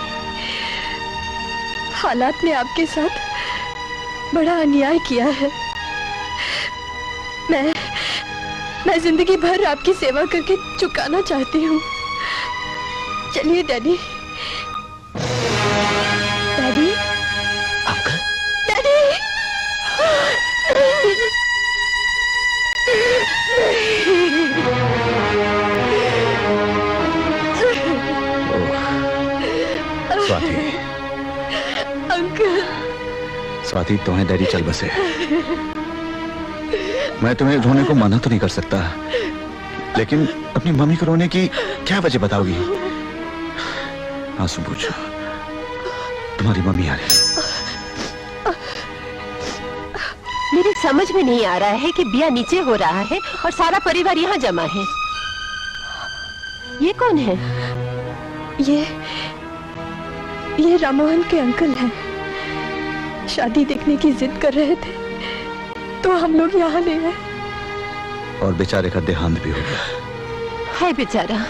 हालात ने आपके साथ बड़ा अन्याय किया है। मैं जिंदगी भर आपकी सेवा करके चुकाना चाहती हूँ। चलिए daddy. Daddy, daddy, Swati, uncle. Swati, तुम्हें डैडी चल बसे। मैं तुम्हें रोने को मना तो नहीं कर सकता, लेकिन अपनी मम्मी को रोने की क्या वजह बताओगी? आंसू पूछो, तुम्हारी मम्मी आ रही। मेरी समझ में नहीं आ रहा है कि बिया नीचे हो रहा है और सारा परिवार यहाँ जमा है। ये कौन है? ये राममोहन के अंकल हैं। शादी देखने की जिद कर रहे थे तो हम लोग यहाँ ले आए। और बेचारे का देहांत भी हो गया है बेचारा।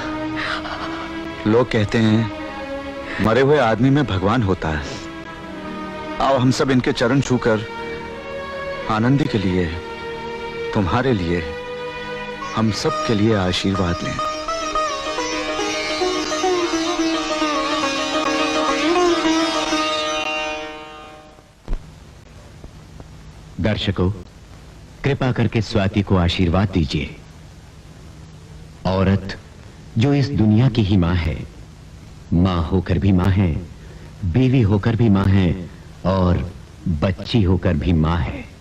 लोग कहते हैं मरे हुए आदमी में भगवान होता है। आओ हम सब इनके चरण छूकर आनंदी के लिए, तुम्हारे लिए, हम सब के लिए आशीर्वाद लें। दर्शकों, कृपा करके स्वाति को आशीर्वाद दीजिए। औरत जो इस दुनिया की ही मां है, मां होकर भी मां है, बीवी होकर भी मां है और बच्ची होकर भी मां है।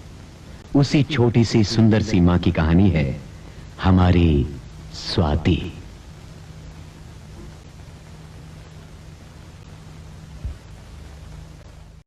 उसी छोटी सी सुंदर सी मां की कहानी है हमारी स्वाति।